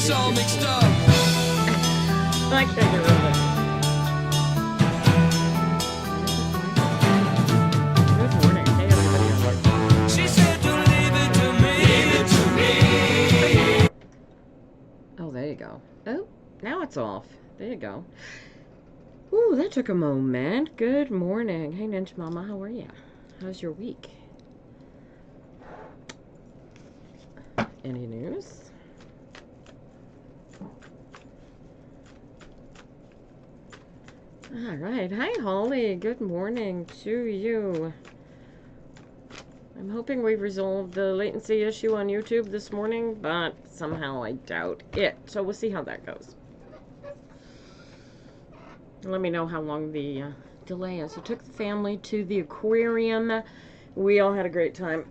It's all mixed up. I can't get rid of it. Good morning. Hey, everybody. She said to leave it to me. Leave it to me. Oh, there you go. Oh, now it's off. There you go. Ooh, that took a moment. Good morning. Hey, Ninja Mama, how are you? How's your week? Any news? All right. Hi, Holly. Good morning to you. I'm hoping we've resolved the latency issue on YouTube this morning, but somehow I doubt it. So we'll see how that goes. Let me know how long the delay is. I took the family to the aquarium. We all had a great time.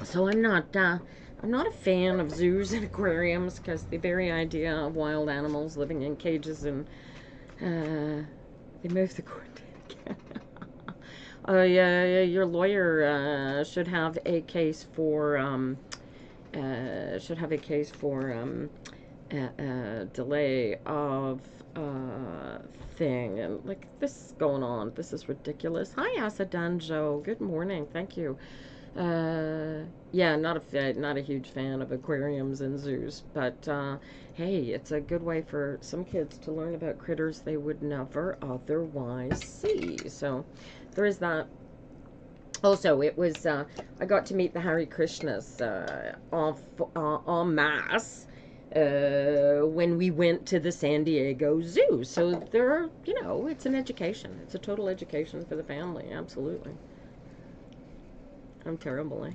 So I'm not a fan of zoos and aquariums because the very idea of wild animals living in cages and they move the quarantine. Yeah, your lawyer should have a case for delay of thing, and like this is going on. This is ridiculous. Hi, Asadanjo. Good morning. Thank you. Yeah, not a huge fan of aquariums and zoos, but hey, it's a good way for some kids to learn about critters they would never otherwise see. So there is that. Also, it was I got to meet the Hare Krishnas en masse when we went to the San Diego Zoo. So there, it's an education. It's a total education for the family. Absolutely. I'm terrible, eh?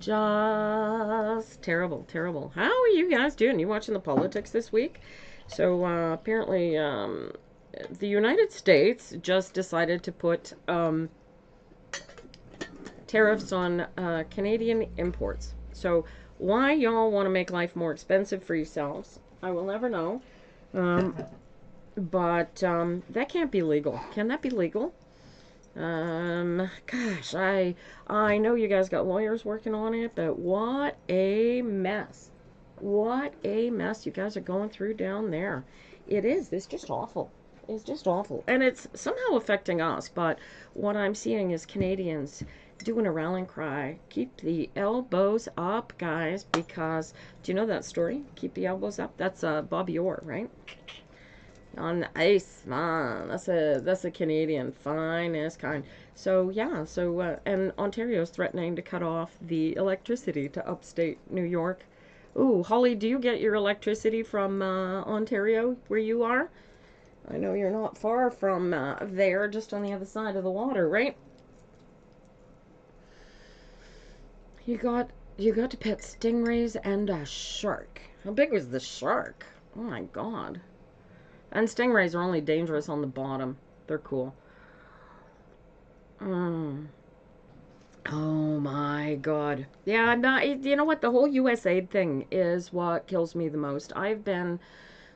Just terrible, terrible. How are you guys doing? You watching the politics this week? So apparently, the United States just decided to put tariffs on Canadian imports. So why y'all want to make life more expensive for yourselves, I will never know. But that can't be legal. Can that be legal? Gosh, I know you guys got lawyers working on it, but what a mess. What a mess you guys are going through down there. It is. It's just awful. It's just awful. And it's somehow affecting us, but what I'm seeing is Canadians doing a rallying cry. Keep the elbows up, guys, because, do you know that story? Keep the elbows up? That's Bobby Orr, right? On the ice, man. That's a Canadian finest kind. So yeah, and Ontario's threatening to cut off the electricity to upstate New York. Ooh, Holly, do you get your electricity from Ontario where you are? I know you're not far from there, just on the other side of the water, right? You got to pet stingrays and a shark. How big was the shark? Oh my god. And stingrays are only dangerous on the bottom. They're cool. Oh my god. Yeah, I'm not. You know what? The whole USAID thing is what kills me the most. I've been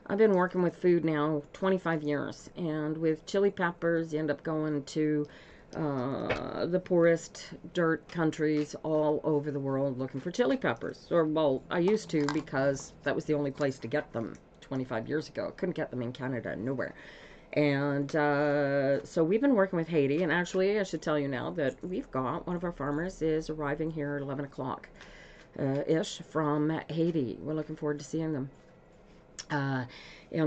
working with food now 25 years, and with chili peppers, you end up going to the poorest dirt countries all over the world looking for chili peppers. Or, well, I used to, because that was the only place to get them 25 years ago. Couldn't get them in Canada, nowhere. And so we've been working with Haiti, and actually I should tell you now that we've got one of our farmers is arriving here at 11 o'clock ish from Haiti. We're looking forward to seeing them. And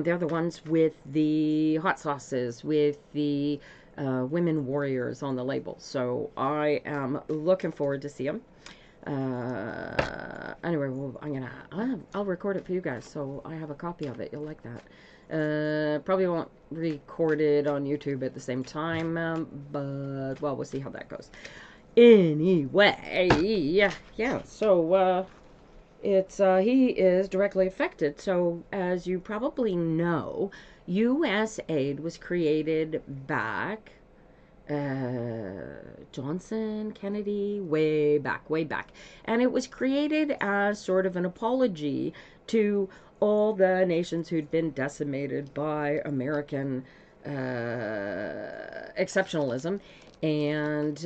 they're the ones with the hot sauces, with the women warriors on the label. So I am looking forward to see them. Anyway, well, I'll record it for you guys, so I have a copy of it. You'll like that. Probably won't record it on YouTube at the same time, but, well, we'll see how that goes. Anyway, yeah, so, it's, he is directly affected. So, as you probably know, USAID was created back, Johnson, Kennedy, way back. And it was created as sort of an apology to all the nations who'd been decimated by American exceptionalism. And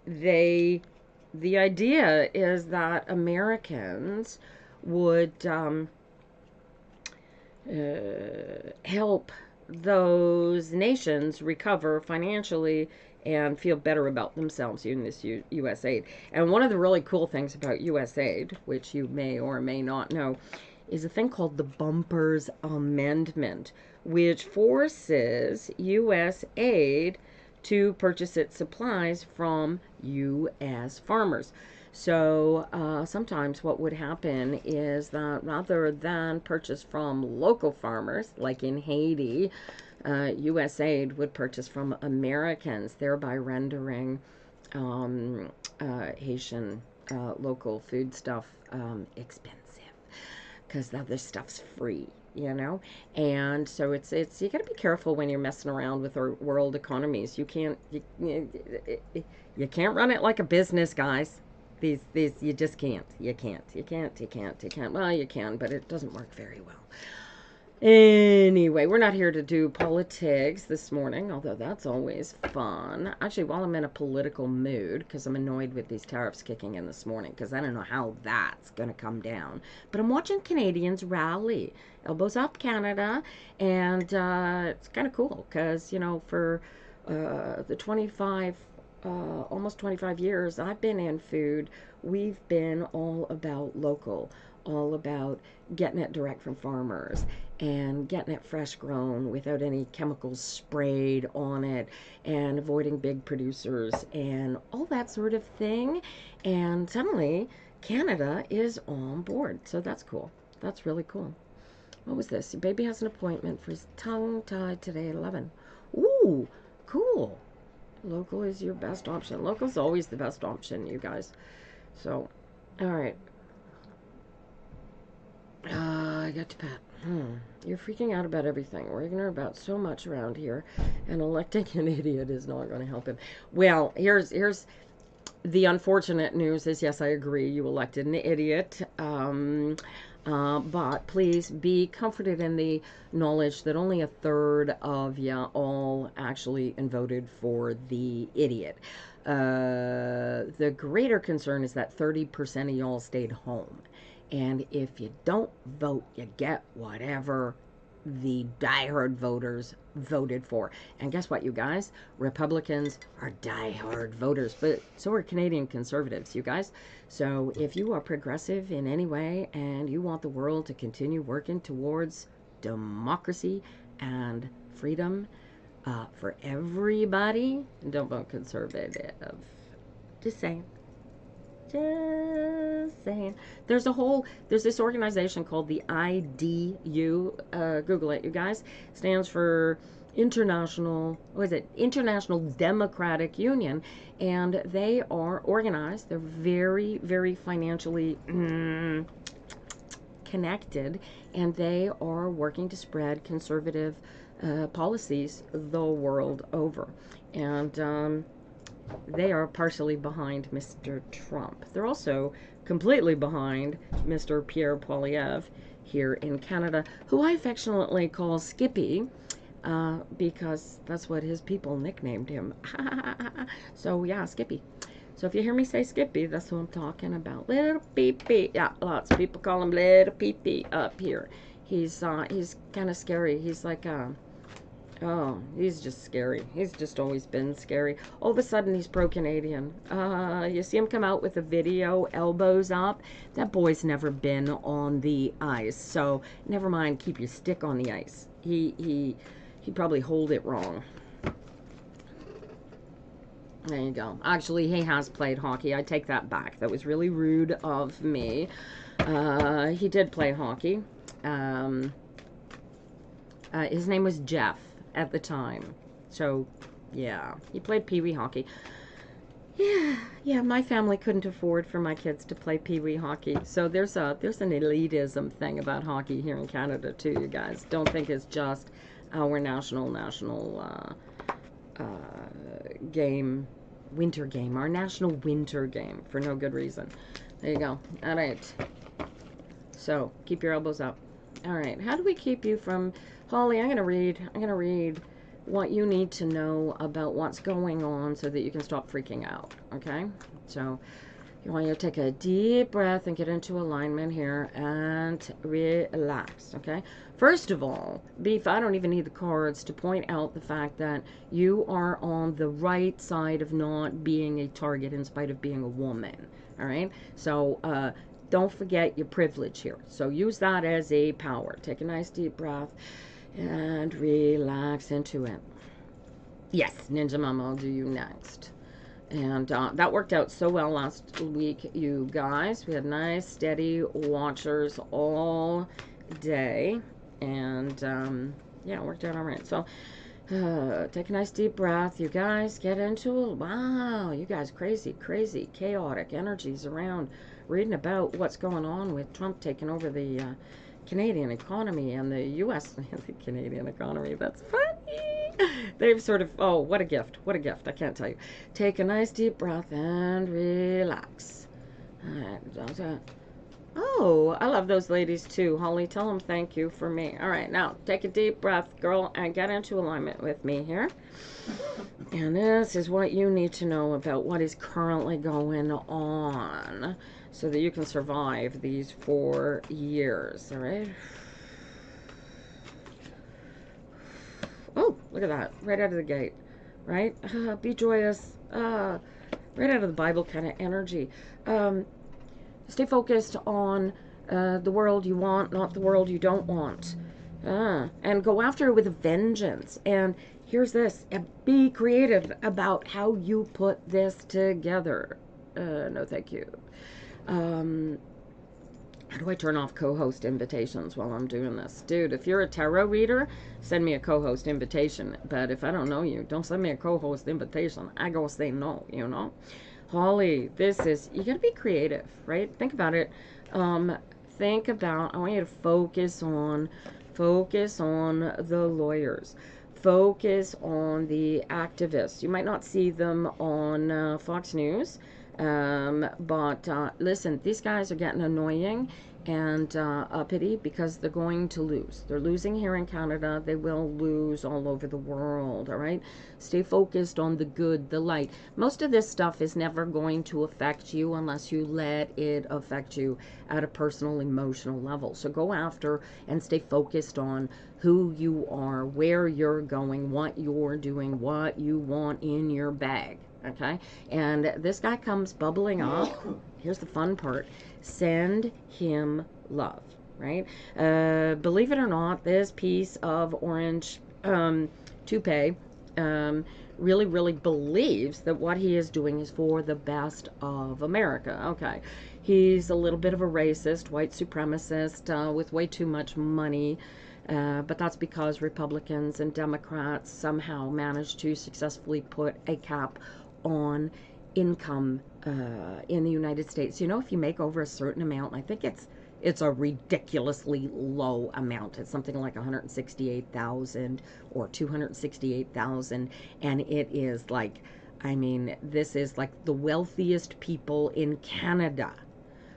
the idea is that Americans would help those nations recover financially and feel better about themselves using this U.S. aid. And one of the really cool things about U.S. aid, which you may or may not know, is a thing called the Bumpers Amendment, which forces U.S. aid to purchase its supplies from U.S. farmers. So sometimes what would happen is that rather than purchase from local farmers, like in Haiti, U.S. aid would purchase from Americans, thereby rendering Haitian local food stuff expensive because the other stuff's free, you know. And so it's you got to be careful when you're messing around with our world economies. You can't run it like a business, guys. These you just can't. You can't. Well, you can, but it doesn't work very well. Anyway, we're not here to do politics this morning, although that's always fun. Actually, while I'm in a political mood, because I'm annoyed with these tariffs kicking in this morning, because I don't know how that's going to come down. But I'm watching Canadians rally. Elbows up, Canada. And it's kind of cool, because, you know, for the 25, almost 25 years I've been in food, we've been all about local, all about getting it direct from farmers and getting it fresh grown without any chemicals sprayed on it and avoiding big producers and all that sort of thing. And suddenly Canada is on board. So that's cool. That's really cool. What was this? Your baby has an appointment for his tongue tied today at 11. Ooh, cool. Local is your best option. Local's always the best option, you guys. So, all right. I got to pat. You're freaking out about everything. We're ignorant about so much around here, and electing an idiot is not going to help him. Well, here's the unfortunate news is, yes, I agree, you elected an idiot. But please be comforted in the knowledge that only a third of you all actually voted for the idiot. The greater concern is that 30% of y'all stayed home. And if you don't vote, you get whatever the diehard voters voted for. And guess what, you guys? Republicans are diehard voters, but so are Canadian conservatives, you guys. So if you are progressive in any way and you want the world to continue working towards democracy and freedom for everybody, don't vote conservative. Just saying. Just saying. There's this organization called the IDU. Google it, you guys. Stands for International Democratic Union. And they are organized. They're very, very financially connected. And they are working to spread conservative policies the world over. And they are partially behind Mr. Trump. They're also completely behind Mr. Pierre Poilievre here in Canada, who I affectionately call Skippy, because that's what his people nicknamed him. So yeah, Skippy. So if you hear me say Skippy, that's who I'm talking about. Little Pee-Pee. Yeah, lots of people call him Little Pee-Pee up here. He's kind of scary. He's like oh, he's just scary. He's just always been scary. All of a sudden, he's pro-Canadian. You see him come out with a video, elbows up. That boy's never been on the ice, so never mind. Keep your stick on the ice. He probably hold it wrong. There you go. Actually, he has played hockey. I take that back. That was really rude of me. He did play hockey. His name was Jeff at the time. So, yeah. He played pee-wee hockey. Yeah, my family couldn't afford for my kids to play pee-wee hockey. So there's an elitism thing about hockey here in Canada too, you guys. Don't think it's just our national game, winter game, our national winter game, for no good reason. There you go. All right. So, keep your elbows up. All right. How do we keep you from... Holly, I'm going to read what you need to know about what's going on so that you can stop freaking out, okay? So, You want you to take a deep breath and get into alignment here and relax, okay? First of all, Beef, I don't even need the cards to point out the fact that you are on the right side of not being a target in spite of being a woman, all right? So, don't forget your privilege here. So use that as a power. Take a nice deep breath and relax into it. Yes, Ninja Mama, I'll do you next. And that worked out so well last week, you guys. We had nice, steady watchers all day. And, yeah, it worked out all right. So, take a nice deep breath. You guys get into it. Wow, you guys crazy, crazy, chaotic energies around. Reading about what's going on with Trump taking over the Canadian economy and the U.S. the Canadian economy. That's funny. They've sort of, oh, what a gift. What a gift. I can't tell you. Take a nice deep breath and relax. Oh, I love those ladies too. Holly, tell them thank you for me. All right, now take a deep breath, girl, and get into alignment with me here. And this is what you need to know about what is currently going on so that you can survive these 4 years, all right? Oh, look at that. Right out of the gate, right? Be joyous. Right out of the Bible kind of energy. Stay focused on the world you want, not the world you don't want. And go after it with a vengeance. And here's this. Be creative about how you put this together. No, thank you. How do I turn off co-host invitations while I'm doing this? Dude, if you're a tarot reader, send me a co-host invitation. But if I don't know you, don't send me a co-host invitation. I go say no, you know? Holly, this is, you gotta be creative, right? Think about it. Think about, I want you to focus on the lawyers. Focus on the activists. You might not see them on Fox News. But listen, these guys are getting annoying and uppity because they're going to lose. They're losing here in Canada. They will lose all over the world, all right? Stay focused on the good, the light. Most of this stuff is never going to affect you unless you let it affect you at a personal, emotional level. So go after and stay focused on who you are, where you're going, what you're doing, what you want in your bag. Okay, and this guy comes bubbling up. Here's the fun part. Send him love, right? Believe it or not, this piece of orange toupee really, really believes that what he is doing is for the best of America. Okay, he's a little bit of a racist, white supremacist with way too much money. But that's because Republicans and Democrats somehow managed to successfully put a cap on income in the United States. You know, if you make over a certain amount, I think it's a ridiculously low amount. It's something like 168,000 or 268,000, and it is like, I mean, this is like the wealthiest people in Canada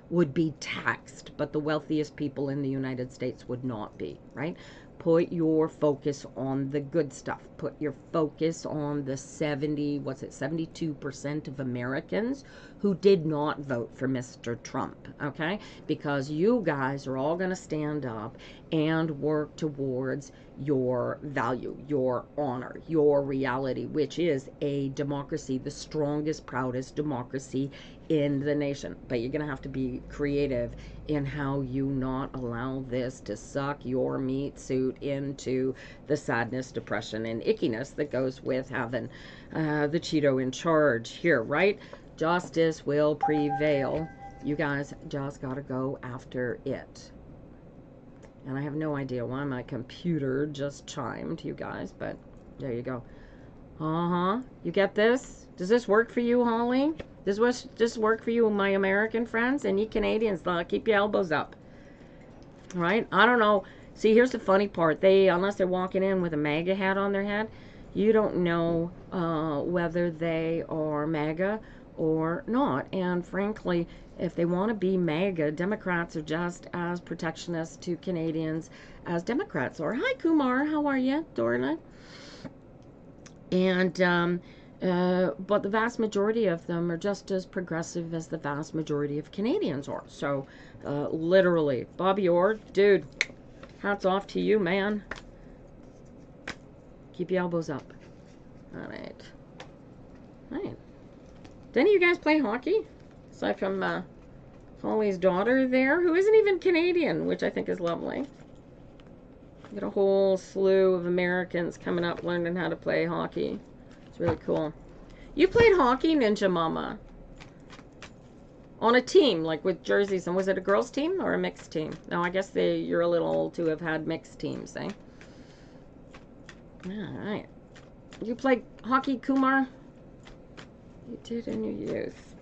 would be taxed, but the wealthiest people in the United States would not be, right? Put your focus on the good stuff. Put your focus on the 72% of Americans who did not vote for Mr. Trump, okay? Because you guys are all going to stand up and work towards your value, your honor, your reality, which is a democracy, the strongest, proudest democracy in the nation. But you're going to have to be creative in how you not allow this to suck your meat suit into the sadness, depression, and ickiness that goes with having the Cheeto in charge here, right? Justice will prevail. You guys just got to go after it. And I have no idea why my computer just chimed, you guys, but there you go. You get this? Does this work for you, Holly? Does this work for you, my American friends? And you Canadians, keep your elbows up. All right? I don't know. See, here's the funny part. Unless they're walking in with a MAGA hat on their head, you don't know whether they are MAGA or not. And frankly, if they want to be MAGA, Democrats are just as protectionist to Canadians as Democrats are. Hi, Kumar. How are you, Dorna? And But the vast majority of them are just as progressive as the vast majority of Canadians are. So, literally, Bobby Orr, dude, hats off to you, man. Keep your elbows up. All right. All right. Do any of you guys play hockey? Aside from Holly's daughter there, who isn't even Canadian, which I think is lovely. Got a whole slew of Americans coming up learning how to play hockey. It's really cool. You played hockey, Ninja Mama, on a team, like with jerseys. And was it a girls' team or a mixed team? No, I guess you're a little old to have had mixed teams, eh? All right. You played hockey, Kumar? You did in your youth.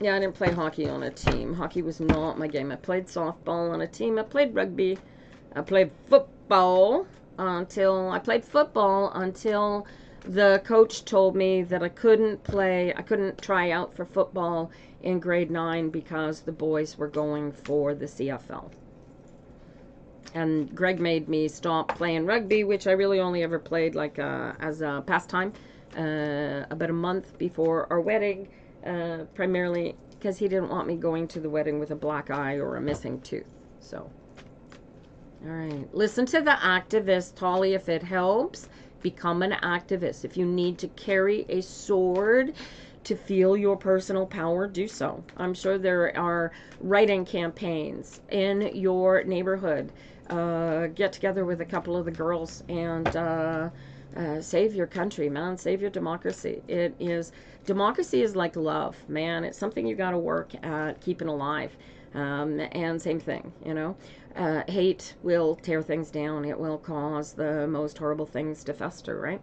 Yeah, I didn't play hockey on a team. Hockey was not my game. I played softball on a team. I played rugby. I played football until the coach told me that I couldn't try out for football in grade 9 because the boys were going for the CFL. And Greg made me stop playing rugby, which I really only ever played like as a pastime about a month before our wedding, primarily because he didn't want me going to the wedding with a black eye or a missing tooth. So, all right. Listen to the activist, Holly, if it helps. Become an activist. If you need to carry a sword to feel your personal power, do so. I'm sure there are write-in campaigns in your neighborhood. Get together with a couple of the girls and save your country, man. Save your democracy. Democracy is like love, man. It's something you got to work at keeping alive. And same thing, you know. Hate will tear things down. It will cause the most horrible things to fester, right?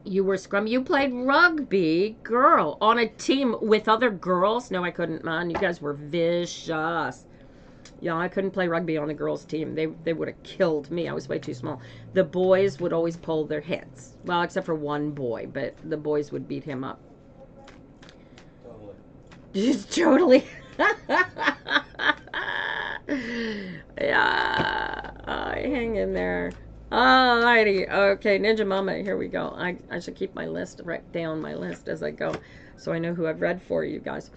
You were scrum. You played rugby, girl, on a team with other girls. No, I couldn't, man. You guys were vicious. Yeah, I couldn't play rugby on the girls' team. They would have killed me. I was way too small. The boys would always pull their hits. Well, except for one boy, but the boys would beat him up. Totally. Yeah. Hang in there. Alrighty. Okay, Ninja Mama, here we go. I should keep my list, write down my list as I go, so I know who I've read for you guys.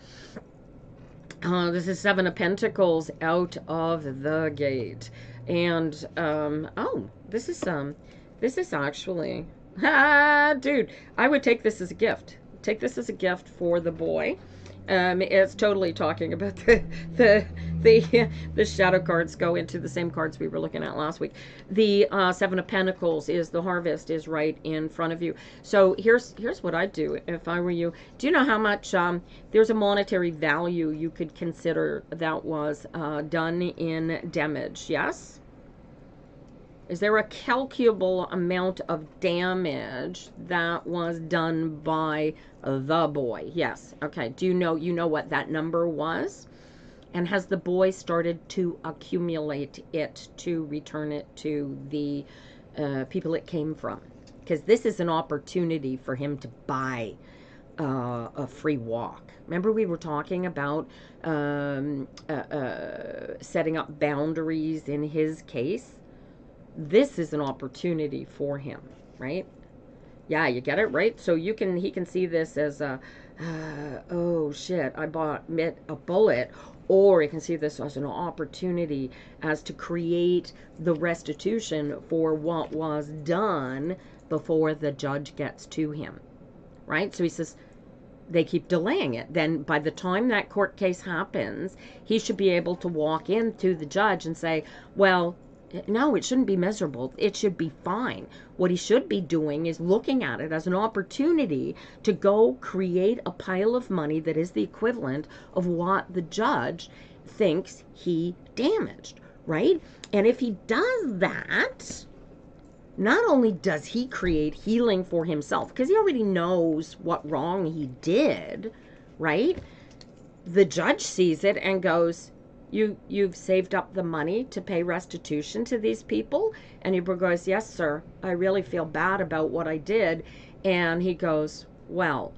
This is 7 of Pentacles out of the gate. And, this is actually, dude, I would take this as a gift. Take this as a gift for the boy. It's totally talking about the shadow cards go into the same cards we were looking at last week. The 7 of Pentacles is the harvest is right in front of you. So here's what I'd do if I were you. Do you know how much there's a monetary value you could consider that was done in damage? Yes? Is there a calculable amount of damage that was done by the boy? Yes. Okay. Do you know what that number was? And has the boy started to accumulate it to return it to the people it came from? Because this is an opportunity for him to buy a free walk. Remember we were talking about setting up boundaries in his case? This is an opportunity for him, right? Yeah, you get it, right? So he can see this as oh shit, I bought a bullet, or he can see this as an opportunity as to create the restitution for what was done before the judge gets to him, right? So he says they keep delaying it. Then by the time that court case happens, he should be able to walk into the judge and say, well, no, it shouldn't be miserable. It should be fine. What he should be doing is looking at it as an opportunity to go create a pile of money that is the equivalent of what the judge thinks he damaged, right? And if he does that, not only does he create healing for himself, because he already knows what wrong he did, right? The judge sees it and goes, You've saved up the money to pay restitution to these people? And he goes, yes, sir. I really feel bad about what I did. And he goes, well,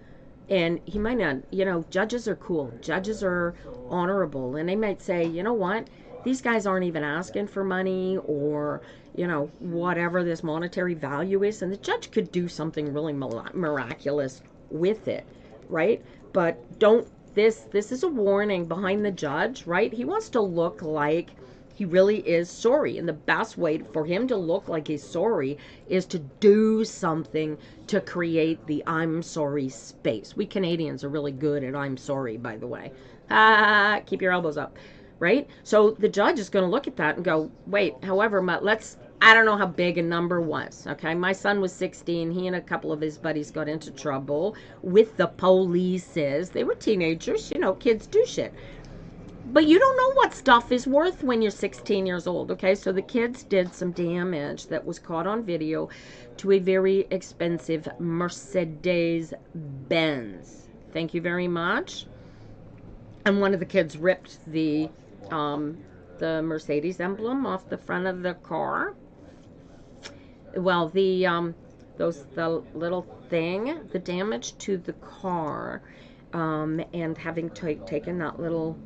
and he might not, judges are cool. Judges are honorable. And they might say, you know what? these guys aren't even asking for money or, you know, whatever this monetary value is. And the judge could do something really miraculous with it, right? But don't, this is a warning behind the judge, right? He wants to look like he really is sorry. And the best way for him to look like he's sorry is to do something to create the I'm sorry space. We Canadians are really good at I'm sorry, by the way. Keep your elbows up, right? So the judge is going to look at that and go, wait, however, I don't know how big a number was, okay? My son was 16. He and a couple of his buddies got into trouble with the polices. They were teenagers, you know, kids do shit. But you don't know what stuff is worth when you're 16 years old, okay? So the kids did some damage that was caught on video to a very expensive Mercedes Benz. Thank you very much. And one of the kids ripped the Mercedes emblem off the front of the car. Well, the little thing, the damage to the car, and having taken that little,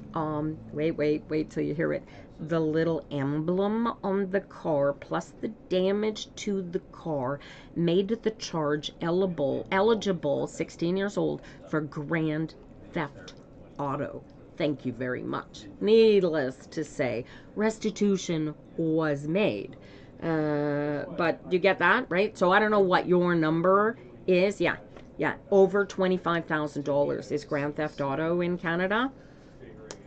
wait till you hear it, the little emblem on the car, plus the damage to the car, made the charge eligible, 16 years old, for grand theft auto. Thank you very much. Needless to say, restitution was made. But you get that, right? So I don't know what your number is. Yeah, over $25,000 is grand theft auto in Canada.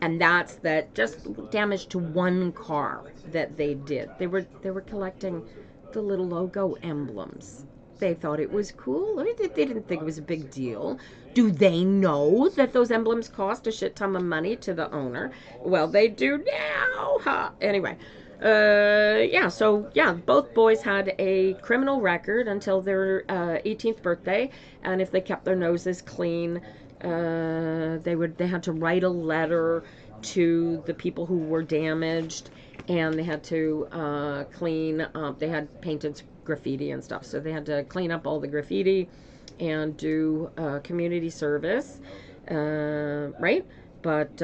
And that's that just damage to one car that they did. They were collecting the little logo emblems. They thought it was cool. They didn't think it was a big deal. Do they know that those emblems cost a shit ton of money to the owner? Well, they do now. Huh? Anyway, both boys had a criminal record until their 18th birthday, and if they kept their noses clean, they had to write a letter to the people who were damaged, and they had to clean up. They had painted graffiti and stuff, so they had to clean up all the graffiti and do community service, right? But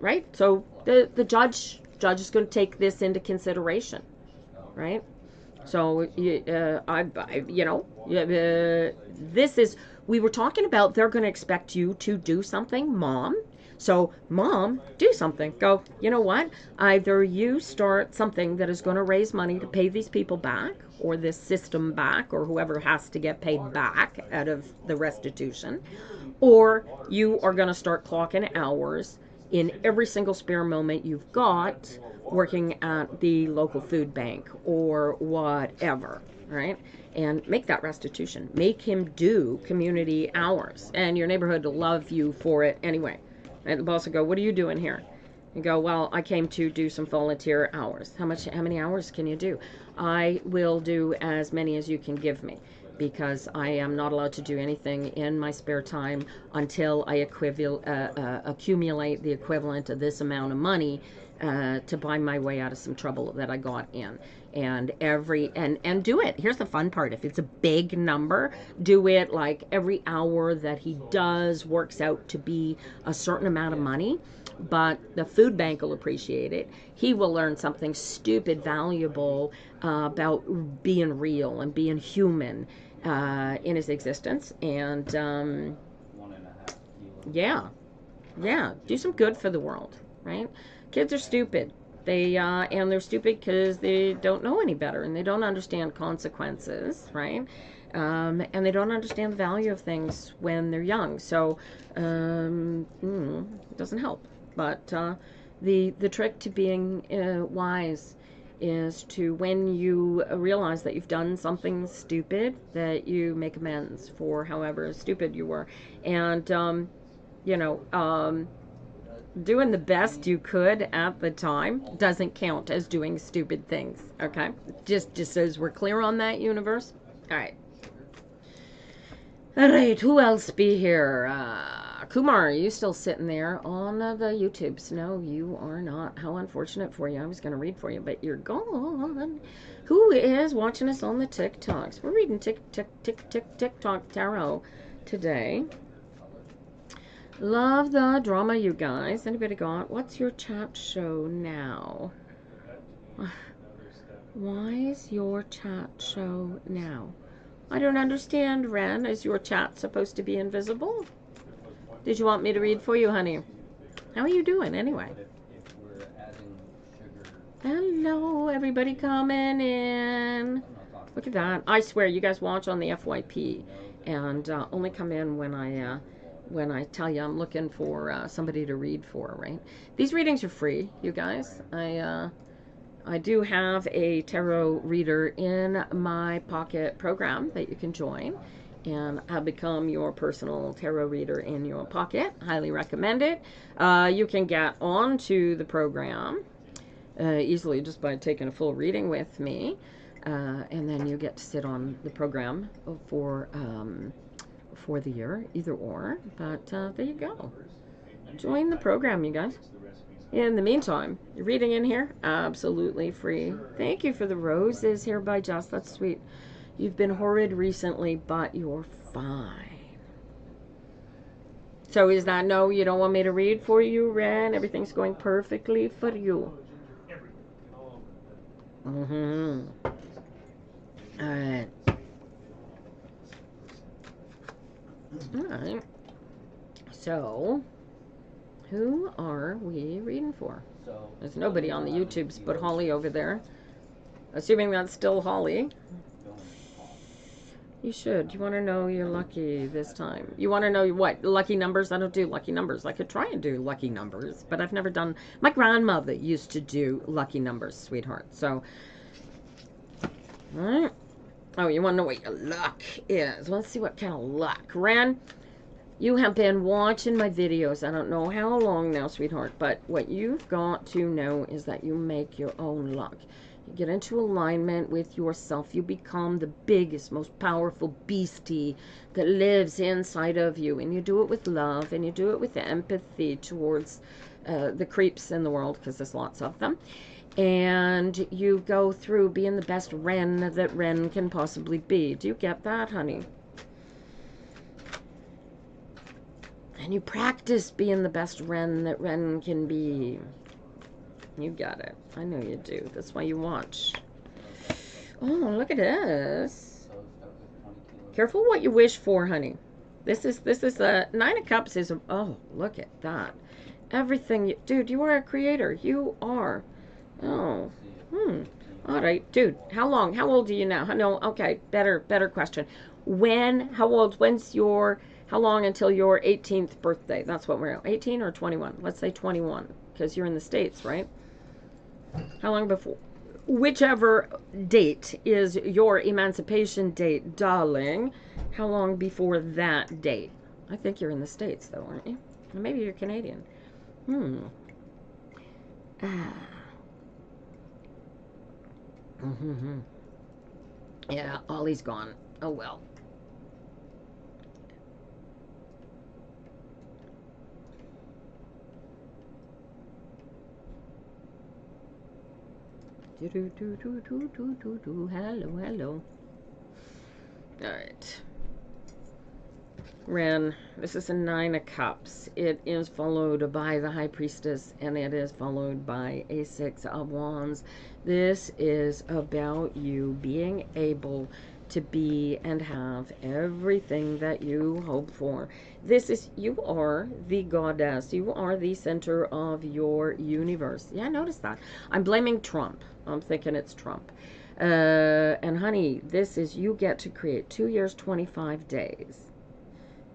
right, so the judge is going to take this into consideration, right? So this is, we were talking about they're going to expect you to do something, mom. So mom, do something. Go, you know what? Either you start something that is going to raise money to pay these people back, or this system back, or whoever has to get paid back out of the restitution, or you are going to start clocking hours in every single spare moment you've got working at the local food bank or whatever, right? And make that restitution. Make him do community hours, and your neighborhood will love you for it anyway. And the boss will go, what are you doing here? You go, well, I came to do some volunteer hours. How many hours can you do? I will do as many as you can give me, because I am not allowed to do anything in my spare time until I accumulate the equivalent of this amount of money to buy my way out of some trouble that I got in. And and do it. Here's the fun part. If it's a big number, do it like every hour that he does works out to be a certain amount of money. But the food bank will appreciate it. He will learn something stupid valuable about being real and being human in his existence. And do some good for the world, right? Kids are stupid. And they're stupid because they don't know any better, and they don't understand consequences, right? And they don't understand the value of things when they're young. So it doesn't help. But the trick to being wise is to, when you realize that you've done something stupid, that you make amends for however stupid you were. And, doing the best you could at the time doesn't count as doing stupid things, okay? Just as we're clear on that, universe. All right. Who else be here? Kumar, are you still sitting there on the YouTubes? No, you are not. How unfortunate for you. I was going to read for you, but you're gone. Who is watching us on the TikToks? We're reading TikTok Tarot today. Love the drama, you guys. Anybody got? What's your chat show now? Why is your chat show now? I don't understand, Ren. Is your chat supposed to be invisible? Did you want me to read for you, honey? How are you doing, anyway? Hello, everybody coming in. Look at that. I swear, you guys watch on the FYP and only come in when I tell you I'm looking for somebody to read for, right? These readings are free, you guys. I do have a tarot reader in my pocket program that you can join, and I'll become your personal tarot reader in your pocket. Highly recommend it. You can get onto the program easily just by taking a full reading with me, and then you get to sit on the program for the year, either or. But there you go. Join the program, you guys. In the meantime, you're reading in here, absolutely free. Thank you for the roses here by Jess. That's sweet. You've been horrid recently, but you're fine. So is that no, you don't want me to read for you, Ren? Everything's going perfectly for you. Mm-hmm. All right. All right. So, who are we reading for? There's nobody on the YouTubes but Holly over there. Assuming that's still Holly. You should. You want to know you're lucky this time. You want to know what? Lucky numbers? I don't do lucky numbers. I could try and do lucky numbers, but I've never done... My grandmother used to do lucky numbers, sweetheart. So, alright. Oh, you want to know what your luck is? Let's see what kind of luck. Ren, you have been watching my videos. I don't know how long now, sweetheart, but what you've got to know is that you make your own luck. You get into alignment with yourself. You become the biggest, most powerful beastie that lives inside of you. And you do it with love, and you do it with empathy towards the creeps in the world, because there's lots of them. And you go through being the best Ren that Ren can possibly be. Do you get that, honey? And you practice being the best Ren that Ren can be. You got it. I know you do. That's why you watch. Oh, look at this. Careful what you wish for, honey. This is the Nine of Cups is a, oh, look at that. Everything you, dude, you are a creator. You are. Oh. All right, dude. How old are you now? No, okay. Better question. When's your, how long until your 18th birthday? That's what we're at. 18 or 21? Let's say 21, because you're in the States, right? How long before? Whichever date is your emancipation date, darling. How long before that date? I think you're in the States, though, aren't you? Or maybe you're Canadian. Yeah, Ollie's gone. Oh, well. Hello. Alright. Ren, this is a Nine of Cups. It is followed by the High Priestess, and it is followed by a Six of Wands. This is about you being able to be and have everything that you hope for. You are the goddess. You are the center of your universe. Yeah, I noticed that. I'm blaming Trump. I'm thinking it's Trump. And honey, this is, you get to create 2 years, 25 days.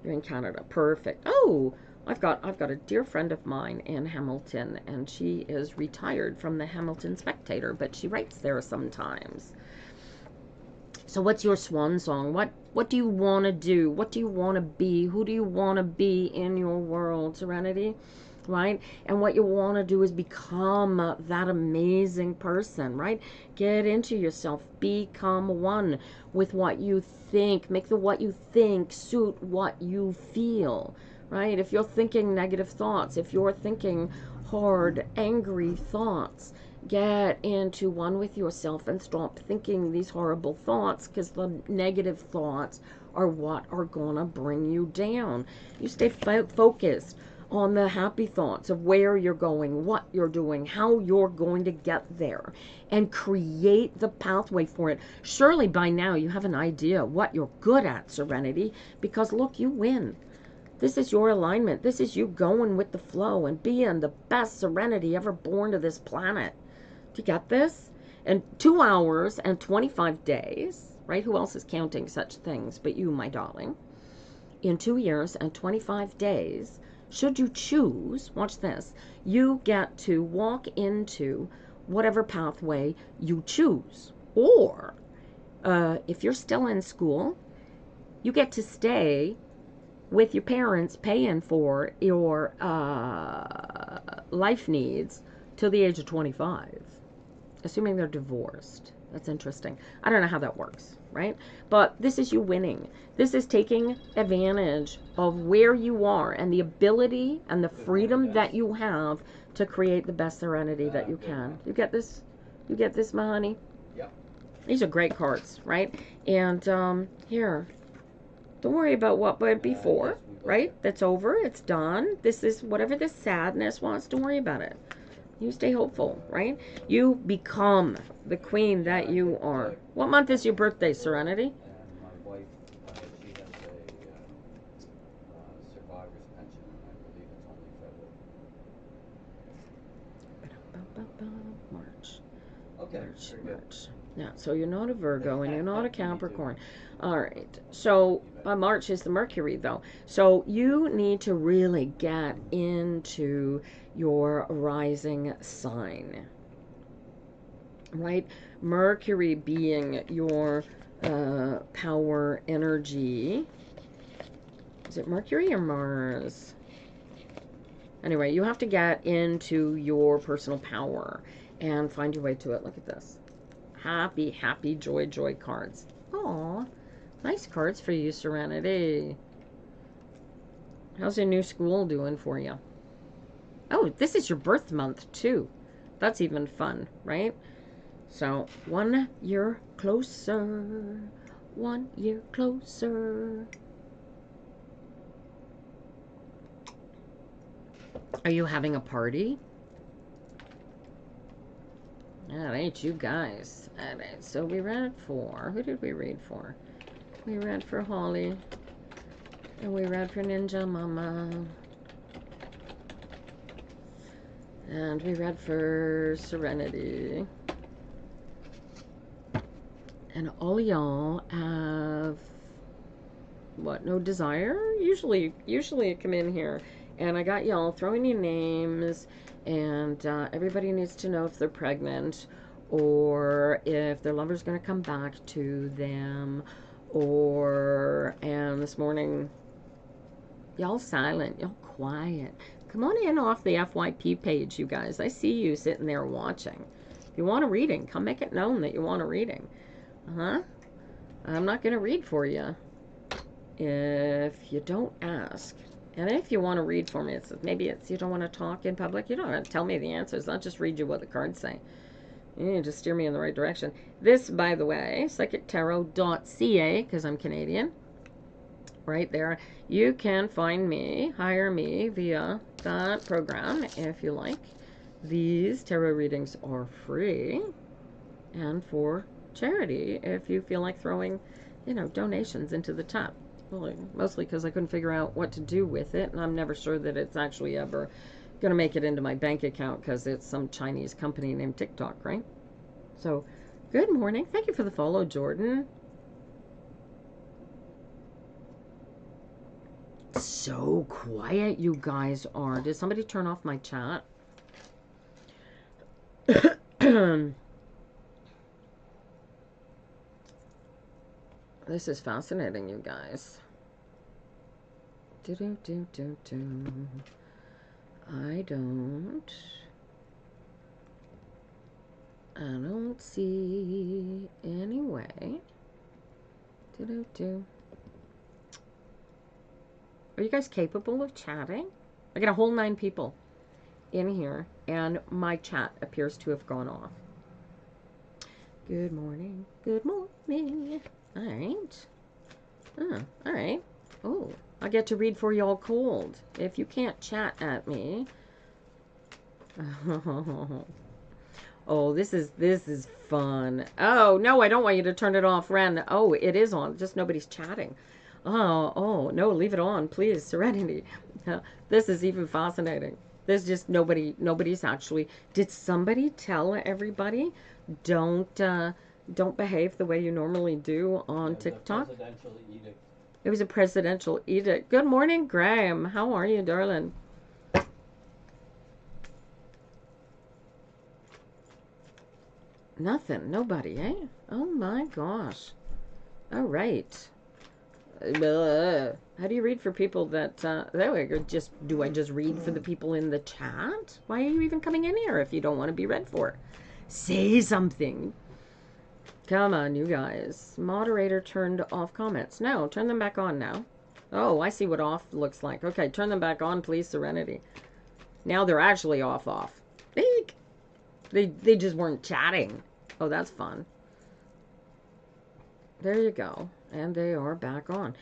You're in Canada. Perfect. Oh, I've got a dear friend of mine in Hamilton, and she is retired from the Hamilton Spectator, but she writes there sometimes. So what's your swan song? What do you want to do? What do you want to be? Who do you want to be in your world, Serenity? Right? And what you want to do is become that amazing person, right? Get into yourself. Become one with what you think. Make the what you think suit what you feel, right? If you're thinking negative thoughts, if you're thinking hard, angry thoughts, get into one with yourself and stop thinking these horrible thoughts, because the negative thoughts are what are gonna bring you down. You stay focused on the happy thoughts of where you're going, what you're doing, how you're going to get there, and create the pathway for it. Surely by now you have an idea what you're good at, Serenity, because look, you win. This is your alignment. This is you going with the flow and being the best Serenity ever born to this planet. Do you get this? In 2 hours and 25 days, right? Who else is counting such things but you, my darling? In 2 years and 25 days, should you choose, watch this, you get to walk into whatever pathway you choose. Or, if you're still in school, you get to stay with your parents paying for your life needs till the age of 25. Assuming they're divorced. That's interesting. I don't know how that works, right? But this is you winning. This is taking advantage of where you are and the ability and the freedom that you have to create the best serenity that you can. You get this? You get this, my honey? Yep. These are great cards, right? And here, don't worry about what went before, right? That's over. It's done. This is whatever this sadness wants. Don't worry about it. You stay hopeful, right? You become the queen that you are. What month is your birthday, Serenity? And my wife, she has a survivor's pension, and I believe it's only February. March. Okay, March, very good. March. Yeah, so you're not a Virgo and you're not a Capricorn. All right. So March is the Mercury, though. So you need to really get into your rising sign, right? Mercury being your power energy. Is it Mercury or Mars? Anyway, you have to get into your personal power and find your way to it. Look at this. Happy, happy, joy, joy cards. Aw, nice cards for you, Serenity. How's your new school doing for you? Oh, this is your birth month, too. That's even fun, right? So, 1 year closer. 1 year closer. Are you having a party? That ain't you guys. All right, so we read for, who did we read for? We read for Holly. And we read for Ninja Mama. And we read for Serenity. And all y'all have, what, no desire? Usually you come in here and I got y'all throwing your names, and everybody needs to know if they're pregnant or if their lover's going to come back to them, and this morning, y'all silent, y'all quiet. Come on in off the FYP page, you guys. I see you sitting there watching. If you want a reading, come make it known that you want a reading. I'm not going to read for you if you don't ask. And if you want to read for me, maybe you don't want to talk in public. You don't have to tell me the answers. I'll just read you what the cards say. You need to steer me in the right direction. This, by the way, psychictarot.ca, because I'm Canadian. Right there. You can find me, hire me via that program if you like. These tarot readings are free and for charity if you feel like throwing, donations into the top. Well, mostly because I couldn't figure out what to do with it, and I'm never sure that it's actually ever going to make it into my bank account because it's some Chinese company named TikTok, right? So, good morning. Thank you for the follow, Jordan. So quiet you guys are. Did somebody turn off my chat? This is fascinating, you guys. I don't see any way. Are you guys capable of chatting? I got a whole 9 people in here, and my chat appears to have gone off. Good morning. Good morning. All right. Oh, all right. Oh, I get to read for y'all cold. If you can't chat at me. Oh, this is fun. Oh, no, I don't want you to turn it off, Ren. Oh, it is on. Just nobody's chatting. Oh, no, leave it on, please. Serenity. This is even fascinating. There's just nobody's actually. Did somebody tell everybody don't behave the way you normally do on TikTok? Presidential edict. It was a presidential edict. Good morning, Graham. How are you, darling? Nothing. Nobody, eh? Oh my gosh. All right. How do you read for people that there we go? Do I just read for the people in the chat? Why are you even coming in here if you don't want to be read for? Say something. Come on, you guys. Moderator turned off comments. No, turn them back on now. Oh, I see what off looks like. Okay, turn them back on, please, Serenity. Now they're actually off. Eek. They just weren't chatting. Oh, that's fun. There you go. And they are back on.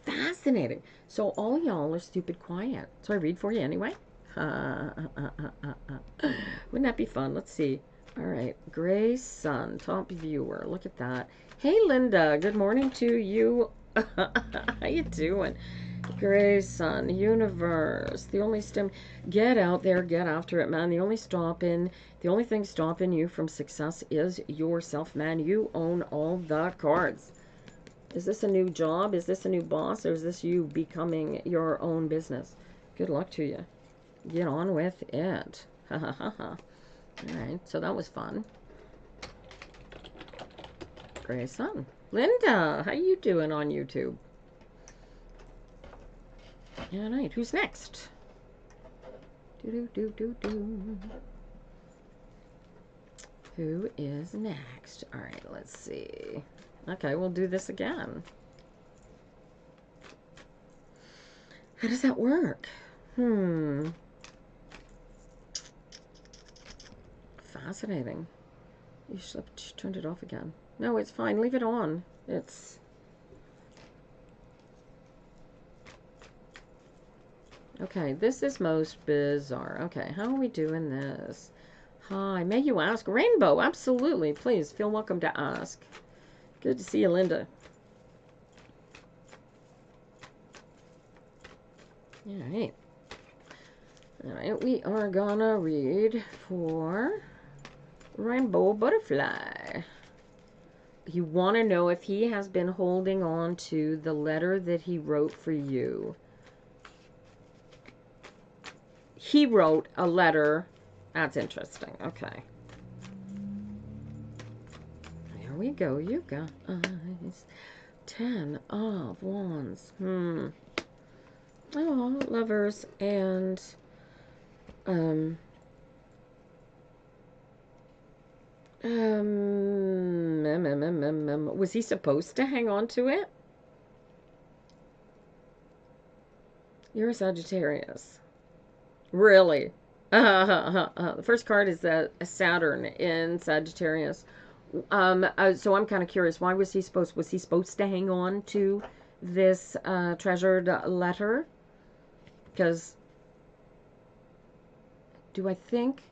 Fascinating. So all y'all are stupid quiet. So I read for you anyway? Wouldn't that be fun? Let's see. All right. Gray Sun, top viewer. Look at that. Hey, Linda. Good morning to you. How you doing? Gray Sun, universe. The only get out there, get after it, man. The only thing stopping you from success is yourself, man. You own all the cards. Is this a new job? Is this a new boss? Or is this you becoming your own business? Good luck to you. Get on with it. Ha ha ha ha. Alright, so that was fun. Gray Sun. Linda, how you doing on YouTube? Alright, who's next? Do. Who is next? Alright, let's see. Okay, we'll do this again. How does that work? Fascinating. You turned it off again. No, it's fine. Leave it on. It's... Okay, this is most bizarre. Okay, how are we doing this? Hi, may you ask? Rainbow, absolutely. Please, feel welcome to ask. Good to see you, Linda. Alright. Alright, we are gonna read for Rainbow Butterfly. You want to know if he has been holding on to the letter that he wrote for you. He wrote a letter. That's interesting. Okay. Here we go, you guys. 10 of Wands. Oh, lovers and was he supposed to hang on to it? You're a Sagittarius. Really? The first card is a Saturn in Sagittarius. So I'm kind of curious. Why was he supposed to hang on to this treasured letter? Because do I think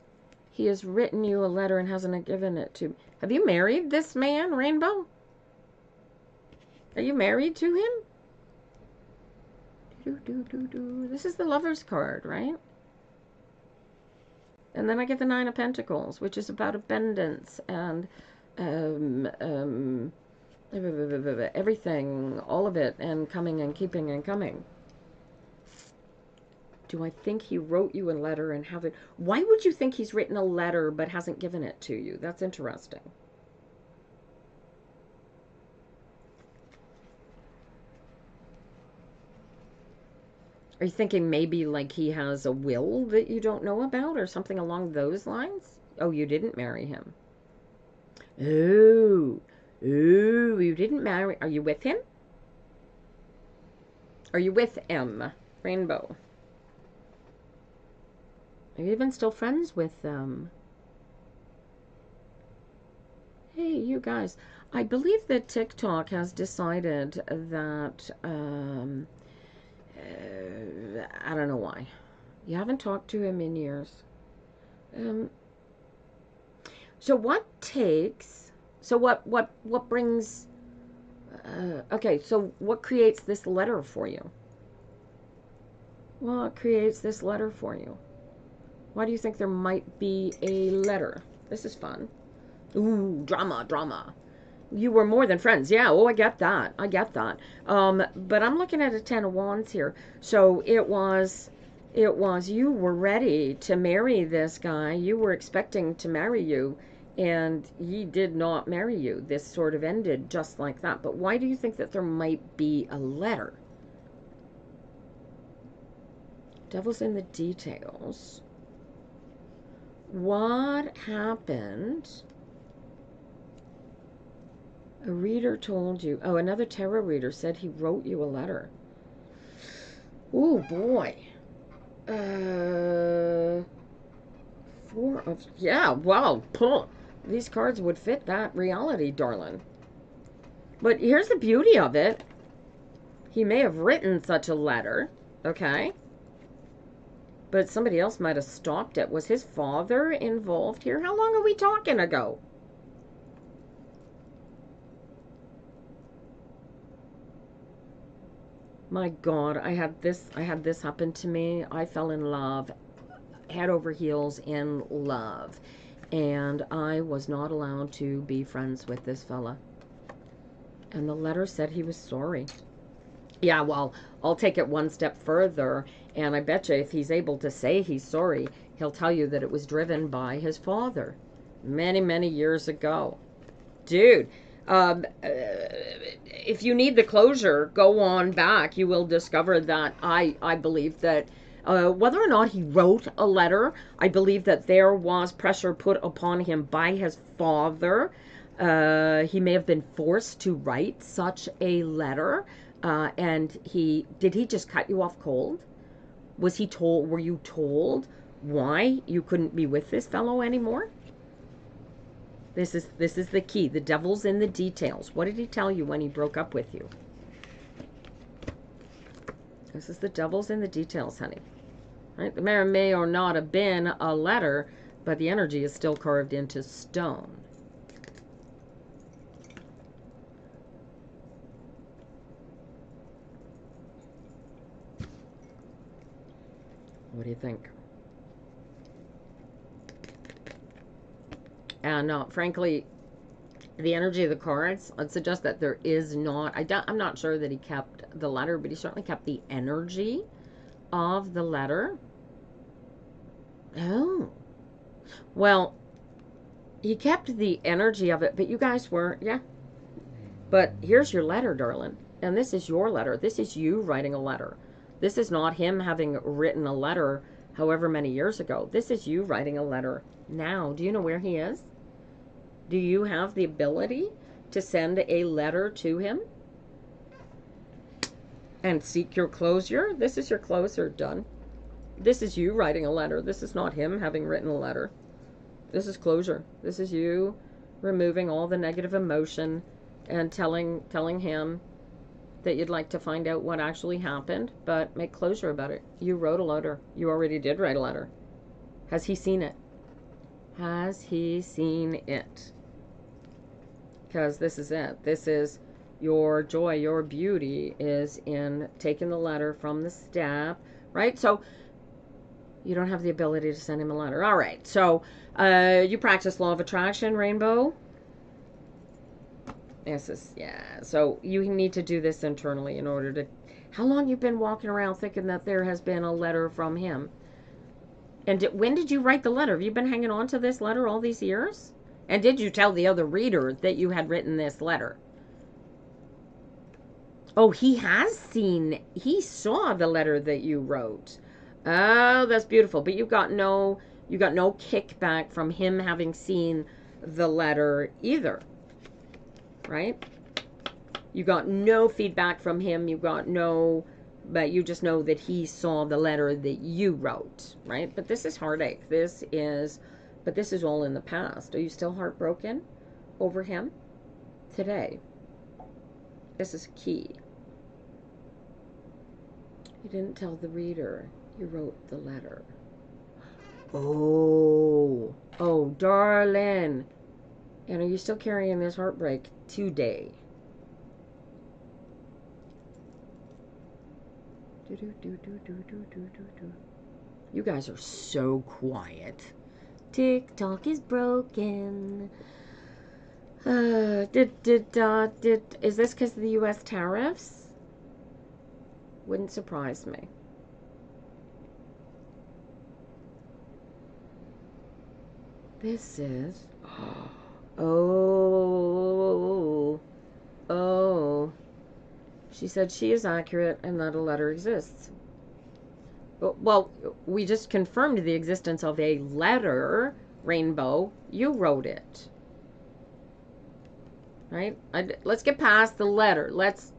he has written you a letter and hasn't given it to... Have you married this man, Rainbow? Are you married to him? This is the Lover's card, right? And then I get the Nine of Pentacles, which is about abundance and everything, all of it, and coming and keeping and coming. Do I think he wrote you a letter and haven't... Why would you think he's written a letter but hasn't given it to you? That's interesting. Are you thinking maybe like he has a will that you don't know about or something along those lines? Oh, you didn't marry him. Oh, you didn't marry... Are you with him? Are you with him, Rainbow? Are you even still friends with them? Hey, you guys. I believe that TikTok has decided that, I don't know why. You haven't talked to him in years. Um, so what brings, okay, so what creates this letter for you? What creates this letter for you? Why do you think there might be a letter? This is fun. Ooh, drama, drama. You were more than friends. Yeah, oh, I get that. I get that. But I'm looking at a 10 of Wands here. So it was you were ready to marry this guy. You were expecting to marry you, and he did not marry you. This sort of ended just like that. But why do you think that there might be a letter? Devil's in the details. What happened? A reader told you. Oh, another tarot reader said he wrote you a letter. Oh boy. Four of, yeah, wow. Pull. These cards would fit that reality, darling. But here's the beauty of it. He may have written such a letter, okay? But somebody else might have stopped it. Was his father involved here? How long are we talking ago? My God, I had this happen to me. I fell in love, head over heels in love. And I was not allowed to be friends with this fella. And the letter said he was sorry. Yeah, well, I'll take it one step further, and I bet you if he's able to say he's sorry, he'll tell you that it was driven by his father many, many years ago. Dude, if you need the closure, go on back. You will discover that I believe that whether or not he wrote a letter, I believe that there was pressure put upon him by his father. He may have been forced to write such a letter. And did he just cut you off cold? Were you told why you couldn't be with this fellow anymore? This is the key. The devil's in the details. What did he tell you when he broke up with you? This is the devil's in the details, honey. Right? There may or not have been a letter, but the energy is still carved into stone. What do you think? And frankly, the energy of the cards, I'd suggest that there is not, I'm not sure that he kept the letter, but he certainly kept the energy of the letter. Oh. Well, he kept the energy of it, but you guys were, yeah. But here's your letter, darling. And this is your letter. This is you writing a letter. This is not him having written a letter however many years ago. This is you writing a letter now. Do you know where he is? Do you have the ability to send a letter to him and seek your closure? This is your closure done. This is you writing a letter. This is not him having written a letter. This is closure. This is you removing all the negative emotion and telling him that you'd like to find out what actually happened, but make closure about it. You wrote a letter. You already did write a letter. Has he seen it? Has he seen it? Because this is it. This is your joy, your beauty is in taking the letter from the step, right? So you don't have the ability to send him a letter. All right. So you practice law of attraction, Rainbow. This is, yeah. So you need to do this internally in order to... How long you been walking around thinking that there has been a letter from him? And when did you write the letter? Have you been hanging on to this letter all these years? And did you tell the other reader that you had written this letter? Oh, he saw the letter that you wrote. Oh, that's beautiful. But you got no kickback from him having seen the letter either. Right? You got no feedback from him. But you just know that he saw the letter that you wrote, right? But this is heartache. This is all in the past. Are you still heartbroken? over him today. This is key. You didn't tell the reader you wrote the letter. Oh, darling. And are you still carrying this heartbreak today? You guys are so quiet. TikTok is broken. Is this because of the U.S. tariffs? Wouldn't surprise me. This is... Oh. She said she is accurate and that a letter exists. Well, we just confirmed the existence of a letter, Rainbow. You wrote it. Right? Let's get past the letter. Let's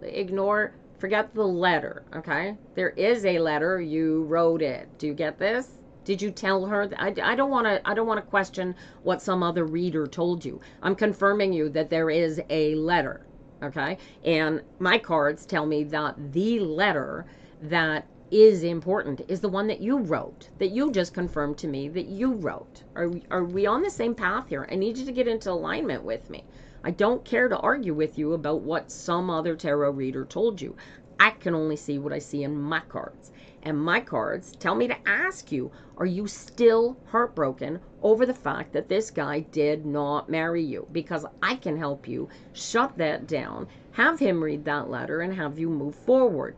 forget the letter, okay? There is a letter. You wrote it. Do you get this? Did you tell her? I don't want to question what some other reader told you. I'm confirming you that there is a letter, okay? And my cards tell me that the letter that is important is the one that you wrote, that you just confirmed to me that you wrote. Are we on the same path here? I need you to get into alignment with me. I don't care to argue with you about what some other tarot reader told you. I can only see what I see in my cards. And my cards tell me to ask you, are you still heartbroken over the fact that this guy did not marry you? Because I can help you shut that down, have him read that letter, and have you move forward.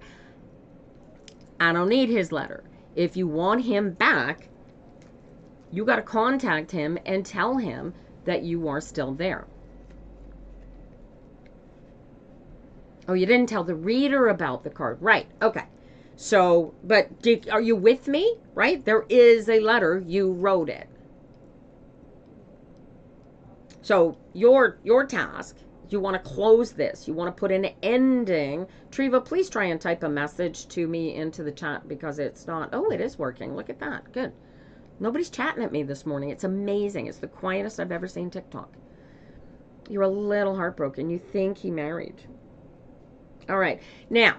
I don't need his letter. If you want him back, you got to contact him and tell him that you are still there. Oh, you didn't tell the reader about the card. Right. Okay. So, but are you with me? Right? There is a letter. You wrote it. So, your task, you want to close this. You want to put an ending. Treva, please try and type a message to me into the chat because it's not. Oh, it is working. Look at that. Good. Nobody's chatting at me this morning. It's amazing. It's the quietest I've ever seen TikTok. You're a little heartbroken. You think he married. All right. Now.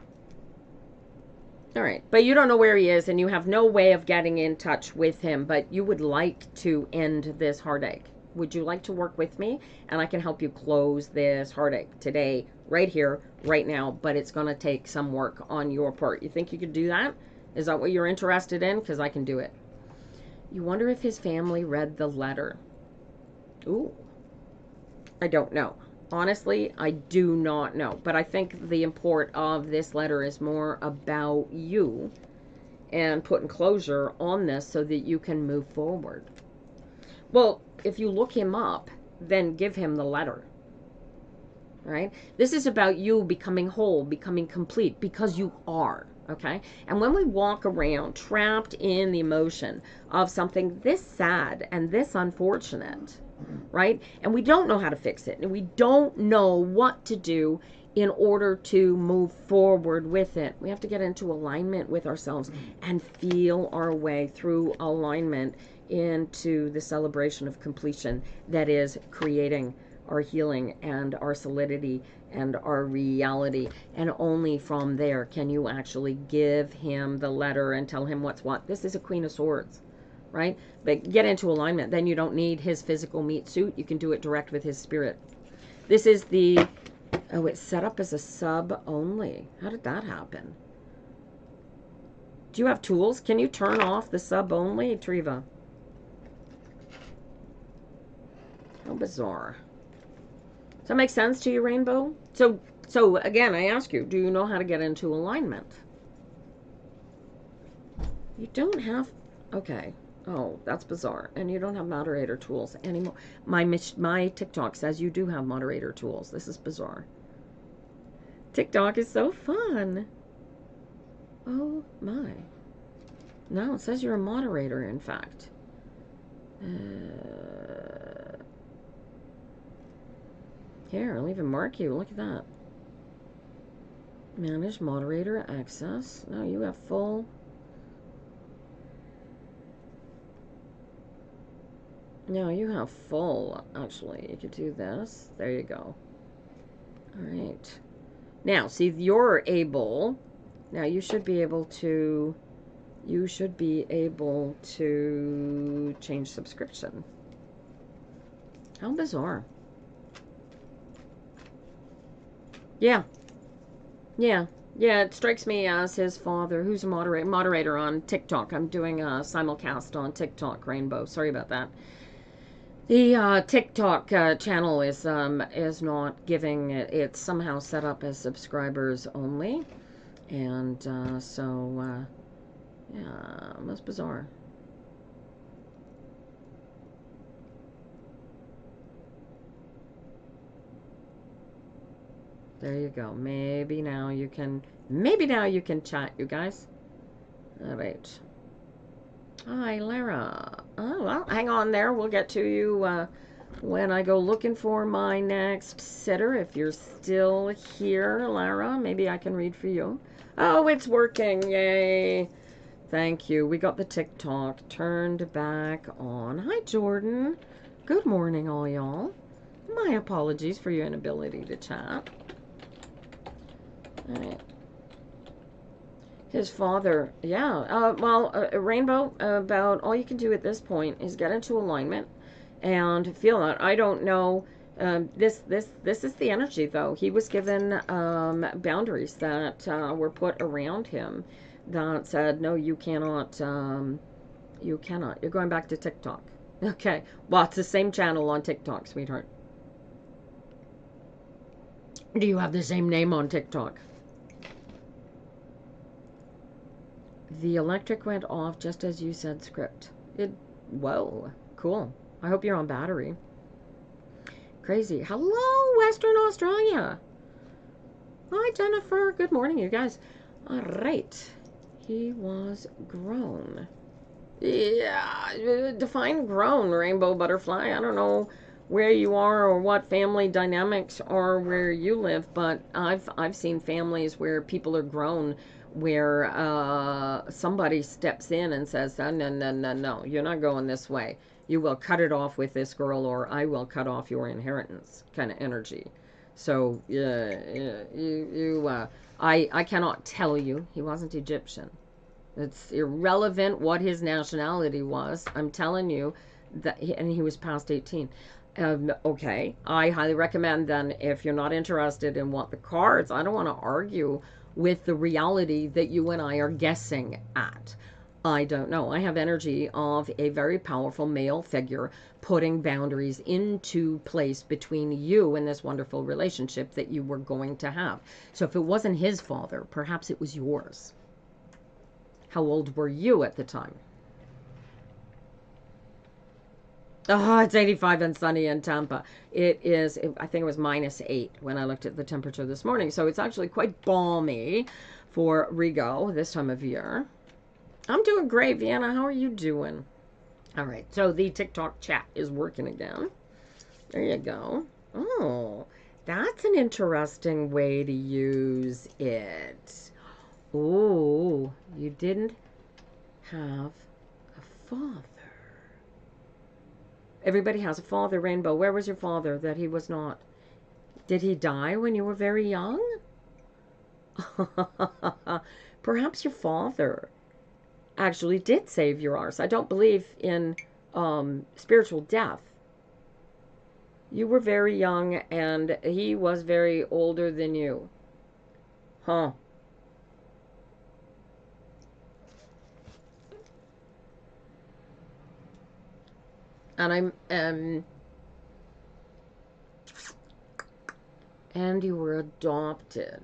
All right. But you don't know where he is and you have no way of getting in touch with him, but you would like to end this heartache. Would you like to work with me? And I can help you close this heartache today, right here, right now, but it's going to take some work on your part. You think you could do that? Is that what you're interested in? Because I can do it. You wonder if his family read the letter. Ooh. I don't know. Honestly, I do not know. But I think the import of this letter is more about you and putting closure on this so that you can move forward. Well, if you look him up, then give him the letter. Right? This is about you becoming whole, becoming complete, because you are. Okay? And when we walk around trapped in the emotion of something this sad and this unfortunate, right? And we don't know how to fix it. And we don't know what to do in order to move forward with it. We have to get into alignment with ourselves and feel our way through alignment into the celebration of completion that is creating our healing and our solidity and our reality. And only from there can you actually give him the letter and tell him what's what. This is a Queen of Swords, right? But get into alignment. Then you don't need his physical meat suit. You can do it direct with his spirit. This is the... Oh, it's set up as a sub only. How did that happen? Do you have tools? Can you turn off the sub only, Treva? How bizarre. Does that make sense to you, Rainbow? So again, I ask you, do you know how to get into alignment? You don't have... Okay. Oh, that's bizarre. And you don't have moderator tools anymore. My TikTok says you do have moderator tools. This is bizarre. TikTok is so fun. Oh, my. No, it says you're a moderator, in fact. Here, I'll even mark you. Look at that. Manage moderator access. No, you have full... No, you have full, actually. You could do this. There you go. All right. Now, see, you're able. Now, you should be able to. You should be able to change subscription. How bizarre. Yeah. Yeah. Yeah, it strikes me as his father, who's a moderator on TikTok. I'm doing a simulcast on TikTok, Rainbow. Sorry about that. The TikTok channel is not giving it. It's somehow set up as subscribers only, and yeah, most bizarre. There you go. Maybe now you can. Maybe now you can chat, you guys. All right. Hi, Lara. Oh well, hang on there. We'll get to you when I go looking for my next sitter. If you're still here, Lara, maybe I can read for you. Oh, it's working. Yay. Thank you. We got the TikTok turned back on. Hi, Jordan. Good morning, all y'all. My apologies for your inability to chat. All right. His father, yeah. Rainbow, about all you can do at this point is get into alignment and feel that. I don't know. This is the energy, though. He was given boundaries that were put around him that said, no, you cannot. You cannot. You're going back to TikTok. Okay. Well, it's the same channel on TikTok, sweetheart. Do you have the same name on TikTok? The electric went off just as you said script. Whoa, cool. I hope you're on battery. Crazy. Hello, Western Australia. Hi, Jennifer. Good morning, you guys. All right. He was grown. Yeah, define grown, rainbow butterfly. I don't know where you are or what family dynamics are where you live, but I've seen families where people are grown, where somebody steps in and says, no, no, no, no, no, you're not going this way. You will cut it off with this girl, or I will cut off your inheritance, kind of energy. So I cannot tell you. He wasn't Egyptian. It's irrelevant what his nationality was. I'm telling you that, and he was past 18. Okay, I highly recommend then, if you're not interested in what the cards, I don't want to argue with the reality that you and I are guessing at. I don't know. I have energy of a very powerful male figure putting boundaries into place between you and this wonderful relationship that you were going to have. So if it wasn't his father, perhaps it was yours. How old were you at the time? Oh, it's 85 and sunny in Tampa. It is, I think it was -8 when I looked at the temperature this morning. So it's actually quite balmy for Rigo this time of year. I'm doing great, Vienna. How are you doing? All right. So the TikTok chat is working again. There you go. Oh, that's an interesting way to use it. Oh, you didn't have a father. Everybody has a father, Rainbow. Where was your father that he was not? Did he die when you were very young? Perhaps your father actually did save your arse. I don't believe in spiritual death. You were very young and he was very older than you. Huh. And and you were adopted.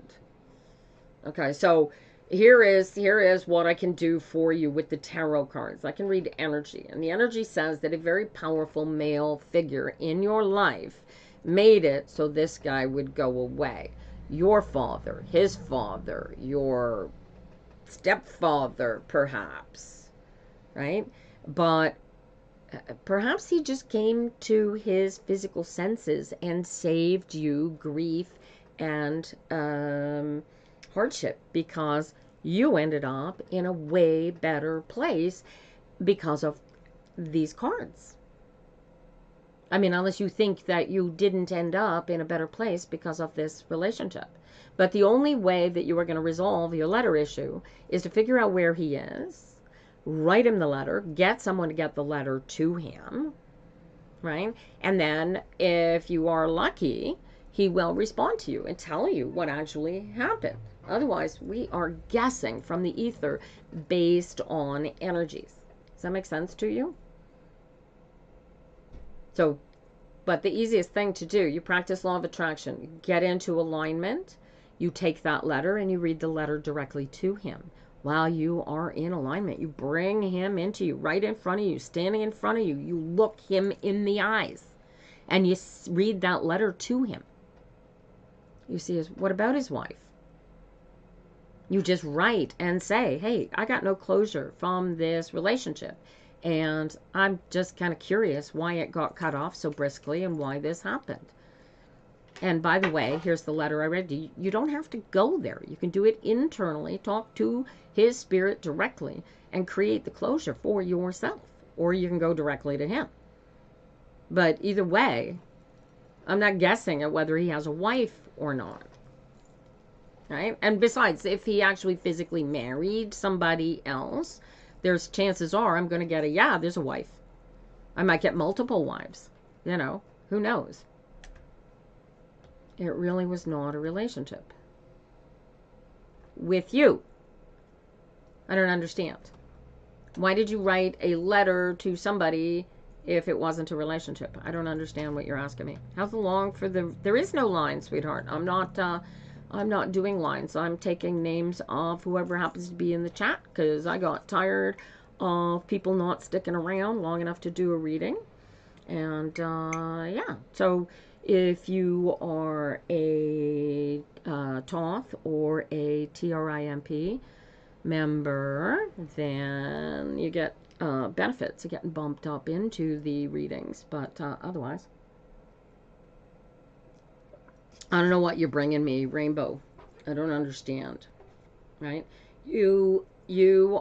Okay, so here is what I can do for you with the tarot cards. I can read energy, and the energy says that a very powerful male figure in your life made it so this guy would go away. Your father, his father, your stepfather, perhaps, right? But perhaps he just came to his physical senses and saved you grief and hardship, because you ended up in a way better place because of these cards. I mean, unless you think that you didn't end up in a better place because of this relationship. But the only way that you are going to resolve your letter issue is to figure out where he is, write him the letter, get someone to get the letter to him, right? And then if you are lucky, he will respond to you and tell you what actually happened. Otherwise, we are guessing from the ether based on energies. Does that make sense to you? So, but the easiest thing to do, you practice law of attraction, get into alignment, you take that letter and you read the letter directly to him. While you are in alignment, you bring him into you, right in front of you, standing in front of you. You look him in the eyes and you read that letter to him. You see, what about his wife? You just write and say, hey, I got no closure from this relationship. And I'm just kind of curious why it got cut off so briskly and why this happened. And by the way, here's the letter I read. You don't have to go there. You can do it internally, talk to his spirit directly, and create the closure for yourself. Or you can go directly to him. But either way, I'm not guessing at whether he has a wife or not. Right? And besides, if he actually physically married somebody else, there's chances are I'm going to get there's a wife. I might get multiple wives. You know, who knows? It really was not a relationship. With you. I don't understand. Why did you write a letter to somebody if it wasn't a relationship? I don't understand what you're asking me. How's the long for the... There is no line, sweetheart. I'm not doing lines. I'm taking names of whoever happens to be in the chat because I got tired of people not sticking around long enough to do a reading. And yeah, so if you are a Toth or a TRIMP member, then you get benefits of getting bumped up into the readings. But otherwise, I don't know what you're bringing me, Rainbow. I don't understand, right? You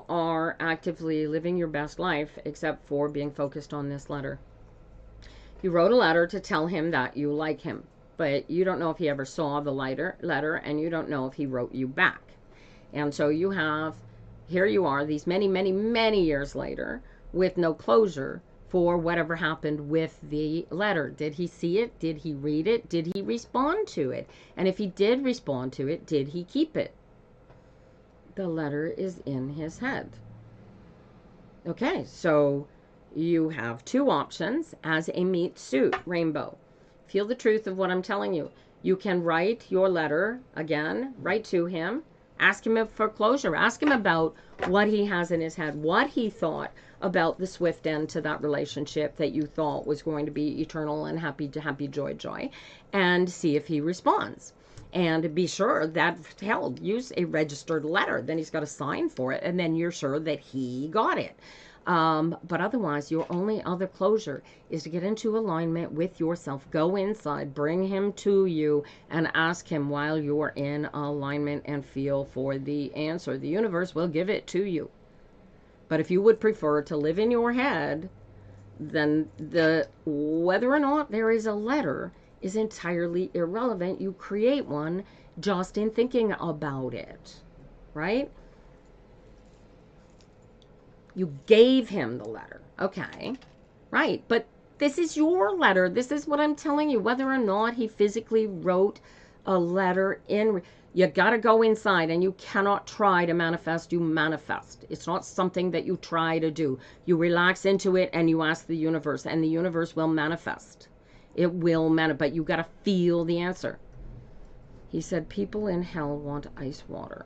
are actively living your best life except for being focused on this letter. You wrote a letter to tell him that you like him, but you don't know if he ever saw the letter, and you don't know if he wrote you back. And so you have, here you are, these many, many, many years later, with no closure for whatever happened with the letter. Did he see it? Did he read it? Did he respond to it? And if he did respond to it, did he keep it? The letter is in his head. Okay, so you have two options as a meat suit, Rainbow. Feel the truth of what I'm telling you. You can write your letter, again, write to him, ask him for closure, ask him about what he has in his head, what he thought about the swift end to that relationship that you thought was going to be eternal and happy, joy, joy, and see if he responds. And be sure that, hell, use a registered letter. Then he's got to sign for it, and then you're sure that he got it. But otherwise, your only other closure is to get into alignment with yourself. Go inside, bring him to you, and ask him while you're in alignment and feel for the answer. The universe will give it to you. But if you would prefer to live in your head, then whether or not there is a letter is entirely irrelevant. You create one just in thinking about it, right? You gave him the letter. Okay, right. But this is your letter. This is what I'm telling you. Whether or not he physically wrote a letter in, you got to go inside, and you cannot try to manifest. You manifest. It's not something that you try to do. You relax into it and you ask the universe, and the universe will manifest. It will manifest, but you got to feel the answer. He said, people in hell want ice water.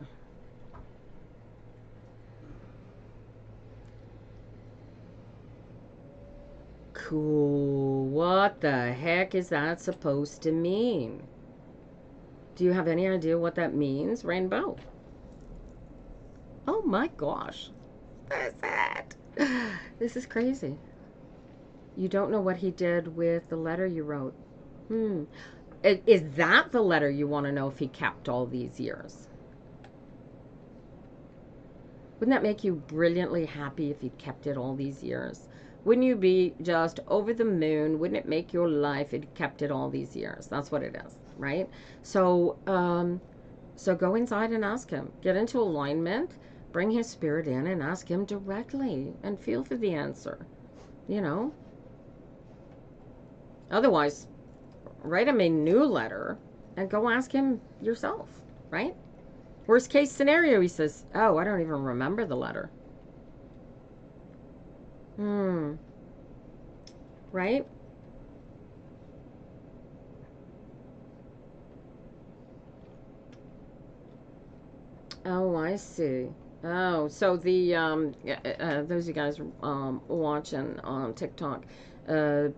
Cool. What the heck is that supposed to mean? Do you have any idea what that means, Rainbow? Oh my gosh. What is that? This is crazy. You don't know what he did with the letter you wrote. Is that the letter you want to know if he kept all these years? Wouldn't that make you brilliantly happy if he kept it all these years? Wouldn't you be just over the moon? Wouldn't it make your life if you kept it all these years? That's what it is, right? So, so go inside and ask him. Get into alignment, bring his spirit in and ask him directly and feel for the answer, you know? Otherwise, write him a new letter and go ask him yourself, right? Worst case scenario, he says, oh, I don't even remember the letter. Right? Oh, I see. Oh, so the those of you guys watching on TikTok,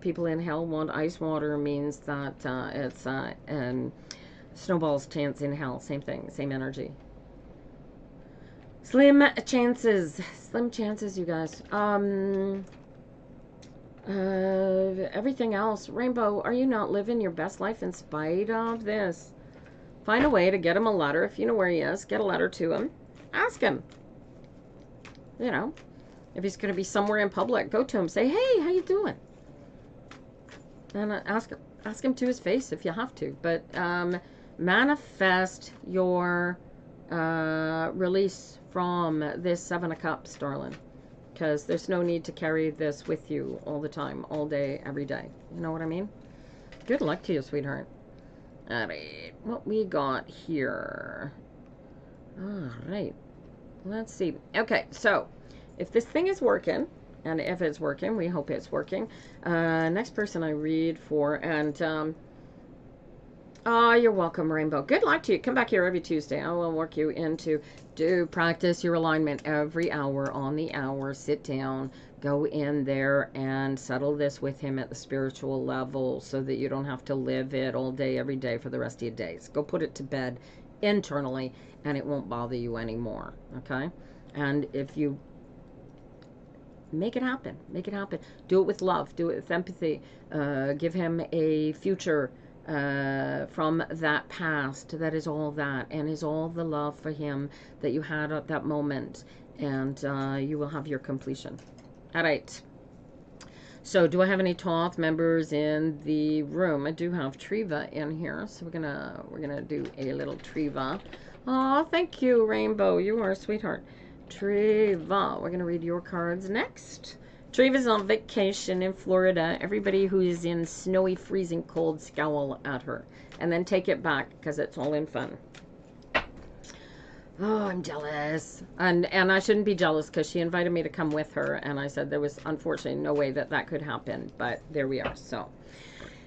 people in hell want ice water means that it's snowballs chance in hell. Same thing, same energy. Slim chances, you guys. Everything else. Rainbow, are you not living your best life in spite of this? Find a way to get him a letter. If you know where he is, get a letter to him. Ask him. You know, if he's going to be somewhere in public, go to him. Say, hey, how you doing? And ask him to his face if you have to. But manifest your release from this Seven of Cups, darling. Because there's no need to carry this with you all the time, all day, every day. You know what I mean? Good luck to you, sweetheart. Alright, what we got here. Alright, let's see. Okay, so, if this thing is working, and if it's working, we hope it's working. Next person I read for, and, oh, you're welcome, Rainbow. Good luck to you. Come back here every Tuesday. I will work you into practice your alignment every hour on the hour. Sit down, go in there and settle this with him at the spiritual level so that you don't have to live it all day, every day for the rest of your days. Go put it to bed internally and it won't bother you anymore. Okay? And if you make it happen, do it with love, do it with empathy, give him a future from that past that is all that and is all the love for him that you had at that moment, and you will have your completion. All right, so do I have any Toth members in the room? I do have Triva in here, so we're gonna do a little Triva. Oh, thank you, Rainbow, you are a sweetheart. Triva, we're gonna read your cards next. Treva's on vacation in Florida. Everybody who is in snowy, freezing cold scowl at her. And then take it back, because it's all in fun. Oh, I'm jealous. And I shouldn't be jealous, because she invited me to come with her. And I said there was, unfortunately, no way that that could happen. But there we are. So,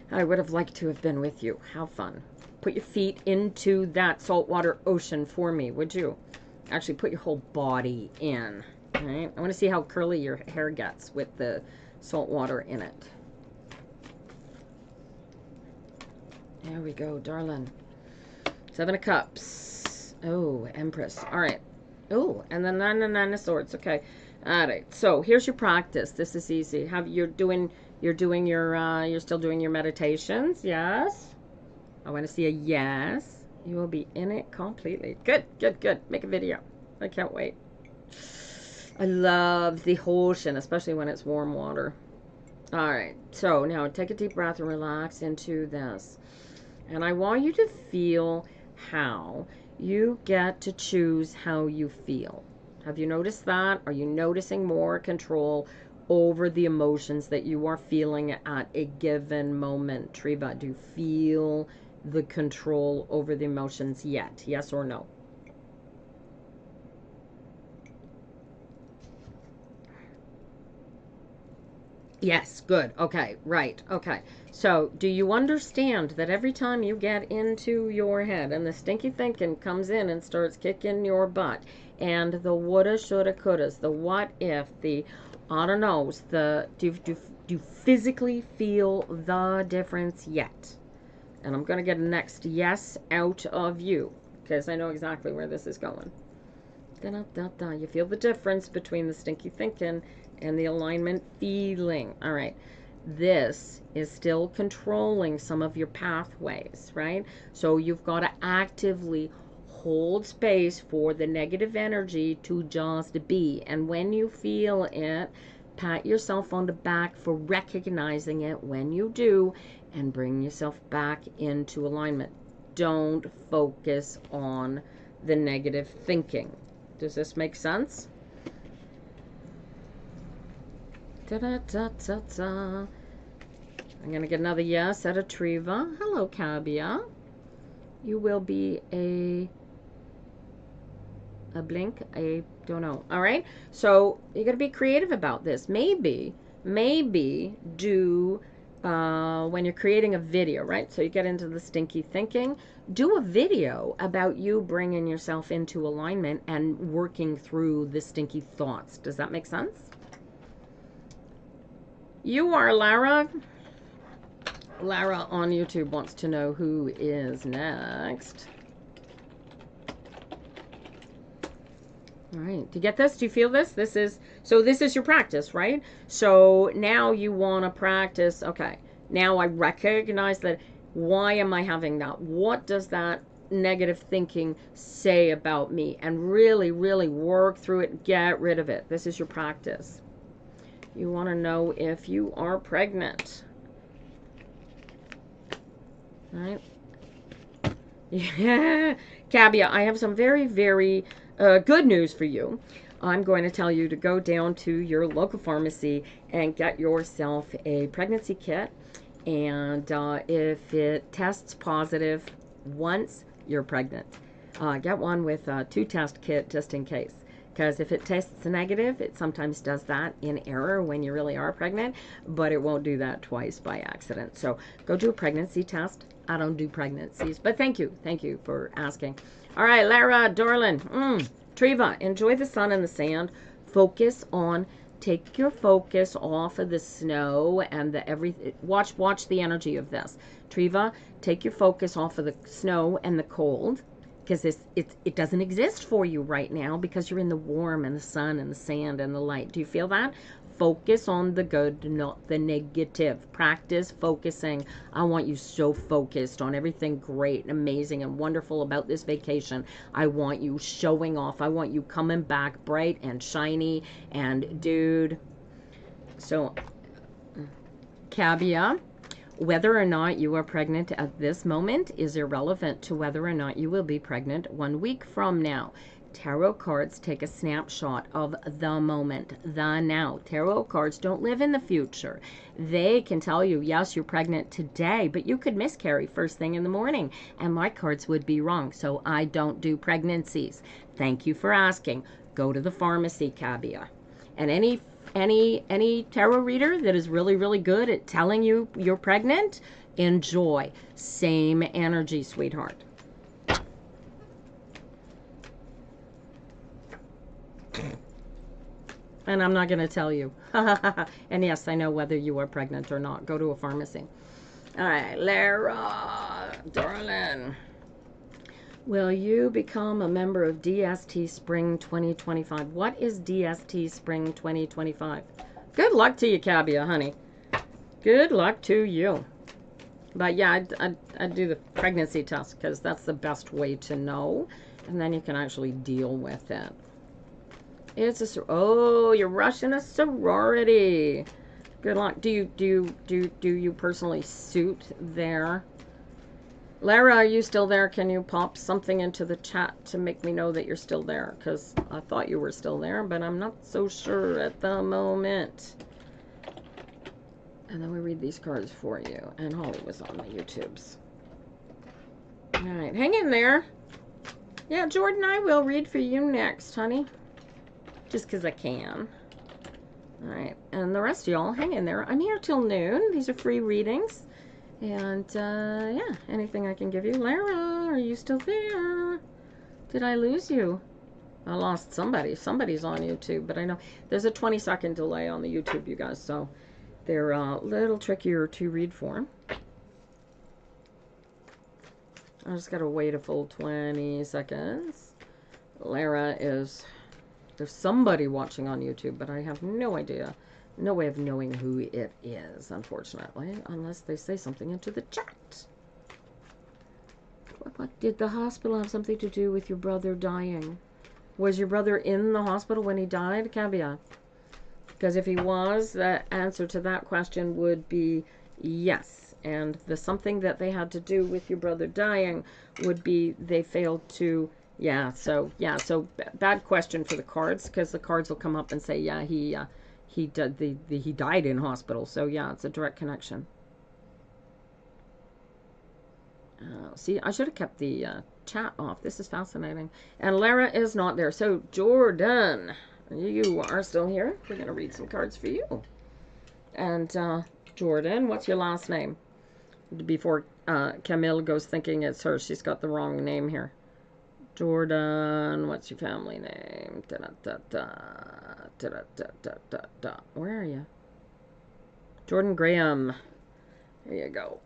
I would have liked to have been with you. How fun. Put your feet into that saltwater ocean for me, would you? Actually, put your whole body in. Alright, I want to see how curly your hair gets with the salt water in it. There we go, darling. Seven of Cups. Oh, Empress. Alright. Oh, and then Nine of Swords. Okay. Alright, so here's your practice. This is easy. You're still doing your meditations? Yes? I want to see a yes. You will be in it completely. Good, good, good. Make a video. I can't wait. I love the ocean, especially when it's warm water. Alright, so now take a deep breath and relax into this. And I want you to feel how you get to choose how you feel. Have you noticed that? Are you noticing more control over the emotions that you are feeling at a given moment? Triva, do you feel the control over the emotions yet? Yes or no? Yes, good. Okay, right. Okay. So, do you understand that every time you get into your head and the stinky thinking comes in and starts kicking your butt, and the woulda, shoulda, couldas, the what if, the I don't knows, do you physically feel the difference yet? And I'm going to get a next yes out of you, because I know exactly where this is going. Da-da-da-da. You feel the difference between the stinky thinking and the alignment feeling. All right. This is still controlling some of your pathways, right? So you've got to actively hold space for the negative energy to just be. And when you feel it, Pat yourself on the back for recognizing it when you do, and bring yourself back into alignment. Don't focus on the negative thinking. Does this make sense? Da-da-da-da-da. I'm going to get another yes out of Triva. Hello, Cabia. You will be a blink. I don't know. All right. So you got to be creative about this. Maybe do when you're creating a video, right? So you get into the stinky thinking. Do a video about you bringing yourself into alignment and working through the stinky thoughts. Does that make sense? You are Lara. Lara on YouTube wants to know who is next. All right. Do you get this? Do you feel this? This is your practice, right? So now you want to practice. Okay. Now I recognize that. Why am I having that? What does that negative thinking say about me? And really, really work through it. Get rid of it. This is your practice. You want to know if you are pregnant. All right. Yeah. Cabia, I have some very, very good news for you. I'm going to tell you to go down to your local pharmacy and get yourself a pregnancy kit. And if it tests positive once, you're pregnant. Get one with a 2-test kit just in case. Because if it tests negative, it sometimes does that in error when you really are pregnant, but it won't do that twice by accident. So go do a pregnancy test. I don't do pregnancies, but thank you for asking. All right, Lara, Dorlin, Triva, enjoy the sun and the sand. Focus on, take your focus off of the snow and the everything. Watch the energy of this. Triva, take your focus off of the snow and the cold. Because it doesn't exist for you right now because you're in the warm and the sun and the sand and the light. Do you feel that? Focus on the good, not the negative. Practice focusing. I want you so focused on everything great and amazing and wonderful about this vacation. I want you showing off. I want you coming back bright and shiny and dude. So, Cabia. Whether or not you are pregnant at this moment is irrelevant to whether or not you will be pregnant 1 week from now. Tarot cards take a snapshot of the moment, the now. Tarot cards don't live in the future. They can tell you, yes, you're pregnant today, but you could miscarry first thing in the morning, and my cards would be wrong. So I don't do pregnancies. Thank you for asking. Go to the pharmacy, Cabia. And any tarot reader that is really, really good at telling you you're pregnant, enjoy. Same energy, sweetheart. And I'm not going to tell you. And yes, I know whether you are pregnant or not. Go to a pharmacy. All right, Lara, darling. Will you become a member of DST Spring 2025? What is DST Spring 2025? Good luck to you, Cabia, honey. Good luck to you. But yeah, I'd do the pregnancy test because that's the best way to know. And then you can actually deal with it. It's a, oh, you're rushing a sorority. Good luck. Do you personally suit there? Lara, are you still there? Can you pop something into the chat to make me know that you're still there? Because I thought you were still there, but I'm not so sure at the moment. And then we read these cards for you. And Holly was on my YouTubes. Alright, hang in there. Yeah, Jordan, I will read for you next, honey. Just because I can. Alright, and the rest of y'all, hang in there. I'm here till noon. These are free readings. And, yeah, anything I can give you. Lara, are you still there? Did I lose you? I lost somebody. Somebody's on YouTube, but I know there's a 20-second delay on the YouTube, you guys, so they're a little trickier to read for. I just gotta wait a full 20 seconds. Lara is... There's somebody watching on YouTube, but I have no idea. No way of knowing who it is, unfortunately, unless they say something into the chat. What did the hospital have something to do with your brother dying? Was your brother in the hospital when he died, Cabia? Because if he was, the answer to that question would be yes. And the something that they had to do with your brother dying would be they failed to, so bad question for the cards, because the cards will come up and say, he died in hospital. So yeah, it's a direct connection. See, I should have kept the chat off. This is fascinating. And Lara is not there. So Jordan, you are still here. We're going to read some cards for you. And Jordan, what's your last name? Before Camille goes thinking it's her. She's got the wrong name here. Jordan, what's your family name? Where are you? Jordan Graham. There you go.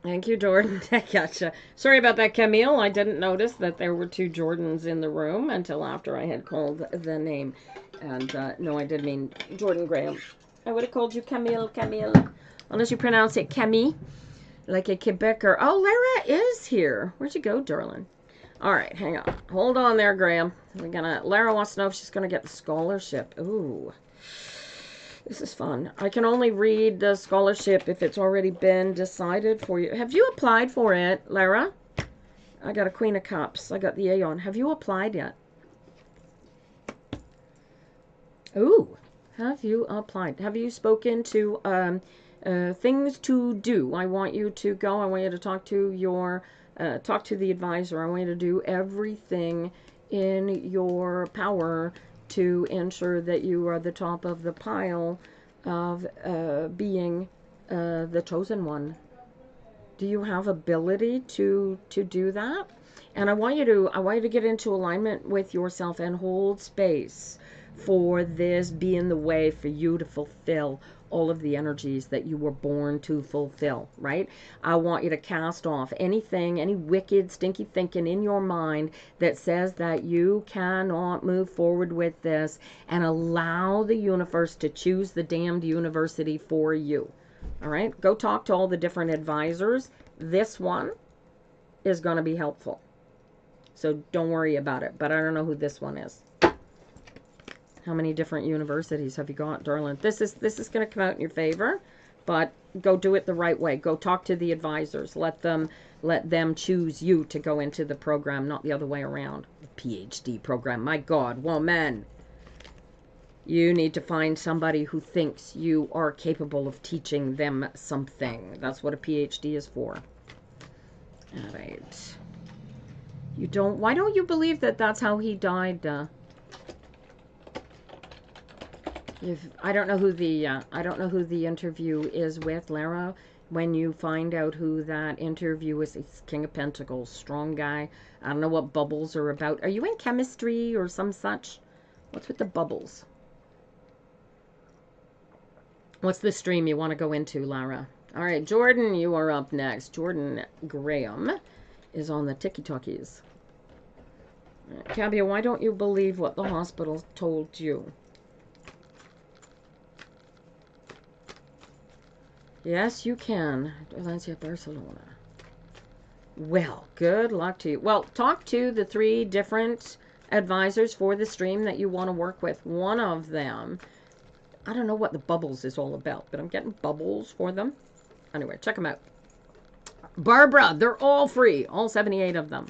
Thank you, Jordan. I gotcha. Sorry about that, Camille. I didn't notice that there were two Jordans in the room until after I had called the name. And no, I did mean Jordan Graham. I would have called you Camille. Unless you pronounce it Camille, like a Quebecer. Oh, Lara is here. Where'd you go, darling? All right, hang on. Hold on there, Graham. Lara wants to know if she's gonna get the scholarship. Ooh. This is fun. I can only read the scholarship if it's already been decided for you. Have you applied for it, Lara? I got a Queen of Cups. I got the Aeon. Have you applied yet? Ooh. Have you applied? Have you spoken to things to do? I want you to go. I want you to talk to your talk to the advisor. I want you to do everything in your power to ensure that you are the top of the pile of being the chosen one. Do you have ability to do that? And I want you to get into alignment with yourself and hold space for this being the way for you to fulfill all of the energies that you were born to fulfill, right? I want you to cast off anything, any wicked, stinky thinking in your mind that says that you cannot move forward with this, and allow the universe to choose the damned university for you. All right? Go talk to all the different advisors. This one is going to be helpful. So don't worry about it, but I don't know who this one is. How many different universities have you got, darling? This is going to come out in your favor, but go do it the right way. Go talk to the advisors. Let them choose you to go into the program, not the other way around. The PhD program. My God, woman. You need to find somebody who thinks you are capable of teaching them something. That's what a PhD is for. All right. Why don't you believe that that's how he died? I don't know who the interview is with, Lara. When you find out who that interview is, it's King of Pentacles, strong guy. I don't know what bubbles are about. Are you in chemistry or some such? What's with the bubbles? What's the stream you want to go into, Lara? All right, Jordan, you are up next. Jordan Graham is on the tiki-talkies. Cabia, why don't you believe what the hospital told you? Yes, you can. Valencia, Barcelona. Well, good luck to you. Well, talk to the 3 different advisors for the stream that you want to work with. One of them, I don't know what the bubbles is all about, but I'm getting bubbles for them. Anyway, check them out. Barbara, they're all free. All 78 of them.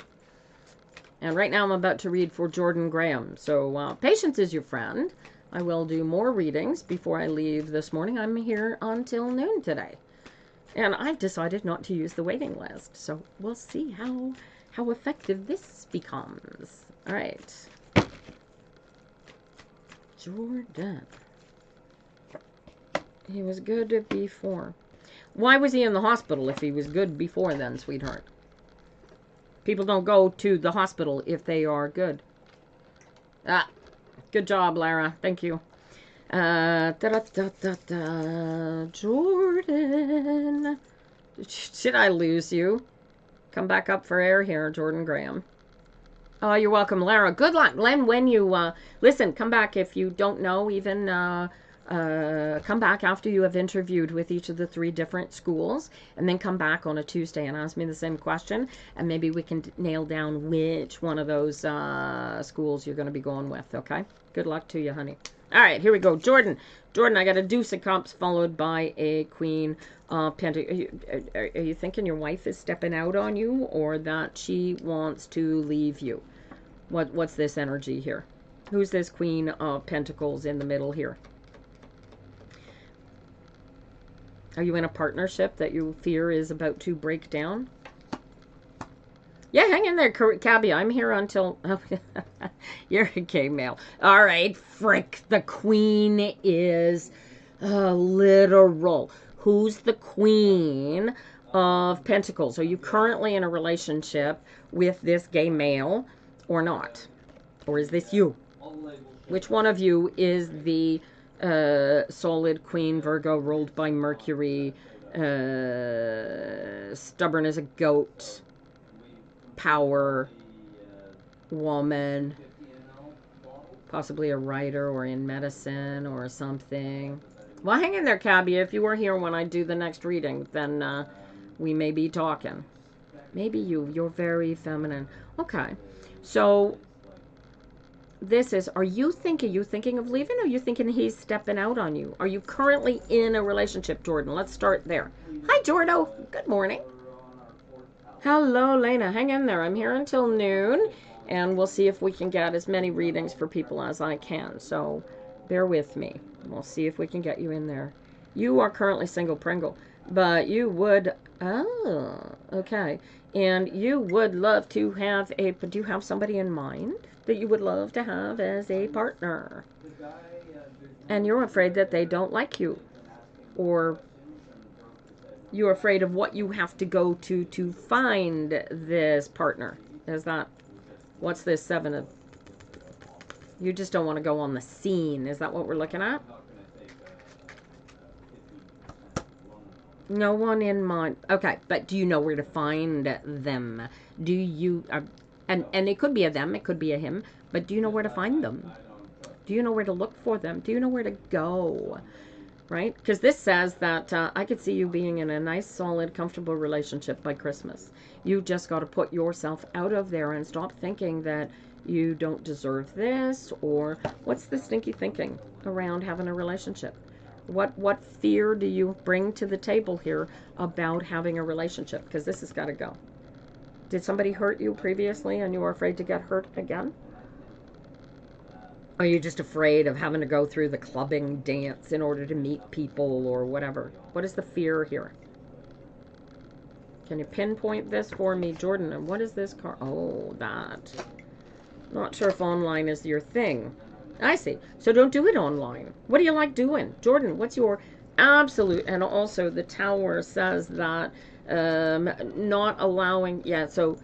And right now I'm about to read for Jordan Graham. So patience is your friend. I will do more readings before I leave this morning. I'm here until noon today. And I've decided not to use the waiting list. So we'll see how effective this becomes. All right. Jordan. He was good before. Why was he in the hospital if he was good before then, sweetheart? People don't go to the hospital if they are good. Good job, Lara. Thank you. Jordan. Should I lose you? Come back up for air here, Jordan Graham. Oh, you're welcome, Lara. Good luck, Glenn. When you listen, come back if you don't know. Even come back after you have interviewed with each of the 3 different schools, and then come back on a Tuesday and ask me the same question, and maybe we can nail down which one of those schools you're going to be going with. Okay. Good luck to you, honey. All right, here we go. Jordan. Jordan, I got a deuce of cups followed by a queen of pentacles. Are you thinking your wife is stepping out on you, or that she wants to leave you? What's this energy here? Who's this queen of pentacles in the middle here? Are you in a partnership that you fear is about to break down? Yeah, hang in there, Cabby. I'm here until... Oh, you're a gay male. All right, frick. The queen is literal. Who's the queen of pentacles? Are you currently in a relationship with this gay male or not? Or is this you? Which one of you is the solid queen Virgo ruled by Mercury, stubborn as a goat, power woman, possibly a writer or in medicine or something? Well, hang in there, Cabby. If you were here when I do the next reading, then we may be talking. Maybe you're very feminine. Okay, so this is, are you thinking of leaving, or are you thinking he's stepping out on you? Are you currently in a relationship, Jordan? Let's start there. Hi, Jordo. Good morning. Hello, Lena. Hang in there. I'm here until noon, and we'll see if we can get as many readings for people as I can. So bear with me. We'll see if we can get you in there. You are currently single Pringle, but you would... Oh, okay. And you would love to have a... Do you have somebody in mind that you would love to have as a partner? And you're afraid that they don't like you, or you're afraid of what you have to go to find this partner. Is that, what's this 7 of? You just don't want to go on the scene. Is that what we're looking at? No one in mind. Okay, but do you know where to find them? Do you, and it could be a them, it could be a him, but do you know where to find them? Do you know where to look for them? Do you know where to go? Right? Because this says that I could see you being in a nice, solid, comfortable relationship by Christmas. You just got to put yourself out of there and stop thinking that you don't deserve this, or what's the stinky thinking around having a relationship? What fear do you bring to the table here about having a relationship? Because this has got to go. Did somebody hurt you previously and you were afraid to get hurt again? Are you just afraid of having to go through the clubbing dance in order to meet people or whatever? What is the fear here? Can you pinpoint this for me, Jordan? And what is this card? Oh, that. Not sure if online is your thing. I see. So don't do it online. What do you like doing? Jordan, what's your absolute... And also the Tower says that not allowing... Yeah, so...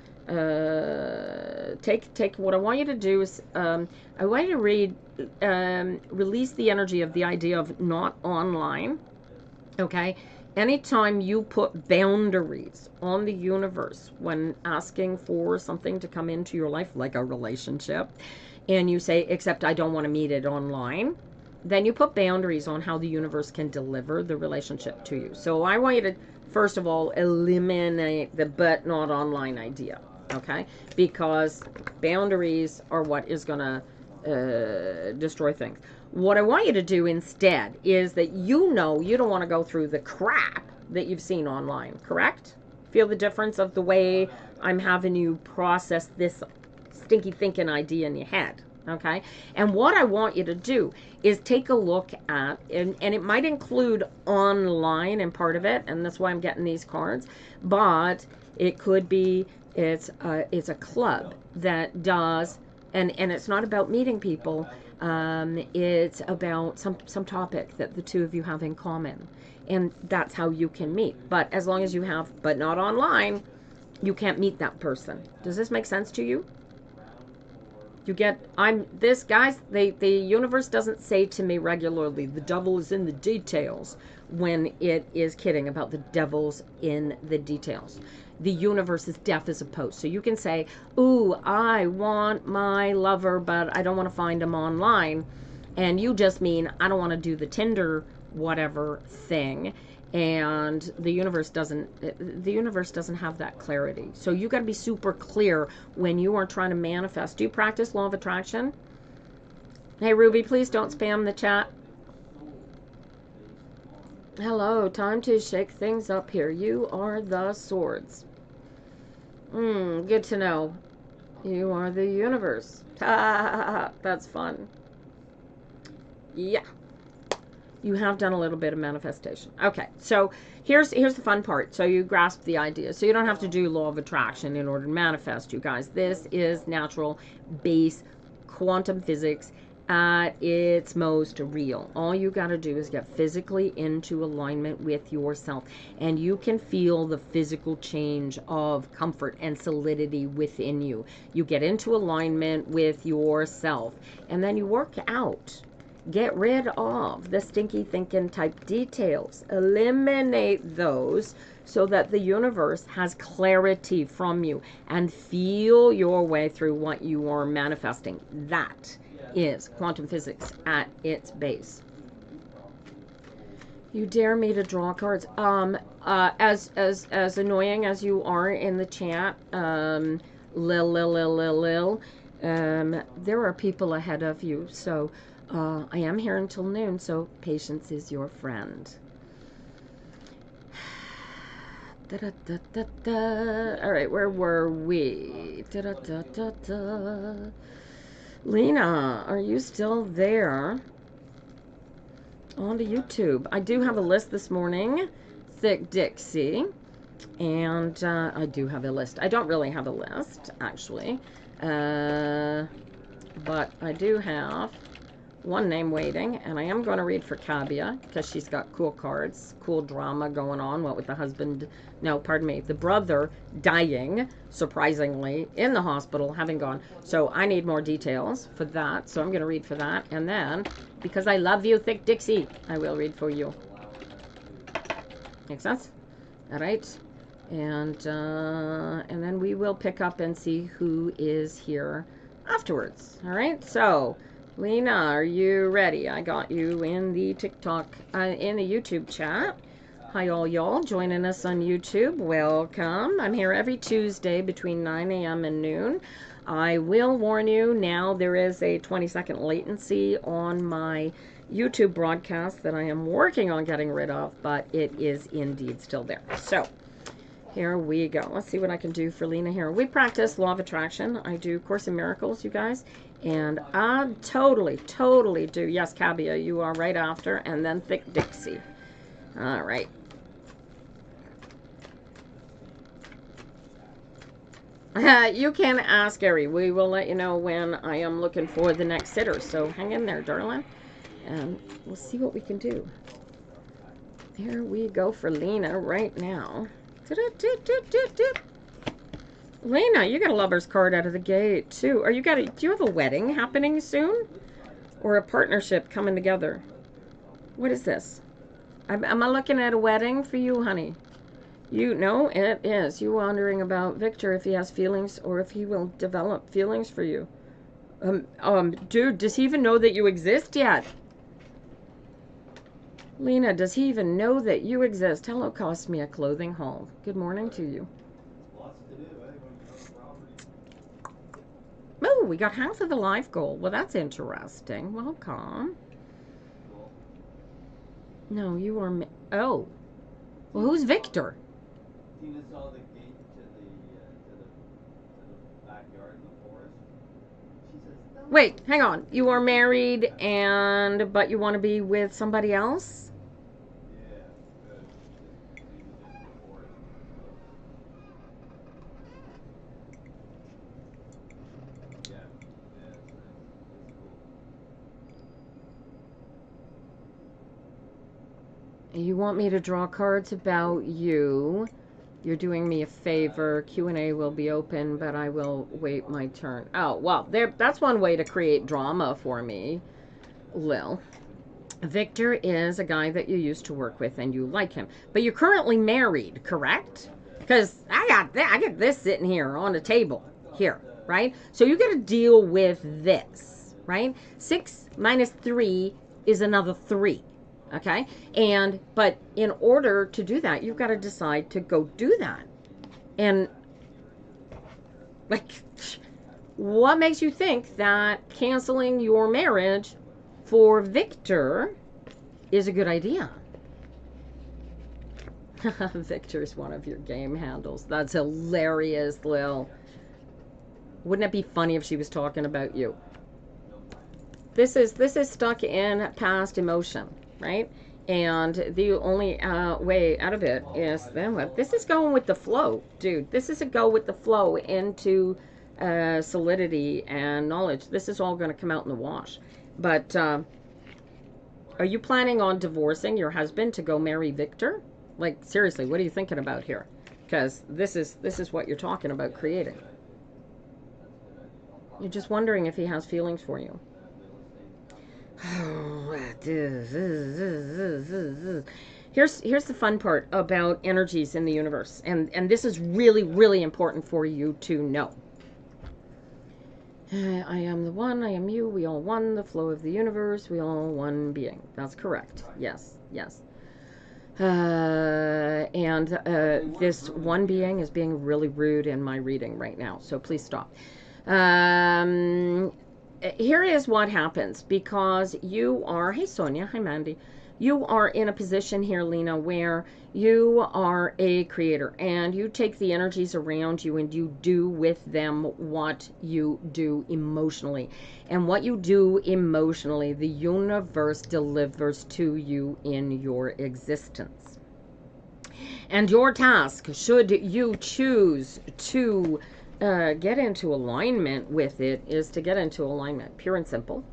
take what I want you to do is I want you to read release the energy of the idea of not online. Okay, anytime you put boundaries on the universe when asking for something to come into your life, like a relationship, and you say, except I don't want to meet it online, then you put boundaries on how the universe can deliver the relationship to you. So I want you to first of all eliminate the but not online idea. Okay, because boundaries are what is going to destroy things. What I want you to do instead is that you know you don't want to go through the crap that you've seen online, correct? Feel the difference of the way I'm having you process this stinky thinking idea in your head, okay? And what I want you to do is take a look at, and it might include online in part of it, and that's why I'm getting these cards, but it could be... It's a club that does, and it's not about meeting people. It's about some topic that the two of you have in common, and that's how you can meet. But as long as you have, but not online, you can't meet that person. Does this make sense to you? You get, guys, the universe doesn't say to me regularly, the devil is in the details, when it is kidding about the devil's in the details. The universe is deaf as a post. So you can say, ooh, I want my lover, but I don't want to find him online. And you just mean, I don't want to do the Tinder whatever thing. And the universe doesn't have that clarity. So you got to be super clear when you are trying to manifest. Do you practice law of attraction? Hey, Ruby, please don't spam the chat. Hello, time to shake things up here. You are the swords. Good to know. You are the universe. That's fun. Yeah. You have done a little bit of manifestation. Okay, so here's the fun part. So you grasp the idea. So you don't have to do law of attraction in order to manifest, you guys. This is natural base quantum physics at its most real. All you got to do is get physically into alignment with yourself, and you can feel the physical change of comfort and solidity within you. You get into alignment with yourself, and then you work out. Get rid of the stinky thinking type details. Eliminate those so that the universe has clarity from you, and feel your way through what you are manifesting. That is quantum physics at its base. You dare me to draw cards? As annoying as you are in the chat, Lil, there are people ahead of you, so I am here until noon, so patience is your friend. All right, where were we? Lena, are you still there? On to YouTube. I do have a list this morning. Thick Dixie. And I do have a list. I don't really have a list, actually. But I do have one name waiting, and I am going to read for Kabia because she's got cool cards, cool drama going on. What with the husband, no, pardon me, the brother dying, surprisingly, in the hospital, having gone. So I need more details for that. So I'm going to read for that. And then, because I love you, Thick Dixie, I will read for you. Make sense? All right. And then we will pick up and see who is here afterwards. All right. So, Lena, are you ready? I got you in the TikTok, in the YouTube chat. Hi, all y'all joining us on YouTube. Welcome. I'm here every Tuesday between 9 a.m. and noon. I will warn you now, there is a 20-second latency on my YouTube broadcast that I am working on getting rid of, but it is indeed still there. So, here we go. Let's see what I can do for Lena here. We practice Law of Attraction. I do Course in Miracles, you guys. And I totally do. Yes, Kabia, you are right after. And then Thick Dixie. All right. You can ask Gary. We will let you know when I am looking for the next sitter. So hang in there, darling. And we'll see what we can do. There we go for Lena right now. Lena, you got a lover's card out of the gate too. Do you have a wedding happening soon? Or a partnership coming together? What is this? Am I looking at a wedding for you, honey? You know it is. You wondering about Victor, if he has feelings or if he will develop feelings for you. Dude, does he even know that you exist yet? Lena, does he even know that you exist? Hello, cost me a clothing haul. Good morning to you. Oh, we got half of the life goal. Well, that's interesting. Welcome. No, you are... Oh. Well, who's Victor? Tina saw the gate to the backyard in the forest. She says, no. Wait, hang on. You are married but you want to be with somebody else? You want me to draw cards about you. You're doing me a favor. Q&A will be open, but I will wait my turn. Oh, well, that's one way to create drama for me, Lil. Victor is a guy that you used to work with and you like him. But you're currently married, correct? Because I got this sitting here on the table. Here, right? So you got to deal with this, right? 6 minus 3 is another 3. Okay, but in order to do that, you've got to decide to go do that. And like, what makes you think that canceling your marriage for Victor is a good idea? Victor's one of your game handles. That's hilarious, Lil. Wouldn't it be funny if she was talking about you? This is stuck in past emotion, right? And the only way out of it is then what? This is going with the flow, dude. This is a go with the flow into solidity and knowledge. This is all going to come out in the wash. But are you planning on divorcing your husband to go marry Victor? Like, seriously, what are you thinking about here? Because this is what you're talking about creating. You're just wondering if he has feelings for you. Here's the fun part about energies in the universe, and this is really, really important for you to know. I am the one, I am you, we all one, the flow of the universe, we all one being. That's correct. Yes, yes. And this one being is being really rude in my reading right now, so please stop. Here is what happens, because you are, hey Sonia, hi Mandy, you are in a position here, Lena, where you are a creator and you take the energies around you and you do with them what you do emotionally. And what you do emotionally, the universe delivers to you in your existence. And your task, should you choose to get into alignment with it, is to get into alignment, pure and simple,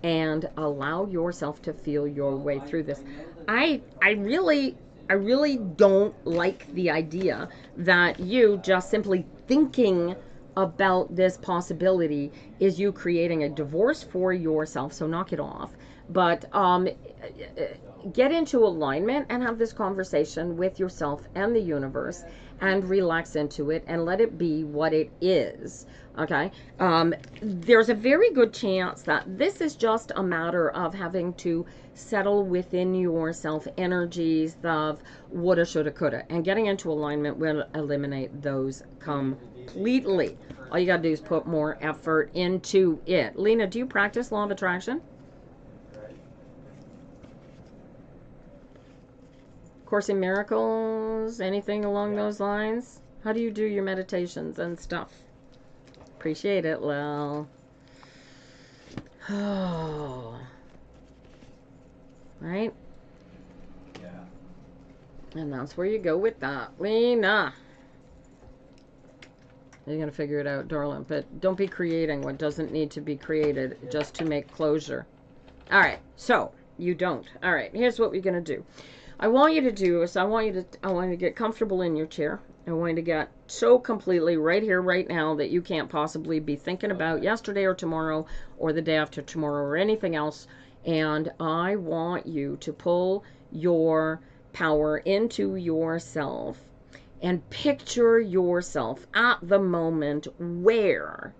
and allow yourself to feel your way through this. I really don't like the idea that you just simply thinking about this possibility is you creating a divorce for yourself, so knock it off. But get into alignment and have this conversation with yourself and the universe and relax into it and let it be what it is. Okay? There's a very good chance that this is just a matter of having to settle within yourself energies of woulda, shoulda, coulda. And getting into alignment will eliminate those completely. All you gotta do is put more effort into it. Lena, do you practice law of attraction? Course in Miracles, anything along those lines? How do you do your meditations and stuff? Appreciate it, Lil. Oh. Right? Yeah. And that's where you go with that. Lena. You're going to figure it out, darling. But don't be creating what doesn't need to be created just to make closure. All right. So, you don't. All right. Here's what we're going to do. I want you to do is I want you to get comfortable in your chair. I want you to get so completely right here, right now, that you can't possibly be thinking about yesterday or tomorrow or the day after tomorrow or anything else. And I want you to pull your power into yourself and picture yourself at the moment where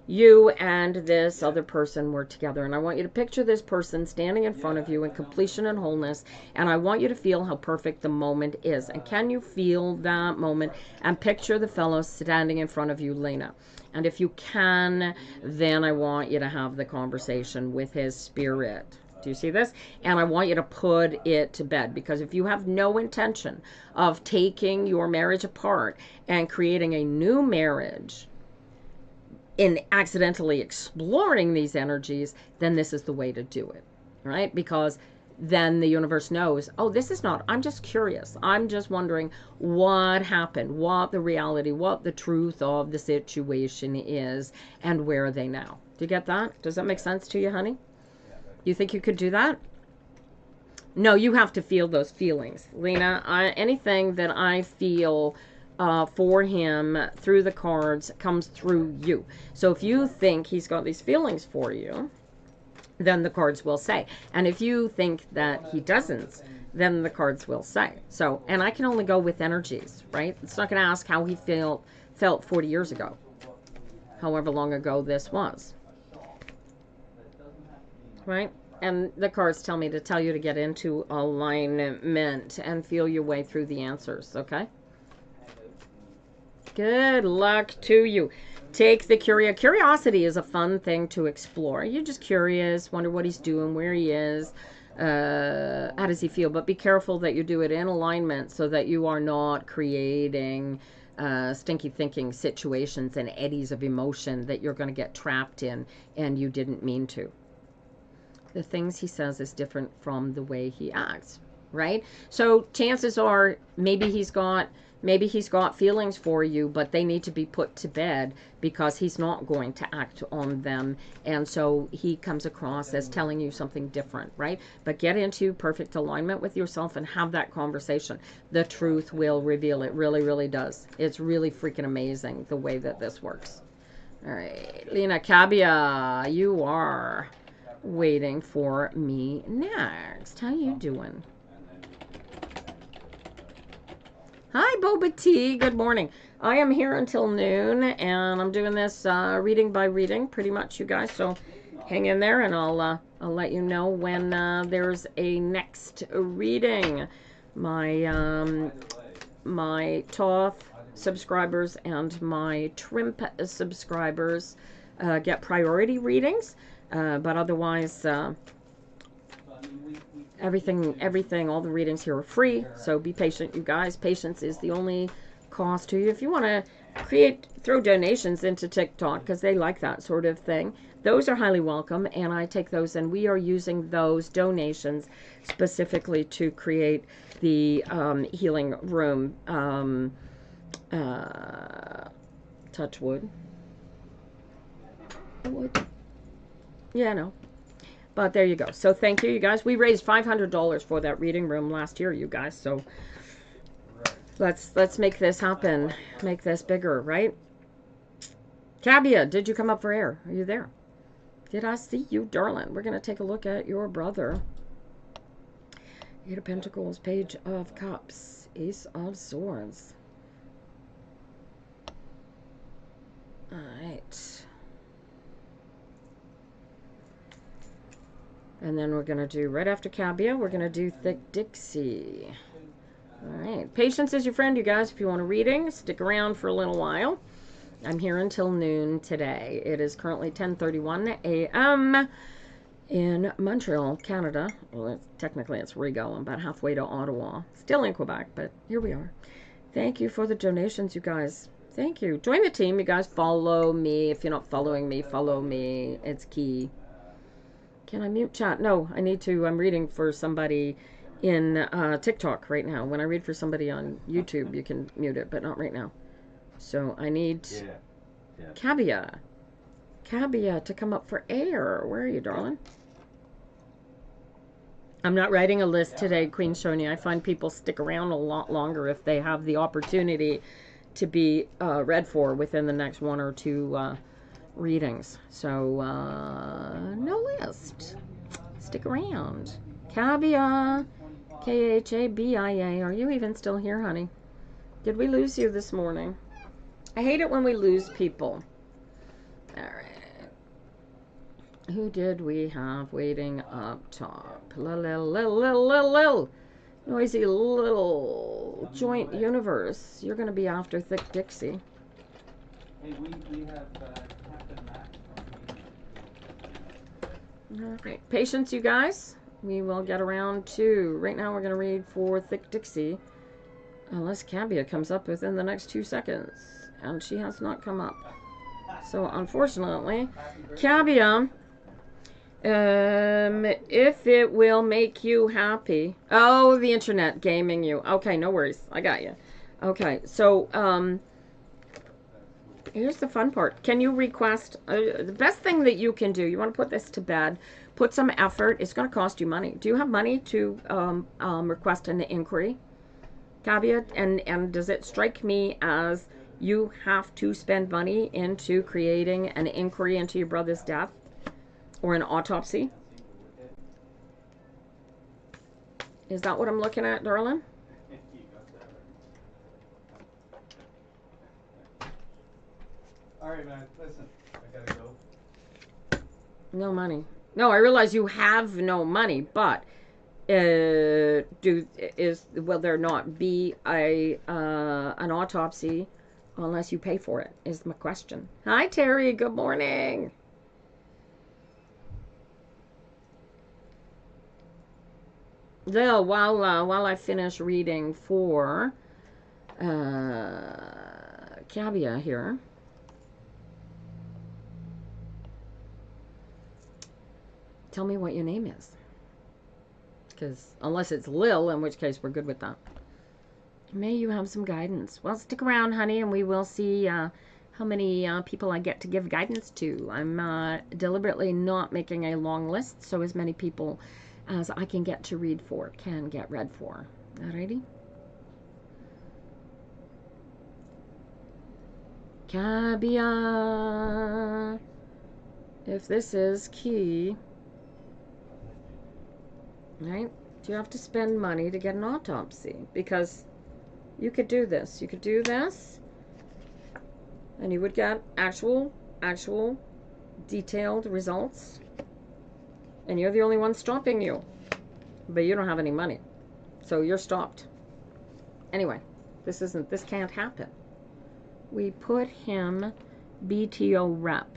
you and this other person were together. And I want you to picture this person standing in front of you in completion and wholeness. And I want you to feel how perfect the moment is. And can you feel that moment? And picture the fellow standing in front of you, Lena. And if you can, then I want you to have the conversation with his spirit. Do you see this? And I want you to put it to bed, because if you have no intention of taking your marriage apart and creating a new marriage in accidentally exploring these energies, then this is the way to do it, right? Because then the universe knows, oh, this is not, I'm just curious. I'm just wondering what happened, what the reality, what the truth of the situation is, and where are they now? Do you get that? Does that make sense to you, honey? You think you could do that? No, you have to feel those feelings. Lena, anything that I feel for him through the cards comes through you. So if you think he's got these feelings for you, then the cards will say. And if you think that he doesn't, then the cards will say. So, and I can only go with energies, right? It's not going to ask how he felt 40 years ago, however long ago this was. Right? And the cards tell me to tell you to get into alignment and feel your way through the answers, okay? Good luck to you. Take the curiosity is a fun thing to explore. You're just curious, wonder what he's doing, where he is, how does he feel. But be careful that you do it in alignment so that you are not creating stinky thinking situations and eddies of emotion that you're going to get trapped in and you didn't mean to. The things he says is different from the way he acts, right? So chances are maybe he's got feelings for you, but they need to be put to bed because he's not going to act on them. And so he comes across as telling you something different, right? But get into perfect alignment with yourself and have that conversation. The truth will reveal. It really, really does. It's really freaking amazing the way that this works. All right, Lena Cabia, you are waiting for me next. How you doing? Hi, Boba T. Good morning. I am here until noon, and I'm doing this reading by reading, pretty much, you guys. So hang in there, and I'll let you know when there's a next reading. My Toth subscribers and my Trimp subscribers get priority readings, but otherwise. Everything, all the readings here are free, so be patient, you guys. Patience is the only cost to you. If you want to throw donations into TikTok, because they like that sort of thing, those are highly welcome, and I take those, and we are using those donations specifically to create the healing room. Touch wood. Wood. Yeah, no. But there you go. So thank you, you guys. We raised $500 for that reading room last year, you guys. So let's make this happen. Make this bigger, right? Cabia, did you come up for air? Are you there? Did I see you, darling? We're going to take a look at your brother. Eight of Pentacles, Page of Cups, Ace of Swords. All right. And then we're going to do, right after Cabia, we're going to do Thick Dixie. All right. Patience is your friend, you guys. If you want a reading, stick around for a little while. I'm here until noon today. It is currently 10:31 a.m. in Montreal, Canada. Well, technically it's Rigaud. I'm about halfway to Ottawa. Still in Quebec, but here we are. Thank you for the donations, you guys. Thank you. Join the team, you guys. Follow me. If you're not following me, follow me. It's key. Can I mute chat? No, I need to. I'm reading for somebody in TikTok right now. When I read for somebody on YouTube, you can mute it, but not right now. So I need Cabia to come up for air. Where are you, darling? I'm not writing a list today, Queen Sonia. I find people stick around a lot longer if they have the opportunity to be read for within the next one or two readings. So no list. Stick around. Cabia, Khabia. Are you even still here, honey? Did we lose you this morning? I hate it when we lose people. All right. Who did we have waiting up top? Noisy little joint universe. You're going to be after Thick Dixie. Hey, we have Captain Max from Okay. Patience, you guys. We will get around to. Right now, we're going to read for Thick Dixie. Unless Cabia comes up within the next 2 seconds. And she has not come up. So, unfortunately, Cabia, if it will make you happy. Oh, the internet gaming you. Okay, no worries. I got you. Okay, so, here's the fun part. Can you request, the best thing that you can do, you want to put this to bed, put some effort. It's going to cost you money. Do you have money to request an inquiry, Cabia? And does it strike me as you have to spend money into creating an inquiry into your brother's death or an autopsy? Is that what I'm looking at, darling? All right, man. Listen, I gotta go. No money. No, I realize you have no money, but will there not be an autopsy unless you pay for it, is my question. Hi, Terry. Good morning. So while I finish reading for Cabia here, tell me what your name is. Because unless it's Lil, in which case we're good with that. May you have some guidance. Well, stick around, honey, and we will see how many people I get to give guidance to. I'm deliberately not making a long list, so as many people as I can get to read for can get read for. Alrighty? Cabia. If this is key, right? Do you have to spend money to get an autopsy? Because you could do this. You could do this, and you would get actual detailed results. And you're the only one stopping you. But you don't have any money. So you're stopped. Anyway, this can't happen. We put him BTO rep.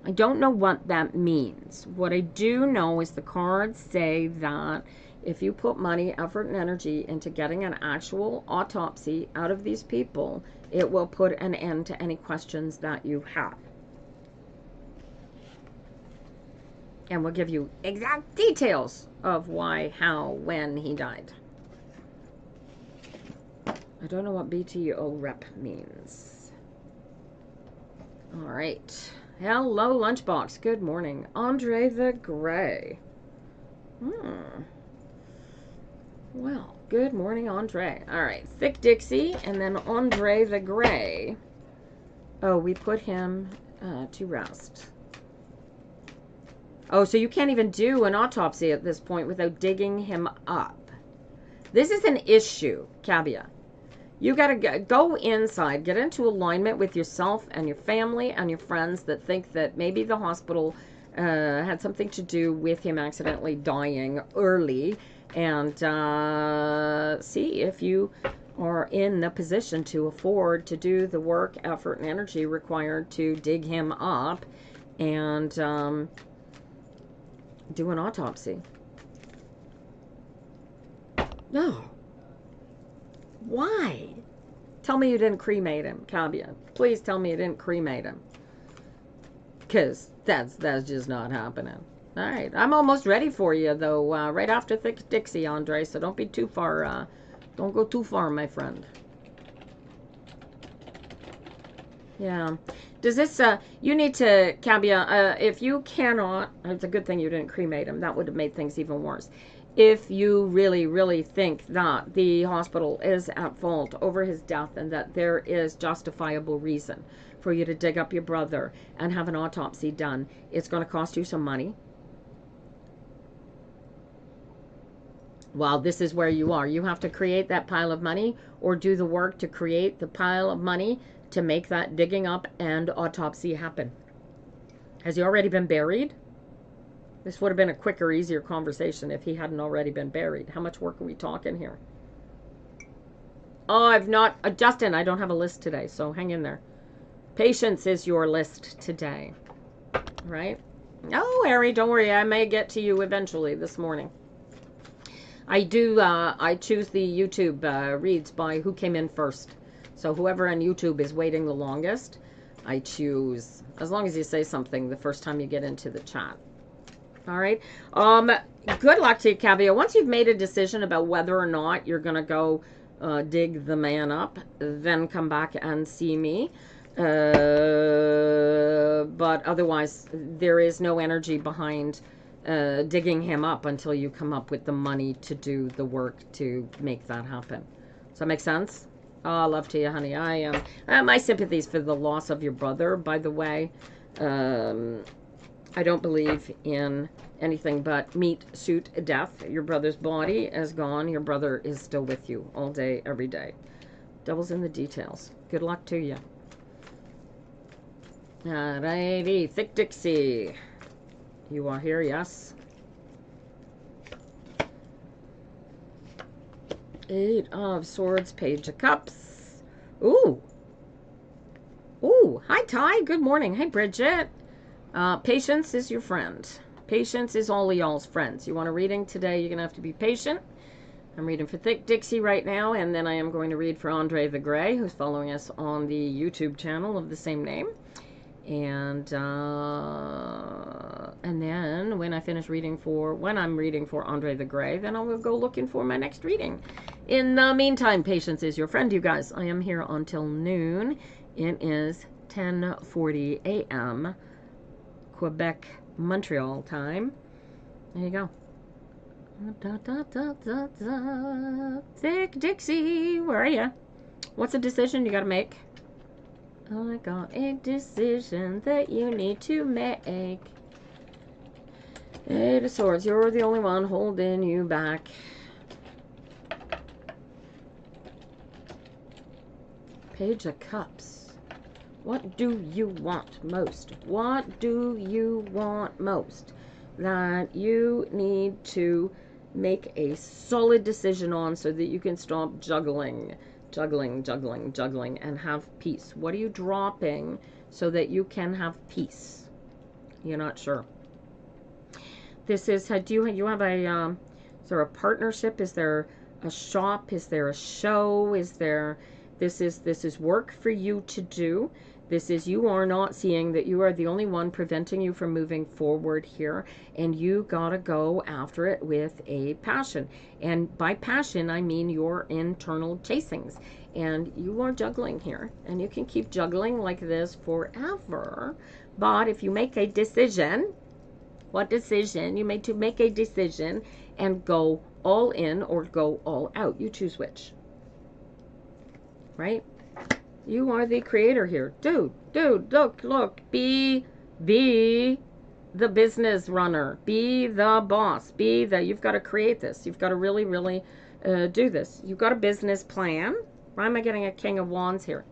I don't know what that means. What I do know is the cards say that if you put money, effort, and energy into getting an actual autopsy out of these people, it will put an end to any questions that you have. And we'll give you exact details of why, how, when he died. I don't know what BTO rep means. All right. Hello, Lunchbox. Good morning. Andre the Gray. Well, good morning, Andre. All right. Thick Dixie and then Andre the Gray. Oh, we put him to rest. Oh, so you can't even do an autopsy at this point without digging him up. This is an issue, Cabia. You got to go inside, get into alignment with yourself and your family and your friends that think that maybe the hospital had something to do with him accidentally dying early, and see if you are in the position to afford to do the work, effort, and energy required to dig him up and do an autopsy. No. Why? Tell me you didn't cremate him, Cabia. Please tell me you didn't cremate him. Because that's just not happening. All right. I'm almost ready for you, though, right after Thick Dixie, Andre, so don't be too far. Don't go too far, my friend. Yeah. Does this, you need to, Cabia, if you cannot, it's a good thing you didn't cremate him. That would have made things even worse. If you really, really think that the hospital is at fault over his death and that there is justifiable reason for you to dig up your brother and have an autopsy done, it's going to cost you some money. Well, this is where you are. You have to create that pile of money or do the work to create the pile of money to make that digging up and autopsy happen. Has he already been buried? This would have been a quicker, easier conversation if he hadn't already been buried. How much work are we talking here? Oh, I've not... Justin, I don't have a list today, so hang in there. Patience is your list today. Right? Oh, Harry, don't worry. I may get to you eventually this morning. I choose the YouTube reads by who came in first. So whoever on YouTube is waiting the longest, I choose. As long as you say something the first time you get into the chat. All right. Good luck to you, Cabia. Once you've made a decision about whether or not you're going to go dig the man up, then come back and see me. But otherwise, there is no energy behind digging him up until you come up with the money to do the work to make that happen. Does that make sense? Oh, love to you, honey. I am. My sympathies for the loss of your brother, by the way. I don't believe in anything but meat, suit, death. Your brother's body is gone. Your brother is still with you all day, every day. Devil's in the details. Good luck to you. Alrighty, Thick Dixie. You are here, yes? 8 of Swords, Page of Cups. Ooh, Oh, hi, Ty. Good morning. Hey, Bridget. Patience is your friend. Patience is all of y'all's friends. You want a reading today, you're going to have to be patient. I'm reading for Thick Dixie right now, and then I am going to read for Andre the Gray, who's following us on the YouTube channel of the same name. And then when I'm reading for Andre the Gray, then I will go looking for my next reading. In the meantime, patience is your friend, you guys. I am here until noon. It is 10:40 a.m. Quebec, Montreal time. There you go. Da, da, da, da, da. Thick Dixie, where are you? What's a decision you gotta make? I got a decision that you need to make. Eight of Swords, you're the only one holding you back. Page of Cups. What do you want most? What do you want most that you need to make a solid decision on so that you can stop juggling, and have peace? What are you dropping so that you can have peace? You're not sure. This is, do you have a, is there a partnership? Is there a shop? Is there a show? Is there, this is work for you to do. This is, you are not seeing that you are the only one preventing you from moving forward here, and you gotta go after it with a passion. And by passion, I mean your internal chasings. And you are juggling here, and you can keep juggling like this forever. But if you make a decision, what decision? You made to make a decision and go all in or go all out. You choose which. Right? You are the creator here. Dude, look. Be the business runner. Be the boss. You've got to create this. You've got to really, really do this. You've got a business plan. Why am I getting a King of Wands here?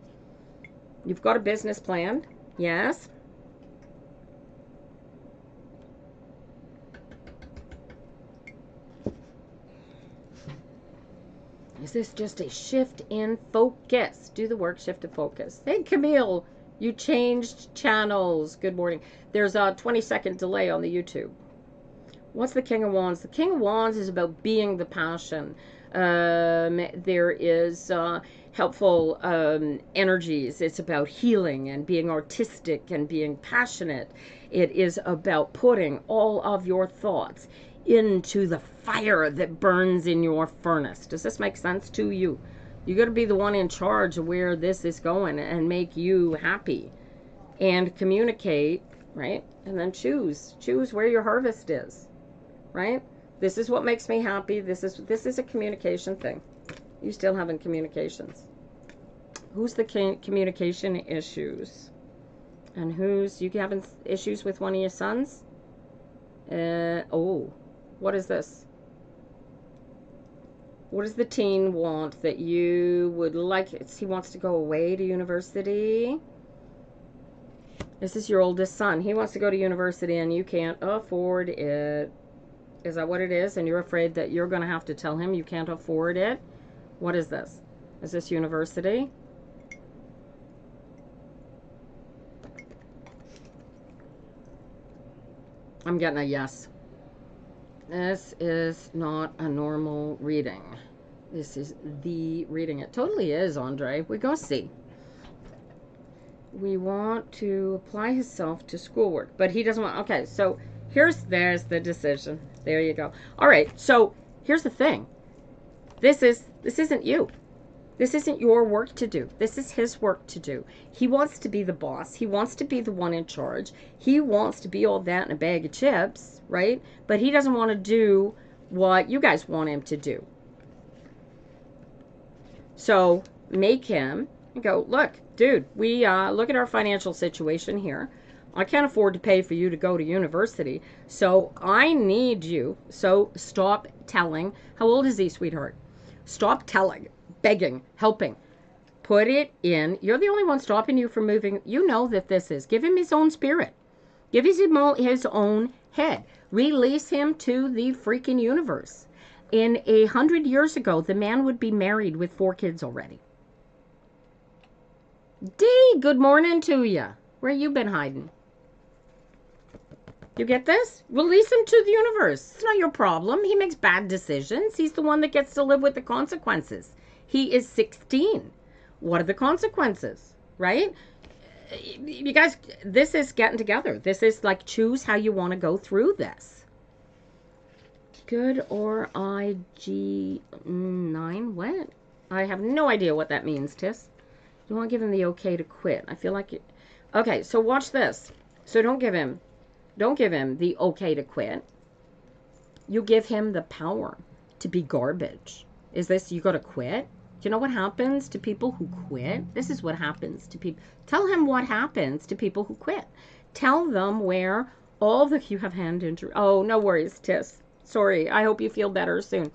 You've got a business plan. Yes. Is this just a shift in focus? Do the work, shift to focus. Hey, Camille, you changed channels. Good morning. There's a 20-second delay on the YouTube. What's the King of Wands? The King of Wands is about being the passion. There is helpful energies. It's about healing and being artistic and being passionate. It is about putting all of your thoughts into the fire that burns in your furnace. Does this make sense to you? You got to be the one in charge of where this is going and make you happy and communicate, right? And then choose where your harvest is, right? This is what makes me happy. This is a communication thing. You still having communications. Who's the communication issues? And you having issues with one of your sons? Oh, what is this? What does the teen want that you would like? He wants to go away to university. This is your oldest son. He wants to go to university and you can't afford it. Is that what it is? And you're afraid that you're going to have to tell him you can't afford it? What is this? Is this university? I'm getting a yes. This is not a normal reading. This is the reading. It totally is, Andre. We go see. We want to apply himself to schoolwork, but he doesn't want. Okay, so there's the decision. There you go. All right, so here's the thing. This isn't you. This isn't your work to do. This is his work to do. He wants to be the boss. He wants to be the one in charge. He wants to be all that in a bag of chips, right? But he doesn't want to do what you guys want him to do. So make him go, look, dude, we look at our financial situation here. I can't afford to pay for you to go to university. So I need you. So stop telling. How old is he, sweetheart? Stop telling, begging, helping. Put it in. You're the only one stopping you from moving. You know that this is. Give him his own spirit. Give him his own head. Release him to the freaking universe. In 100 years ago, the man would be married with 4 kids already. D, good morning to ya. Where you been hiding? You get this? Release him to the universe. It's not your problem. He makes bad decisions. He's the one that gets to live with the consequences. He is 16. What are the consequences? Right? You guys, this is getting together. This is like choose how you want to go through this. Good or IG9? What? I have no idea what that means, Tis. You want to give him the okay to quit. I feel like it. Okay, so watch this. So don't give him the okay to quit. You give him the power to be garbage. Is this you got to quit? Do you know what happens to people who quit? This is what happens to people. Tell him what happens to people who quit. Tell them where all the you have hand injury. Oh, no worries, Tis. Sorry. I hope you feel better soon.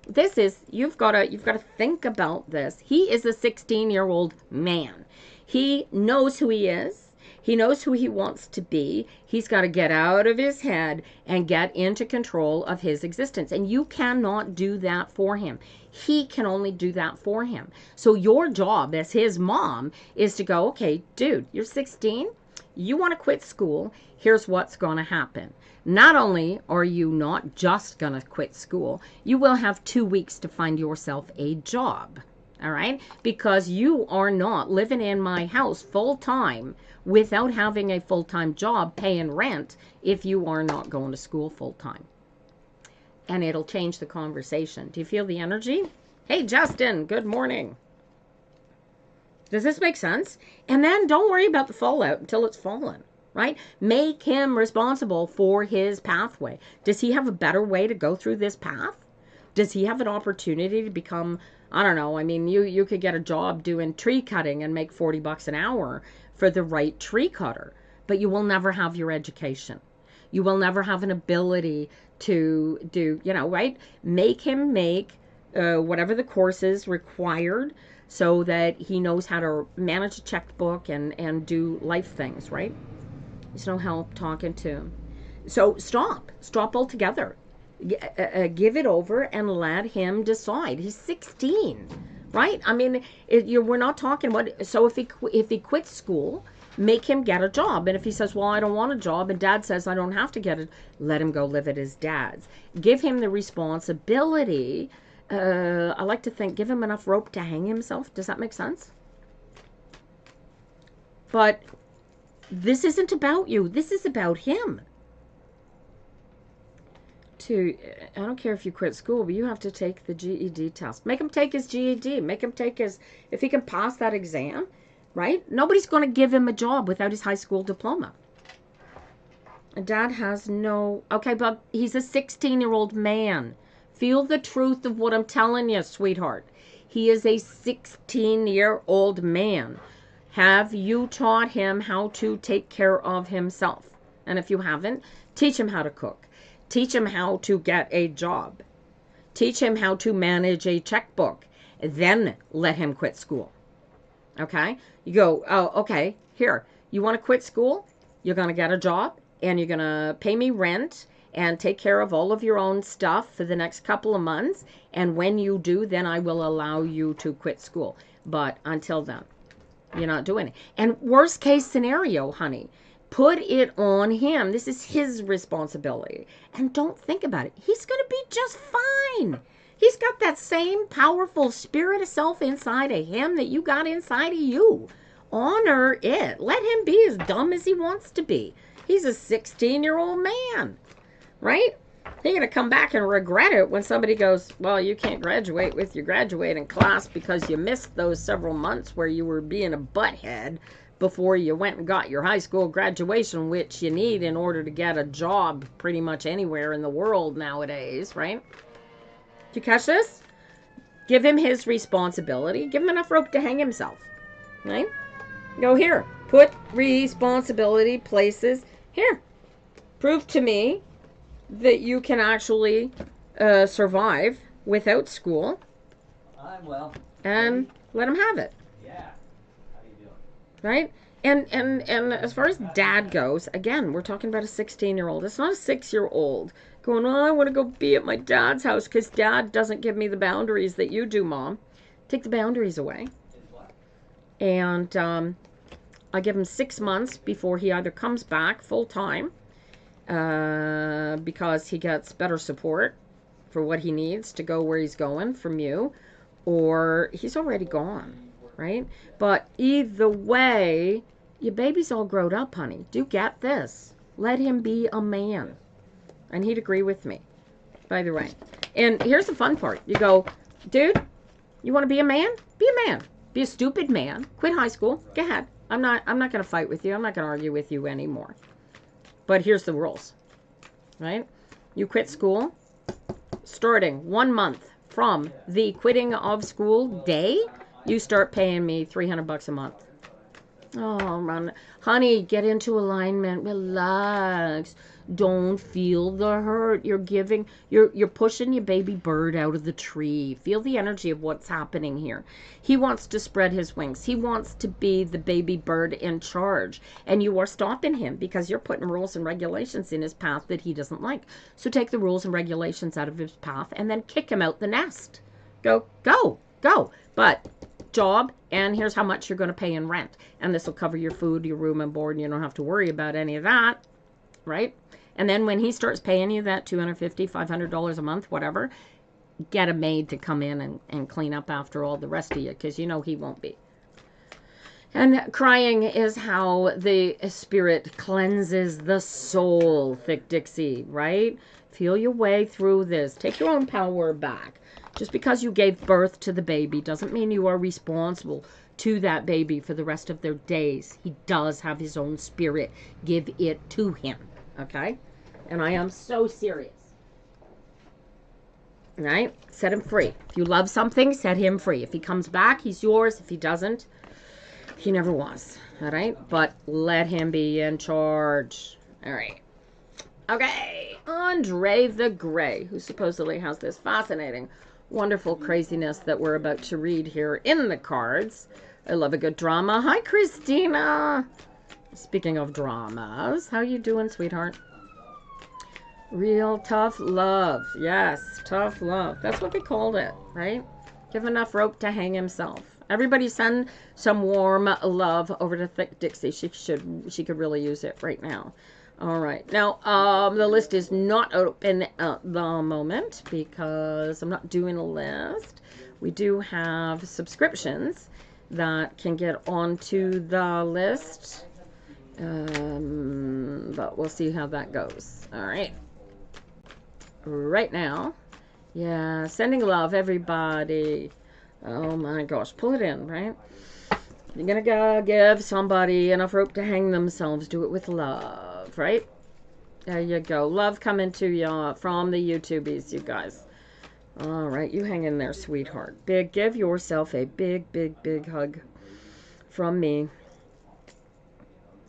This is you've got to think about this. He is a 16-year-old man. He knows who he is. He knows who he wants to be. He's got to get out of his head and get into control of his existence. And you cannot do that for him. He can only do that for him. So your job as his mom is to go, okay, dude, you're 16. You want to quit school. Here's what's going to happen. Not only are you not just going to quit school, you will have 2 weeks to find yourself a job. All right? Because you are not living in my house full time without having a full-time job paying rent if you are not going to school full-time. And it'll change the conversation. Do you feel the energy? Hey, Justin, good morning. Does this make sense? And then don't worry about the fallout until it's fallen, right? Make him responsible for his pathway. Does he have a better way to go through this path? Does he have an opportunity to become, I don't know, I mean, you could get a job doing tree cutting and make $40 an hour for the right tree cutter, but you will never have your education. You will never have an ability to do, right? Make him make whatever the course is required so that he knows how to manage a checkbook and do life things, right? There's no help talking to him. So stop altogether. Give it over and let him decide. He's 16, right? I mean, we're not talking about. So if he quits school, make him get a job. And if he says, "Well, I don't want a job," and Dad says, "I don't have to get it," let him go live at his dad's. Give him the responsibility. I like to think, give him enough rope to hang himself. Does that make sense? But this isn't about you. This is about him. I don't care if you quit school, but you have to take the GED test. Make him take his GED. Make him take if he can pass that exam, right? Nobody's going to give him a job without his high school diploma. And Dad has no, okay, but he's a 16-year-old man. Feel the truth of what I'm telling you, sweetheart. He is a 16-year-old man. Have you taught him how to take care of himself? And if you haven't, teach him how to cook. Teach him how to get a job. Teach him how to manage a checkbook. Then let him quit school. Okay? You go, oh, okay, here. You want to quit school? You're going to get a job, and you're going to pay me rent and take care of all of your own stuff for the next couple of months. And when you do, then I will allow you to quit school. But until then, you're not doing it. And worst case scenario, honey, put it on him. This is his responsibility. And don't think about it. He's going to be just fine. He's got that same powerful spirit of self inside of him that you got inside of you. Honor it. Let him be as dumb as he wants to be. He's a 16-year-old man, right? He's going to come back and regret it when somebody goes, well, you can't graduate with your graduating class because you missed those several months where you were being a butthead before you went and got your high school graduation, which you need in order to get a job pretty much anywhere in the world nowadays, right? Did you catch this? Give him his responsibility. Give him enough rope to hang himself, right? Go here. Put responsibility places here. Prove to me that you can actually survive without school. I'm well. And let him have it. Yeah. How you doing? Right? And as far as Dad goes, again, we're talking about a 16-year-old. It's not a 6-year-old going, oh, I want to go be at my dad's house because Dad doesn't give me the boundaries that you do, Mom. Take the boundaries away. Is what? And I give him 6 months before he either comes back full time because he gets better support for what he needs to go where he's going from you, or he's already gone, right? But either way, your baby's all grown up, honey. Do get this. Let him be a man. And he'd agree with me, by the way. And here's the fun part. You go, dude, you want to be a man? Be a man. Be a stupid man. Quit high school. Go ahead. I'm not going to fight with you. I'm not going to argue with you anymore. But here's the rules, right? You quit school. Starting 1 month from the quitting of school day, you start paying me $300 a month. Oh, man. Honey, get into alignment. Relax. Don't feel the hurt. You're pushing your baby bird out of the tree. Feel the energy of what's happening here. He wants to spread his wings. He wants to be the baby bird in charge. And you are stopping him because you're putting rules and regulations in his path that he doesn't like. So take the rules and regulations out of his path and then kick him out the nest. Go. But job, and here's how much you're going to pay in rent. And this will cover your food, your room and board, and you don't have to worry about any of that, right? And then when he starts paying you that $250, $500 a month, whatever, get a maid to come in and clean up after all the rest of you, because you know he won't be. And crying is how the spirit cleanses the soul, Thick Dixie, right? Feel your way through this. Take your own power back. Just because you gave birth to the baby doesn't mean you are responsible to that baby for the rest of their days. He does have his own spirit. Give it to him, okay? And I am so serious. All right? Set him free. If you love something, set him free. If he comes back, he's yours. If he doesn't, he never was. All right? But let him be in charge. All right. Okay. Andre the Grey, who supposedly has this fascinating, wonderful craziness that we're about to read here in the cards. I love a good drama. Hi, Christina. Speaking of dramas, how you doing, sweetheart? Real tough love. Yes, tough love. That's what they called it, right? Give enough rope to hang himself. Everybody send some warm love over to Thick Dixie. She could really use it right now. All right. Now, the list is not open at the moment because I'm not doing a list. We do have subscriptions that can get onto the list. But we'll see how that goes. All right. Right now. Yeah, sending love, everybody. Oh my gosh, pull it in, right? You're gonna go give somebody enough rope to hang themselves. Do it with love, right? There you go. Love coming to you from the YouTubies, you guys. All right, you hang in there, sweetheart. Give yourself a big, big, big hug from me.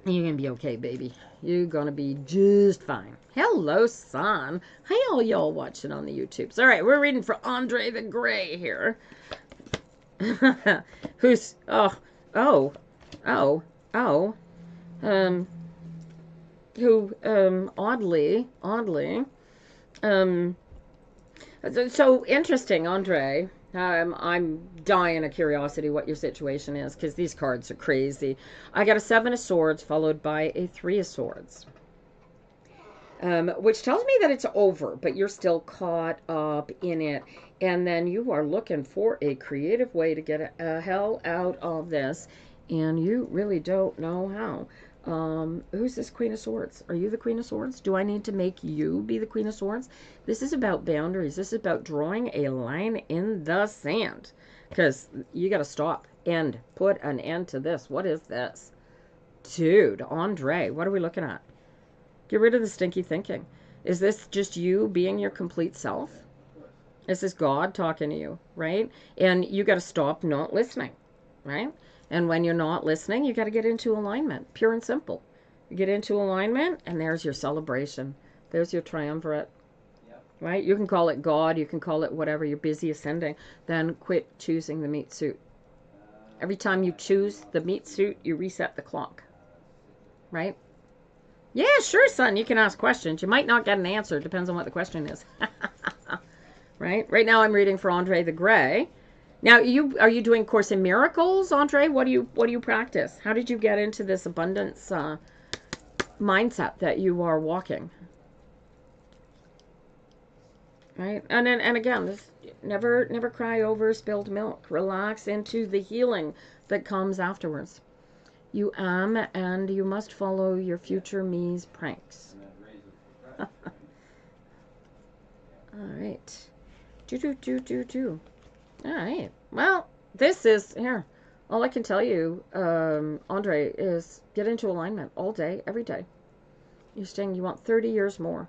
You're gonna be okay, baby. You're gonna be just fine. Hello, son. Hi, all y'all watching on the YouTubes. All right, we're reading for Andre the Grey here. Who's who oddly so interesting, Andre. I'm dying of curiosity what your situation is, because these cards are crazy. I got a 7 of Swords followed by a 3 of Swords, which tells me that it's over, but you're still caught up in it. And then you are looking for a creative way to get a hell out of this, and you really don't know how. Who's this Queen of Swords? Are you the Queen of Swords? Do I need to make you be the Queen of Swords? This is about boundaries. This is about drawing a line in the sand, because you got to stop and put an end to this. What is this? Dude, Andre, what are we looking at? Get rid of the stinky thinking. Is this just you being your complete self? Is this God talking to you, right? And you got to stop not listening, right? And when you're not listening, you got to get into alignment. Pure and simple. You get into alignment, and there's your celebration. There's your triumvirate. Yep. Right? You can call it God. You can call it whatever. You're busy ascending. Then quit choosing the meat suit. Every time you choose the meat suit, you reset the clock. Right? Yeah, sure, son. You can ask questions. You might not get an answer. Depends on what the question is. Right? Right now I'm reading for Andre the Grey. Now, are you doing Course in Miracles, Andre? What do you practice? How did you get into this abundance mindset that you are walking? Right? And again, this, never cry over spilled milk. Relax into the healing that comes afterwards. You am and you must follow your future me's pranks. And that raises the pressure, right? All right. Do. All right. Well, this is here. All I can tell you, Andre, is get into alignment all day, every day. You're saying you want 30 years more.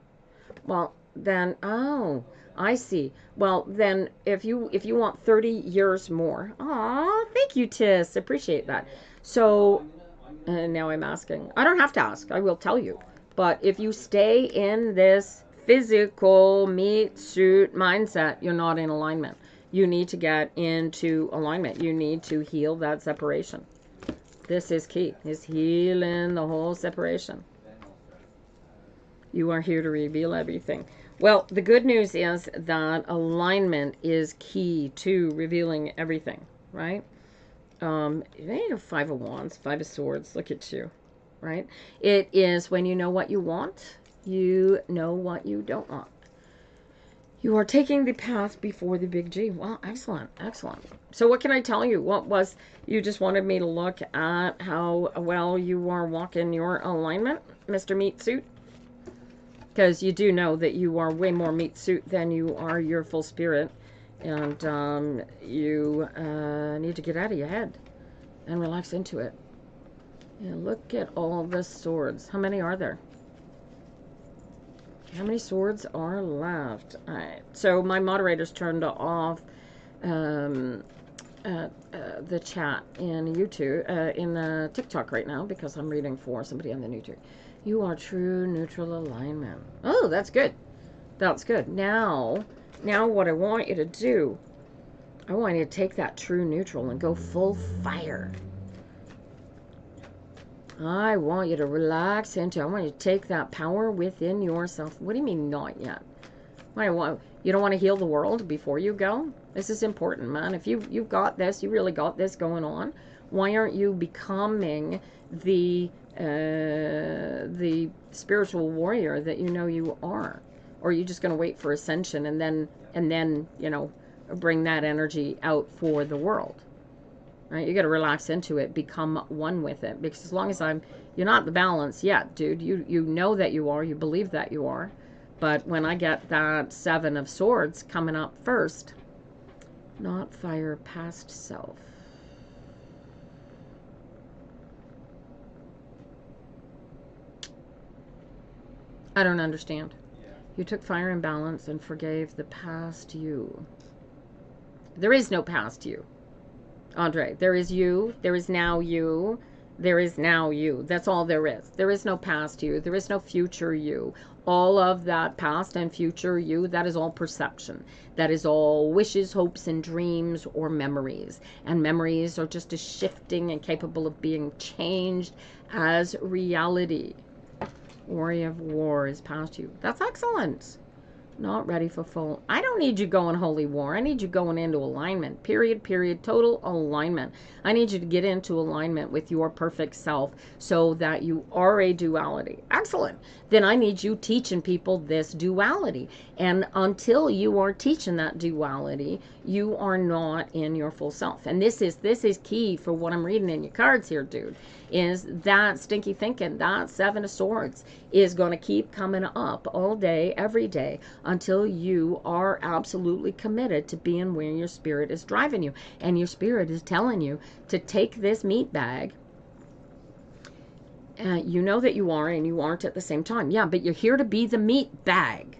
Well, then, oh, I see. Well, then, if you want 30 years more, oh, thank you, Tis. Appreciate that. So, and now I'm asking. I don't have to ask. I will tell you. But if you stay in this physical meat suit mindset, you're not in alignment. You need to get into alignment. You need to heal that separation. This is key. Is healing the whole separation. You are here to reveal everything. Well, the good news is that alignment is key to revealing everything, right? Five of Wands, Five of Swords. Look at you, right? It is when you know what you want, you know what you don't want. You are taking the path before the big G. Well, excellent, excellent. So what can I tell you? What was, you just wanted me to look at how well you are walking your alignment, Mr. Meat Suit? Because you do know that you are way more meat suit than you are your full spirit. And you need to get out of your head and relax into it. And look at all the swords. How many are there? How many swords are left? All right. So my moderators turned off the chat in YouTube, in TikTok right now because I'm reading for somebody on the YouTube. You are true neutral alignment. Oh, that's good. That's good. Now what I want you to do, I want you to take that true neutral and go full fire. I want you to relax into, I want you to take that power within yourself. What do you mean not yet? You don't want to heal the world before you go? This is important, man. If you've got this, you really got this going on, why aren't you becoming the spiritual warrior that you know you are? Or are you just going to wait for ascension and then, you know, bring that energy out for the world? Right? You got to relax into it, become one with it. Because as long as you're not the balance yet, dude. You know that you are, you believe that you are. But when I get that Seven of Swords coming up first, not fire past self. I don't understand. You took fire and balance and forgave the past you. There is no past you, Andre. There is you. There is now you. There is now you. That's all there is. There is no past you. There is no future you. All of that past and future you, that is all perception. That is all wishes, hopes, and dreams or memories. And memories are just as shifting and capable of being changed as reality. Warrior of War is past you. That's excellent. Not ready for full. I don't need you going holy war. I need you going into alignment. Period. Total alignment. I need you to get into alignment with your perfect self so that you are a duality. Excellent. Then I need you teaching people this duality. And until you are teaching that duality, you are not in your full self. And this is key for what I'm reading in your cards here, dude. Is that stinky thinking, that Seven of Swords is going to keep coming up all day, every day, until you are absolutely committed to being where your spirit is driving you. And your spirit is telling you to take this meat bag. You know that you are and you aren't at the same time. Yeah, but you're here to be the meat bag.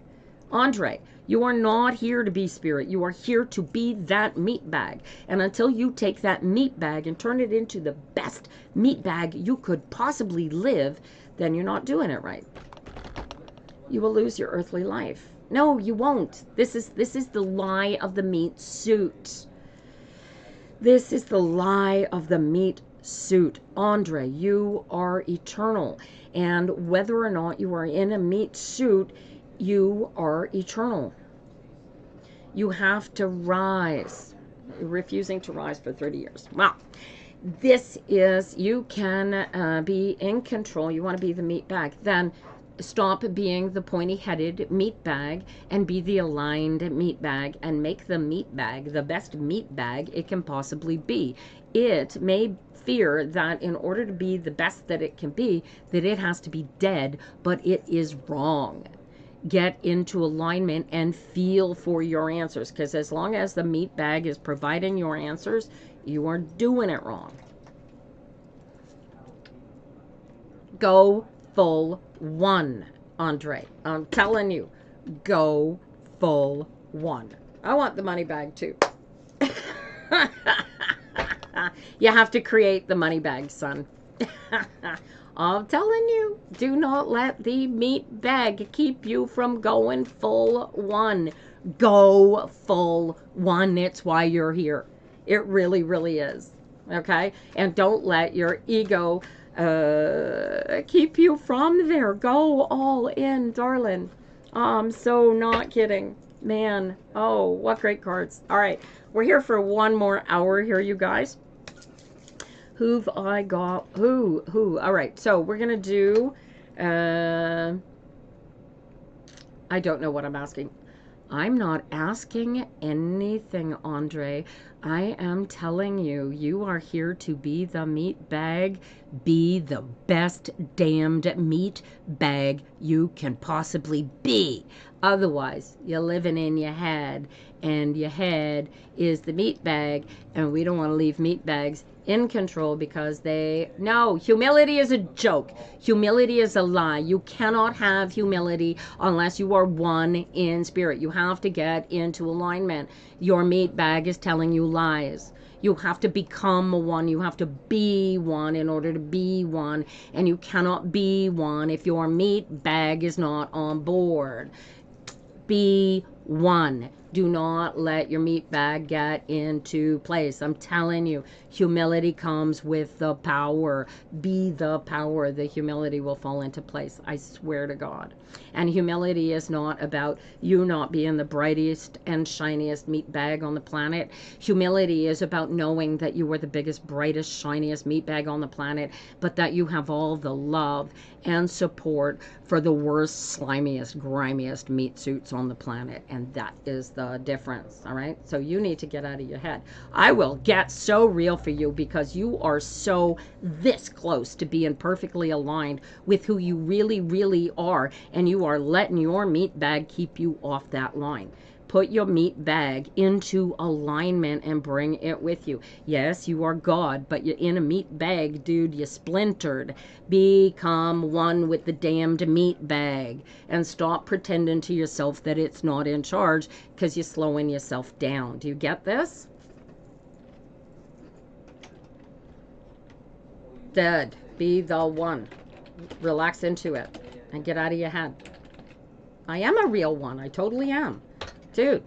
Andre, you are not here to be spirit. You are here to be that meat bag. And until you take that meat bag and turn it into the best meat bag you could possibly live, then you're not doing it right. You will lose your earthly life. No, you won't. This is the lie of the meat suit. This is the lie of the meat suit. Andre, you are eternal. And whether or not you are in a meat suit, you are eternal. You have to rise. refusing to rise for 30 years. Wow. This is, you can be in control. You want to be the meat bag. Then stop being the pointy-headed meat bag and be the aligned meat bag, and make the meat bag the best meat bag it can possibly be. It may fear that in order to be the best that it can be, that it has to be dead, but it is wrong. Get into alignment and feel for your answers, because as long as the meat bag is providing your answers, you are doing it wrong. Go full one, Andre. I'm telling you, go full one. I want the money bag too. You have to create the money bag, son. I'm telling you, do not let the meat bag keep you from going full one. Go full one. It's why you're here. It really, really is. Okay? And don't let your ego keep you from there. Go all in, darling. I'm so not kidding. Man, oh, what great cards. All right, we're here for one more hour here, you guys. Who've I got? Who? All right, so we're going to do, I don't know what I'm asking. I'm not asking anything, Andre. I am telling you, you are here to be the meat bag. Be the best damned meat bag you can possibly be. Otherwise, you're living in your head, and your head is the meat bag, and we don't want to leave meat bags in control because no, humility is a joke. Humility is a lie. You cannot have humility unless you are one in spirit. You have to get into alignment. Your meat bag is telling you lies. You have to become one. You have to be one in order to be one. And you cannot be one if your meat bag is not on board. Be one. Do not let your meat bag get into place. I'm telling you, humility comes with the power. Be the power. The humility will fall into place. I swear to God. And humility is not about you not being the brightest and shiniest meat bag on the planet. Humility is about knowing that you are the biggest, brightest, shiniest meat bag on the planet, but that you have all the love and support for the worst, slimiest, grimiest meat suits on the planet. And that is the difference. All right. So you need to get out of your head. I will get so real for you because you are so this close to being perfectly aligned with who you really, really are. And you are letting your meat bag keep you off that line. Put your meat bag into alignment and bring it with you. Yes, you are God, but you're in a meat bag, dude. You splintered. Become one with the damned meat bag and stop pretending to yourself that it's not in charge because you're slowing yourself down. Do you get this? Dead. Be the one. Relax into it and get out of your head. I am a real one. I totally am. Dude,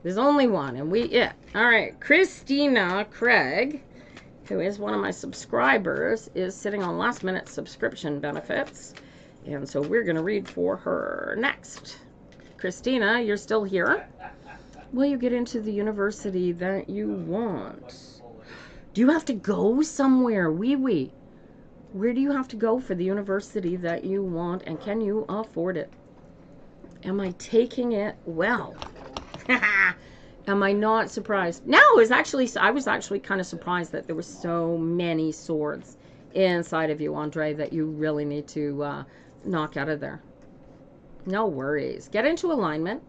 there's only one, and all right, Christina Craig, who is one of my subscribers, is sitting on last minute subscription benefits, and so we're going to read for her next. Christina, you're still here? Will you get into the university that you want? Do you have to go somewhere? Where do you have to go for the university that you want, and can you afford it? Am I taking it well? Am I not surprised? No, I was actually kind of surprised that there were so many swords inside of you, Andre, that you really need to knock out of there. No worries. Get into alignment.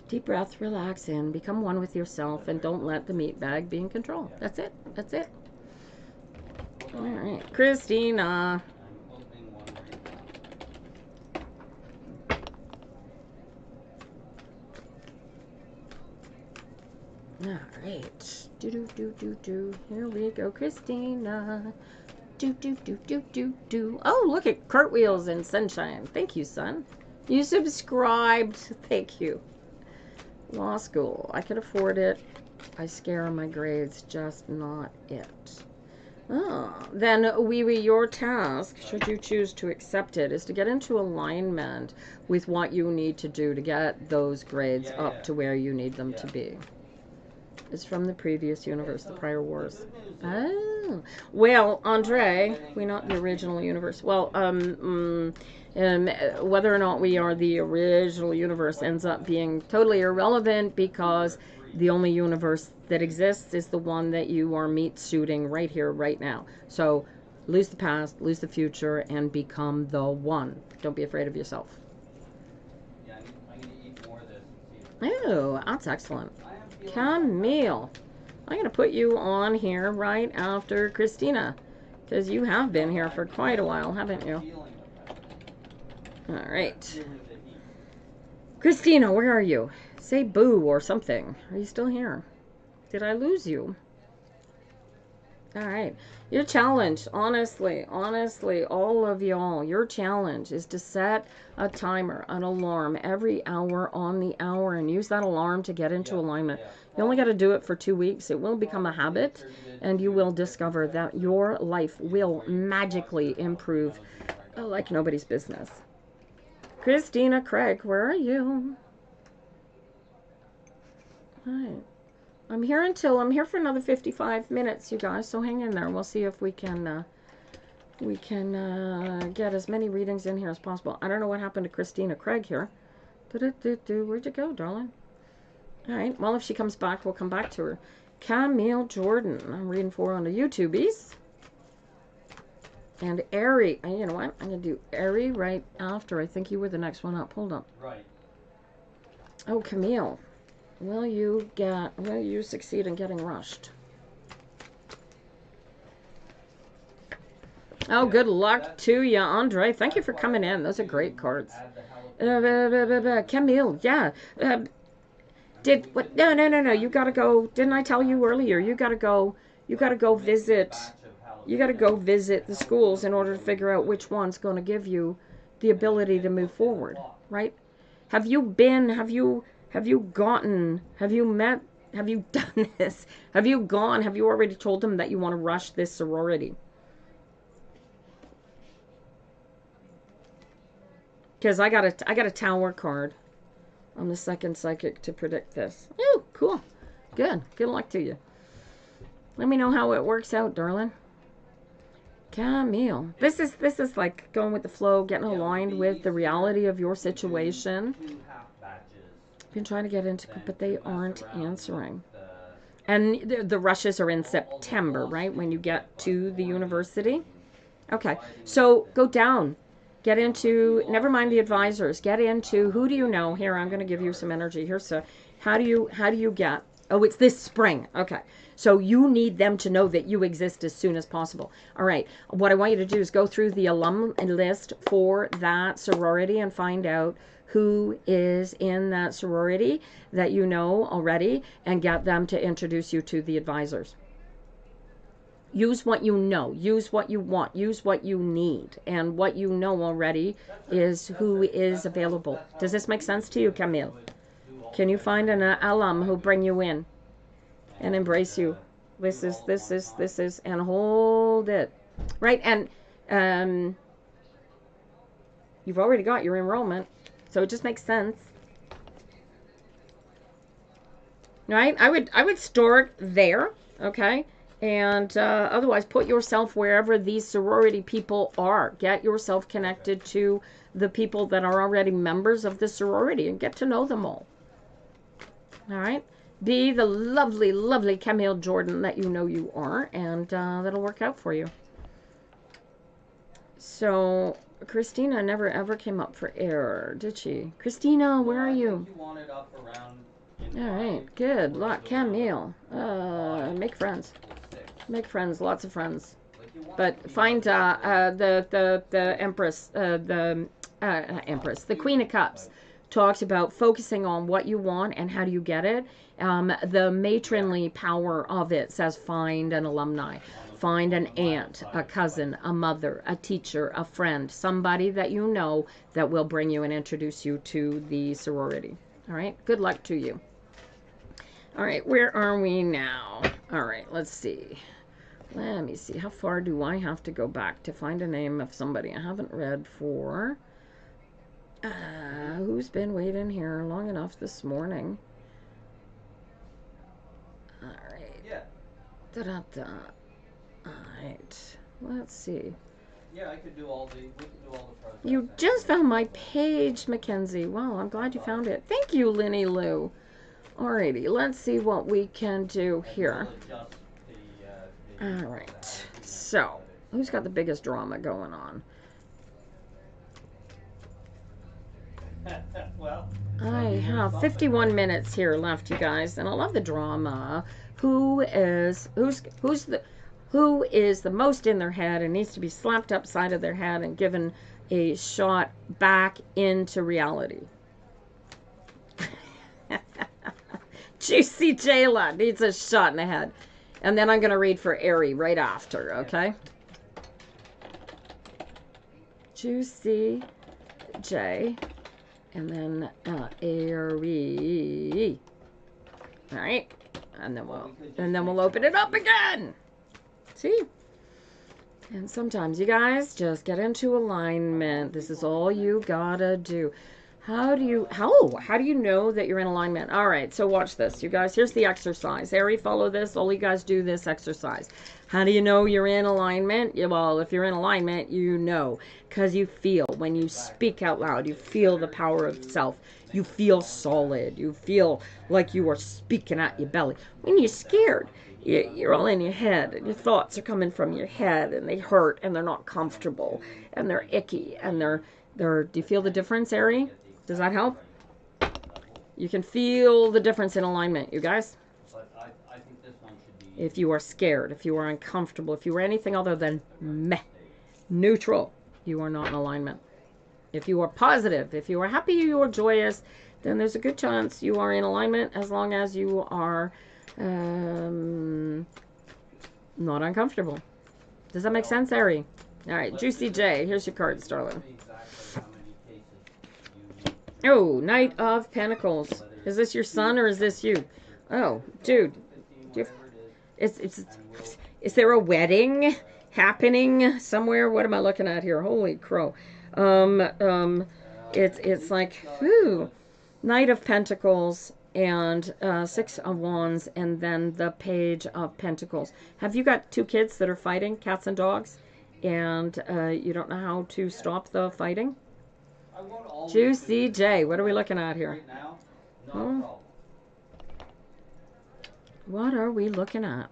Deep breath, relax in, become one with yourself, and don't let the meat bag be in control. That's it. That's it. All right, Christina. All right. Here we go, Christina. Oh, look at cartwheels and sunshine. Thank you, son. You subscribed. Thank you. Law school. I can afford it. I scare on my grades, just not it. Oh, then your task, should you choose to accept it, is to get into alignment with what you need to do to get those grades up to where you need them to be. It's from the previous universe, the prior wars. The good news is, Oh, well, Andre, we're not the original universe. Well, whether or not we are the original universe ends up being totally irrelevant because the only universe that exists is the one that you are meat suiting right here, right now. So lose the past, lose the future, and become the one. Don't be afraid of yourself. yeah, I'm going to eat more of this and see if Oh, that's excellent. I am feeling Camille. I'm going to put you on here right after Christina, because you have been here for quite a while, haven't you? feeling All right. feeling the heat. Christina, where are you? Say boo or something. Are you still here? Did I lose you? All right. Your challenge, honestly, all of y'all, your challenge is to set a timer, an alarm every hour on the hour and use that alarm to get into alignment. You only got to do it for 2 weeks. It will become a habit and you will discover that your life will magically improve like nobody's business. Christina Craig, where are you? Hi. I'm here for another 55 minutes, you guys. So hang in there. We'll see if we can get as many readings in here as possible. I don't know what happened to Christina Craig here. Where'd you go, darling? All right. Well, if she comes back, we'll come back to her. Camille Jordan. I'm reading for on the YouTubies. And Ari. You know what? I'm gonna do Ari right after. I think you were the next one up. Hold on. Right. Oh, Camille. Will you succeed in getting rushed? Oh, good luck to you, Andre. Thank you for coming in. Those are great cards. Camille, yeah. No. You gotta go. Didn't I tell you earlier? You gotta go visit. You gotta go visit the schools in order to figure out which one's going to give you the ability to move forward, right? Have you done this? Have you already told them that you want to rush this sorority? Because I got a tower card. I'm the second psychic to predict this. Oh, cool. Good luck to you. Let me know how it works out, darling. Camille. This is like going with the flow, getting aligned with the reality of your situation. Been trying to get into, but they aren't answering. And the rushes are in September, right? When you get to the university. Okay, so go down. Get into, never mind the advisors. Get into, who do you know? Here, I'm going to give you some energy. Here's so, how do you get, oh, it's this spring. Okay, so you need them to know that you exist as soon as possible. All right, what I want you to do is go through the alum list for that sorority and find out who is in that sorority that you know already and get them to introduce you to the advisors. Use what you know, use what you want, use what you need. And what you know already is who is available. Does this make sense to you, Camille? Can you find an alum who bring you in and embrace you? This is, and hold it. Right, and you've already got your enrollment, so it just makes sense. Right, I would store it there, okay? And otherwise, put yourself wherever these sorority people are. Get yourself connected to the people that are already members of the sorority and get to know them all. All right? Be the lovely, lovely Camille Jordan that you know you are, and that'll work out for you. So, Christina never ever came up for air, did she? Christina, where are you? All right, good luck, Camille. Make friends. Make friends, lots of friends. But find the Empress, the Queen of Cups talks about focusing on what you want and how do you get it. The matronly power of it says find an alumni, find an aunt, a cousin, a mother, a teacher, a friend, somebody that you know that will bring you and introduce you to the sorority. All right, good luck to you. All right, where are we now? All right, let's see. Let me see. How far do I have to go back to find a name of somebody I haven't read for? Who's been waiting here long enough this morning? Da-da-da. Alright. Let's see. Yeah, I could do all the. We could do all the process. You just found my page, Mackenzie. Wow, I'm glad you found it. Thank you, Linny Lou. Alrighty, let's see what we can do here. Alright. So, who's got the biggest drama going on? Well, I have 51 minutes here left, you guys, and I love the drama. Who is the most in their head and needs to be slapped upside of their head and given a shot back into reality? Juicy Jayla needs a shot in the head. And then I'm going to read for Ari right after, okay? Juicy J. And then Ari. All right, and then we'll open it up again. See? And sometimes you guys just get into alignment. This is all you gotta do. How do you know that you're in alignment? All right, so watch this, you guys. Here's the exercise. Ari, follow this. All you guys do this exercise. How do you know you're in alignment? Yeah, well, if you're in alignment, you know, because you feel when you speak out loud. You feel the power of self. You feel solid. You feel like you are speaking at your belly. When you're scared, you're all in your head, and your thoughts are coming from your head, and they hurt, and they're not comfortable, and they're icky, and they're. Do you feel the difference, Ari? Does that help? You can feel the difference in alignment, you guys. But I think this one should be. If you are scared, if you are uncomfortable, if you are anything other than meh, neutral, you are not in alignment. If you are positive, if you are happy, you are joyous, then there's a good chance you are in alignment as long as you are not uncomfortable. Does that make sense, Ari? All right, Juicy J, here's your cards, darling. Oh, Knight of Pentacles. Is this your son or is this you? Oh, dude. Is there a wedding happening somewhere? What am I looking at here? Holy crow. It's like, whew. Knight of Pentacles and Six of Wands and then the Page of Pentacles. Have you got two kids that are fighting, cats and dogs, and you don't know how to stop the fighting? Juicy J, what are we looking at here? What are we looking at?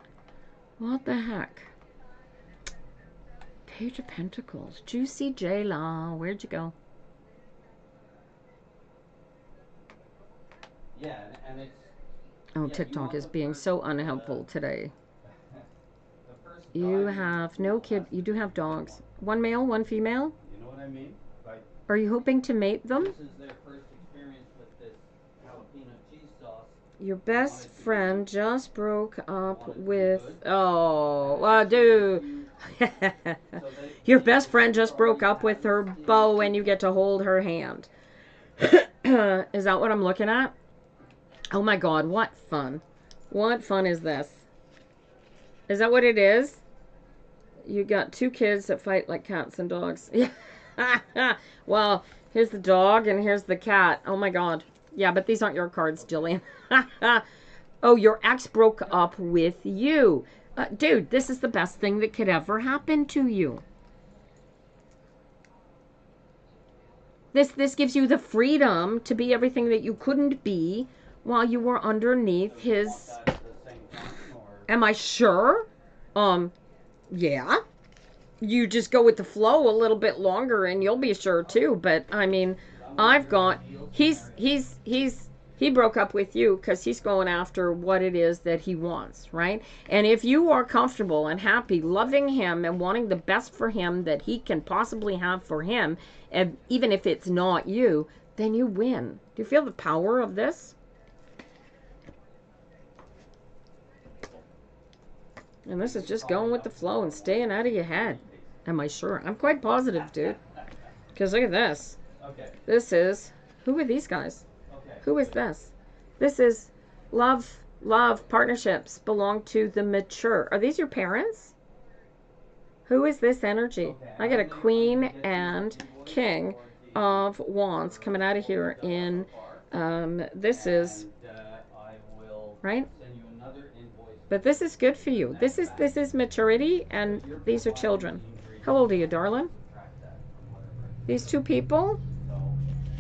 What the heck? Page of Pentacles. Juicy J La, where'd you go? Yeah, and it's. Oh, TikTok is being so unhelpful today. You have no kid. You do have dogs. One male, one female. You know what I mean? Right. Are you hoping to mate them? This is their first experience with this jalapeno cheese sauce. Your best friend just broke up with. Oh, dude. Your best friend just broke up with her beau, and you get to hold her hand. Is that what I'm looking at? Oh my God, what fun. What fun is this? Is that what it is? You got two kids that fight like cats and dogs. Well, here's the dog and here's the cat. Oh my God. Yeah, but these aren't your cards, Jillian. Oh, your ex broke up with you. Dude, this is the best thing that could ever happen to you. This gives you the freedom to be everything that you couldn't be while you were underneath his... Am I sure? Yeah. You just go with the flow a little bit longer and you'll be sure too. But I mean, I've got... He broke up with you because he's going after what it is that he wants, right? And if you are comfortable and happy loving him and wanting the best for him that he can possibly have for him, and even if it's not you, then you win. Do you feel the power of this? And this is just going with the flow and staying out of your head. Am I sure? I'm quite positive, dude. Because look at this. This is... Who are these guys? Who is this? This is love, partnerships belong to the mature. Are these your parents? Who is this energy? I got a Queen and King of Wands coming out of here in, this is, right? But this is good for you. This is maturity, and these are children. How old are you, darling? These two people,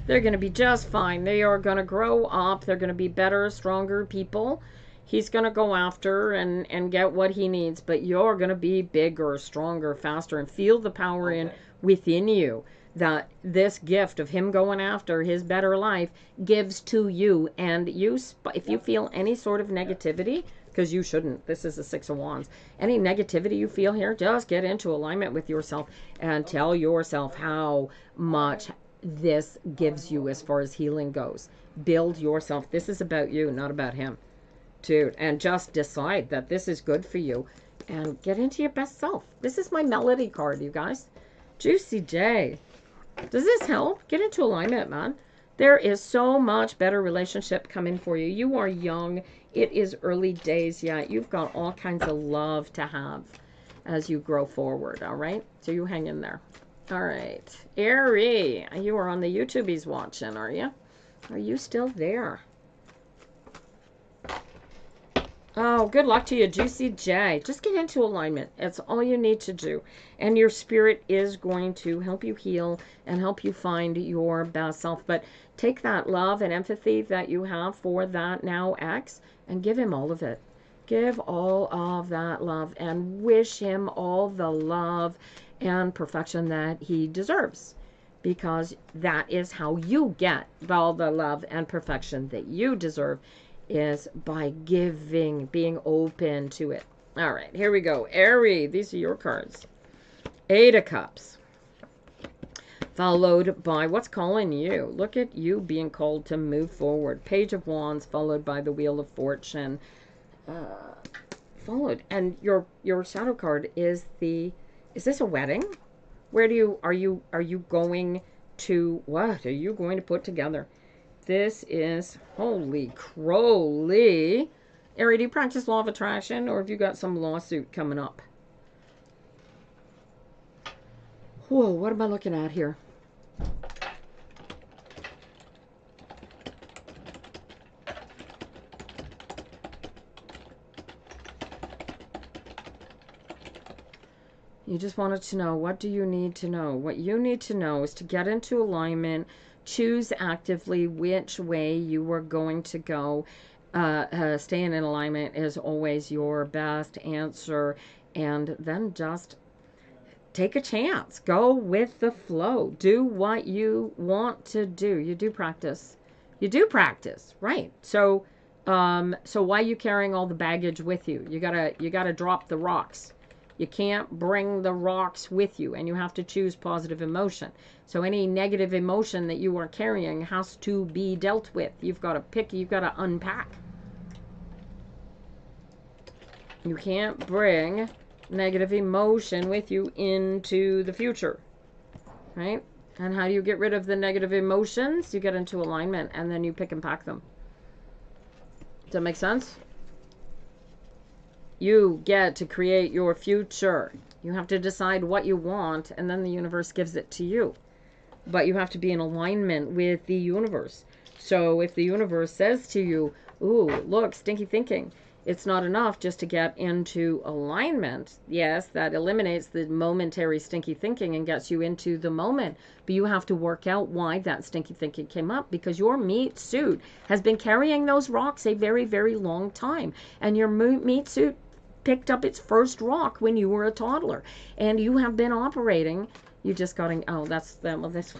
they're going to be just fine. They are going to grow up. They're going to be better, stronger people. He's going to go after and get what he needs, but you're going to be bigger, stronger, faster, and feel the power in within you that this gift of him going after his better life gives to you. And you, if you feel any sort of negativity, because you shouldn't, this is a Six of Wands, any negativity you feel here, just get into alignment with yourself and tell yourself how much this gives you as far as healing goes. Build yourself. This is about you, not about him, dude. And just decide that this is good for you and get into your best self. This is my melody card, you guys. Juicy J. Does this help? Get into alignment, man. There is so much better relationship coming for you. You are young. It is early days yet. You've got all kinds of love to have as you grow forward, all right? So you hang in there. All right. Aries, you are on the YouTubies watching, are you? Are you still there? Oh, good luck to you, Juicy J. Just get into alignment. It's all you need to do. And your spirit is going to help you heal and help you find your best self. But take that love and empathy that you have for that now ex and give him all of it. Give all of that love and wish him all the love and perfection that he deserves. Because that is how you get all the love and perfection that you deserve, is by giving, being open to it. All right, here we go. Aries, these are your cards. Eight of Cups. Followed by what's calling you. Look at you being called to move forward. Page of Wands, followed by the Wheel of Fortune. Followed. And your shadow card is the, is this a wedding? Where do you, are you going to, what are you going to put together? This is, holy crowley. Aries, do you practice law of attraction, or have you got some lawsuit coming up? Whoa, what am I looking at here? You just wanted to know, what do you need to know? What you need to know is to get into alignment. Choose actively which way you are going to go. Staying in alignment is always your best answer. And then just take a chance. Go with the flow. Do what you want to do. You do practice. You do practice, right? So why are you carrying all the baggage with you? You gotta drop the rocks. You can't bring the rocks with you, and you have to choose positive emotion. So any negative emotion that you are carrying has to be dealt with. You've got to pick, you've got to unpack. You can't bring negative emotion with you into the future, right? And how do you get rid of the negative emotions? You get into alignment, and then you pick and pack them. Does that make sense? You get to create your future. You have to decide what you want, and then the universe gives it to you. But you have to be in alignment with the universe. So if the universe says to you, ooh, look, stinky thinking, it's not enough just to get into alignment. Yes, that eliminates the momentary stinky thinking and gets you into the moment. But you have to work out why that stinky thinking came up, because your meat suit has been carrying those rocks a very, very long time. And your meat suit picked up its first rock when you were a toddler. And you have been operating. You just got in, oh, that's them of this.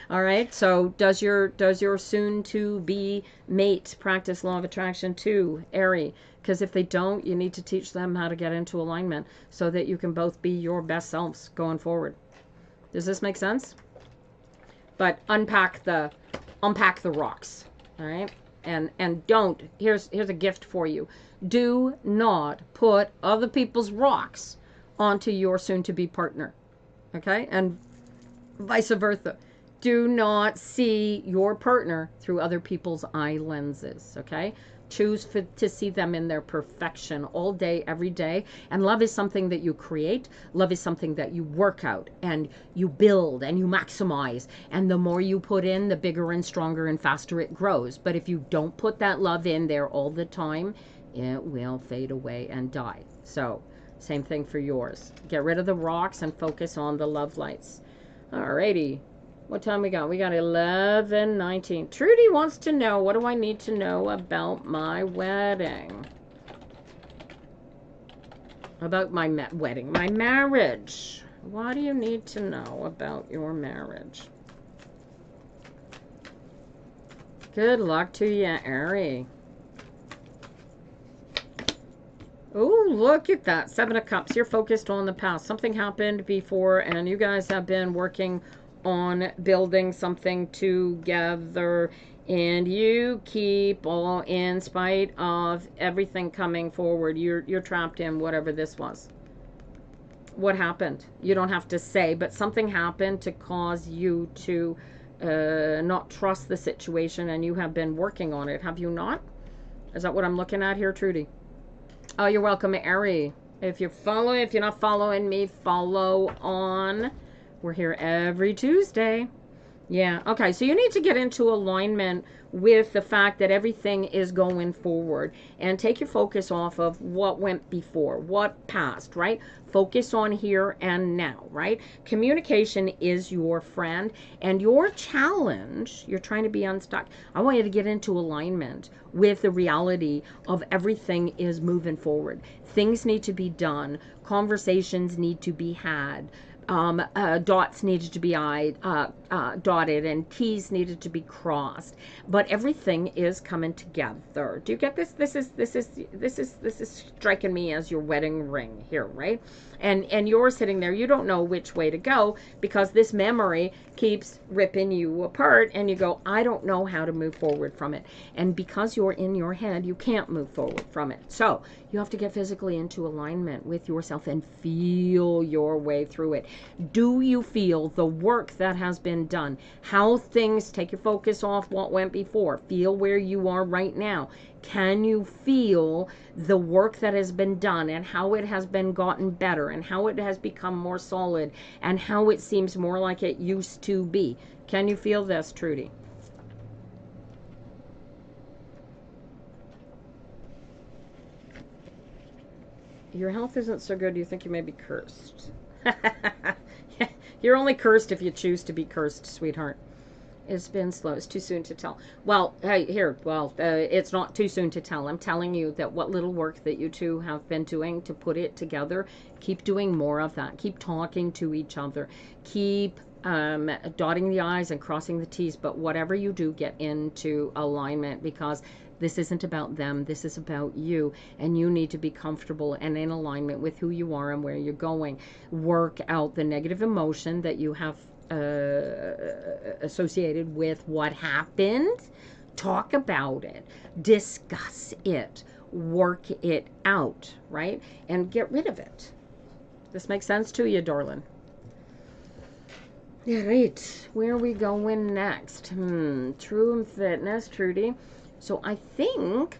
All right, so does your soon-to-be mate practice law of attraction too, Aries? Because if they don't, you need to teach them how to get into alignment so that you can both be your best selves going forward. Does this make sense? But unpack the rocks, all right? And don't, here's a gift for you. Do not put other people's rocks onto your soon-to-be partner, okay? And vice versa. Do not see your partner through other people's eye lenses, okay? choose to see them in their perfection all day, every day. And love is something that you create. Love is something that you work out and you build and you maximize. And the more you put in, the bigger and stronger and faster it grows. But if you don't put that love in there all the time, it will fade away and die. So same thing for yours. Get rid of the rocks and focus on the love lights. Alrighty. What time we got? We got 11:19. Trudy wants to know, what do I need to know about my wedding? About my wedding. My marriage. What do you need to know about your marriage? Good luck to you, Ari. Oh, look at that. 7 of Cups. You're focused on the past. Something happened before, and you guys have been working on building something together. And you keep all, in spite of everything coming forward, you're trapped in whatever this was. What happened? You don't have to say, but something happened to cause you to not trust the situation, and you have been working on it. Have you not? Is that what I'm looking at here, Trudy? Oh, you're welcome, Ari. If you're not following me, follow on. We're here every Tuesday. Yeah, okay, so you need to get into alignment with the fact that everything is going forward and take your focus off of what went before, what passed, right? Focus on here and now, right? Communication is your friend, and your challenge, you're trying to be unstuck. I want you to get into alignment with the reality of everything is moving forward. Things need to be done. Conversations need to be had. Dots needed to be dotted and T's needed to be crossed, but everything is coming together. Do you get this? This is striking me as your wedding ring here, right? And you're sitting there, you don't know which way to go because this memory keeps ripping you apart, and you go, I don't know how to move forward from it. And because you're in your head, you can't move forward from it. So you have to get physically into alignment with yourself and feel your way through it. Do you feel the work that has been done? How things, take your focus off what went before. Feel where you are right now. Can you feel the work that has been done and how it has been gotten better and how it has become more solid and how it seems more like it used to be? Can you feel this, Trudy? Your health isn't so good. You think you may be cursed. You're only cursed if you choose to be cursed, sweetheart. It's been slow. It's too soon to tell. Well, it's not too soon to tell. I'm telling you that what little work that you two have been doing to put it together, keep doing more of that. Keep talking to each other. Keep dotting the I's and crossing the T's. But whatever you do, get into alignment, because this isn't about them. This is about you. And you need to be comfortable and in alignment with who you are and where you're going. Work out the negative emotion that you have associated with what happened. Talk about it. Discuss it. Work it out, right? And get rid of it. This makes sense to you, darling? Yeah, right. Where are we going next? True Fitness, Trudy. So I think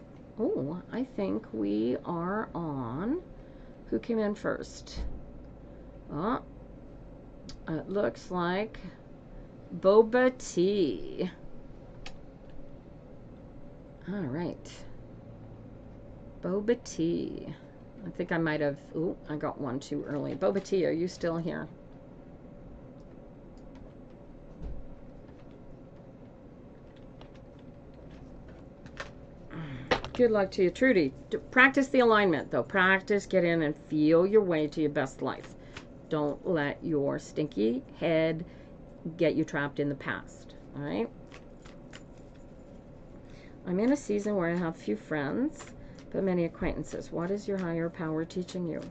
we are on, who came in first? Oh, it looks like Boba Tea. All right. Boba Tea. I think I might have, I got one too early. Boba Tea, are you still here? Good luck to you, Trudy. Practice the alignment, though. Practice, get in and feel your way to your best life. Don't let your stinky head get you trapped in the past, all right? I'm in a season where I have few friends, but many acquaintances. What is your higher power teaching you?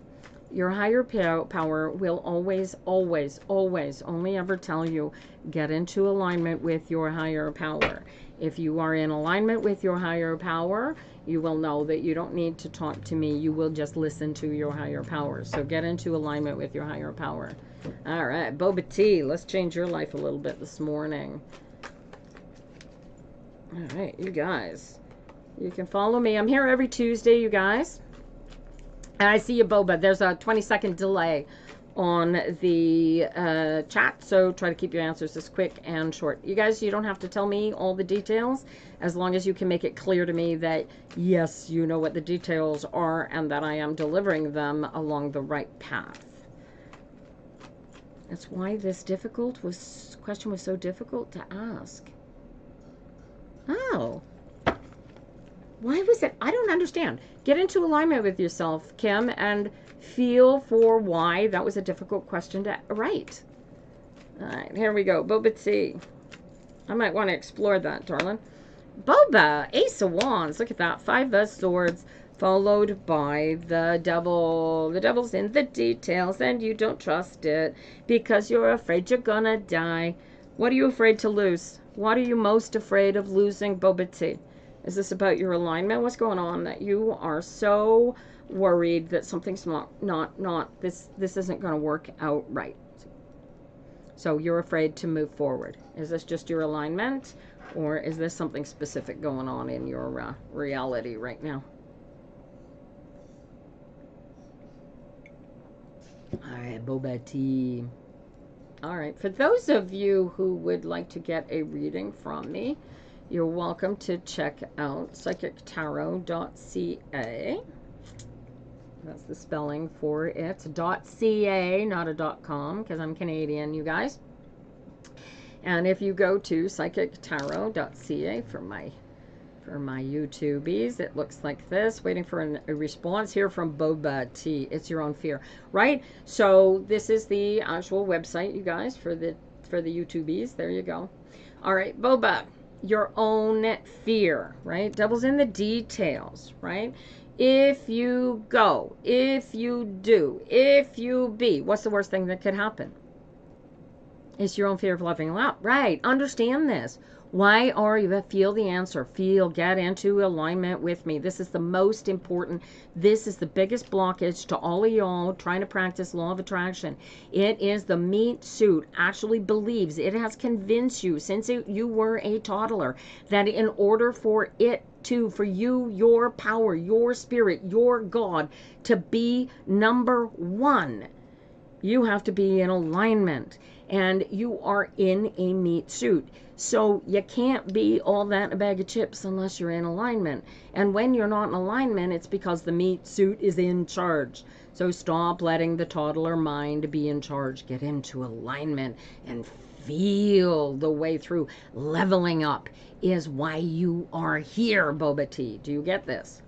Your higher power will always, always, always only ever tell you, get into alignment with your higher power. If you are in alignment with your higher power, you will know that you don't need to talk to me. You will just listen to your higher power. So get into alignment with your higher power. All right, Boba Tea, let's change your life a little bit this morning. All right, you guys. You can follow me. I'm here every Tuesday, you guys. And I see you, Boba. There's a 20-second delay on the chat, so try to keep your answers as quick and short. You guys, you don't have to tell me all the details, as long as you can make it clear to me that, yes, you know what the details are and that I am delivering them along the right path. That's why this question was so difficult to ask. Oh. Why was it? I don't understand. Get into alignment with yourself, Kim, and feel for why that was a difficult question to write. All right, here we go. Boba T. I might want to explore that, darling. Boba, Ace of Wands. Look at that. 5 of Swords, followed by the Devil. The Devil's in the details, and you don't trust it because you're afraid you're gonna die. What are you afraid to lose? What are you most afraid of losing, Boba T? Is this about your alignment? What's going on that you are so worried that something's this isn't going to work out right? So you're afraid to move forward. Is this just your alignment, or is this something specific going on in your reality right now? All right, Boba T. All right, for those of you who would like to get a reading from me, you're welcome to check out psychictarot.ca. That's the spelling for it. .ca, not a .com, because I'm Canadian, you guys. And if you go to psychictarot.ca for my YouTubies, it looks like this. Waiting for a response here from Boba T. It's your own fear, right? So this is the actual website, you guys, for the YouTubies. There you go. All right, Boba. Your own fear, right? Devil's in the details, right? If you go, if you do, if you be, what's the worst thing that could happen? It's your own fear of loving up, right? Understand this. Why are you? Feel the answer. Get into alignment with me. This is the most important. This is the biggest blockage to all of y'all trying to practice law of attraction. It is the meat suit actually believes, it has convinced you since you were a toddler that in order for you, your power, your spirit, your God to be number one, you have to be in alignment. And you are in a meat suit. So you can't be all that in a bag of chips unless you're in alignment. And when you're not in alignment, it's because the meat suit is in charge. So stop letting the toddler mind be in charge. Get into alignment and feel the way through. Leveling up is why you are here, Boba T. Do you get this?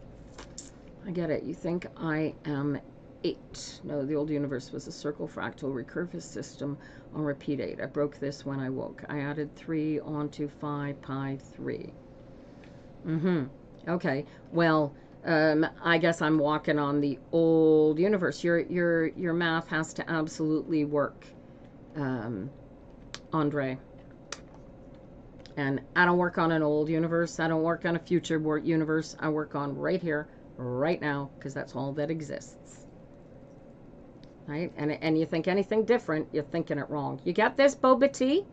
I get it. You think I am 8. No, the old universe was a circle fractal recursive system on repeat 8. I broke this when I woke. I added 3 onto 5 pi 3. Okay. Well, I guess I'm walking on the old universe. Your math has to absolutely work, Andre. And I don't work on an old universe. I don't work on a future universe. I work on right here, right now, because that's all that exists. Right? And you think anything different, you're thinking it wrong. You got this, Boba T?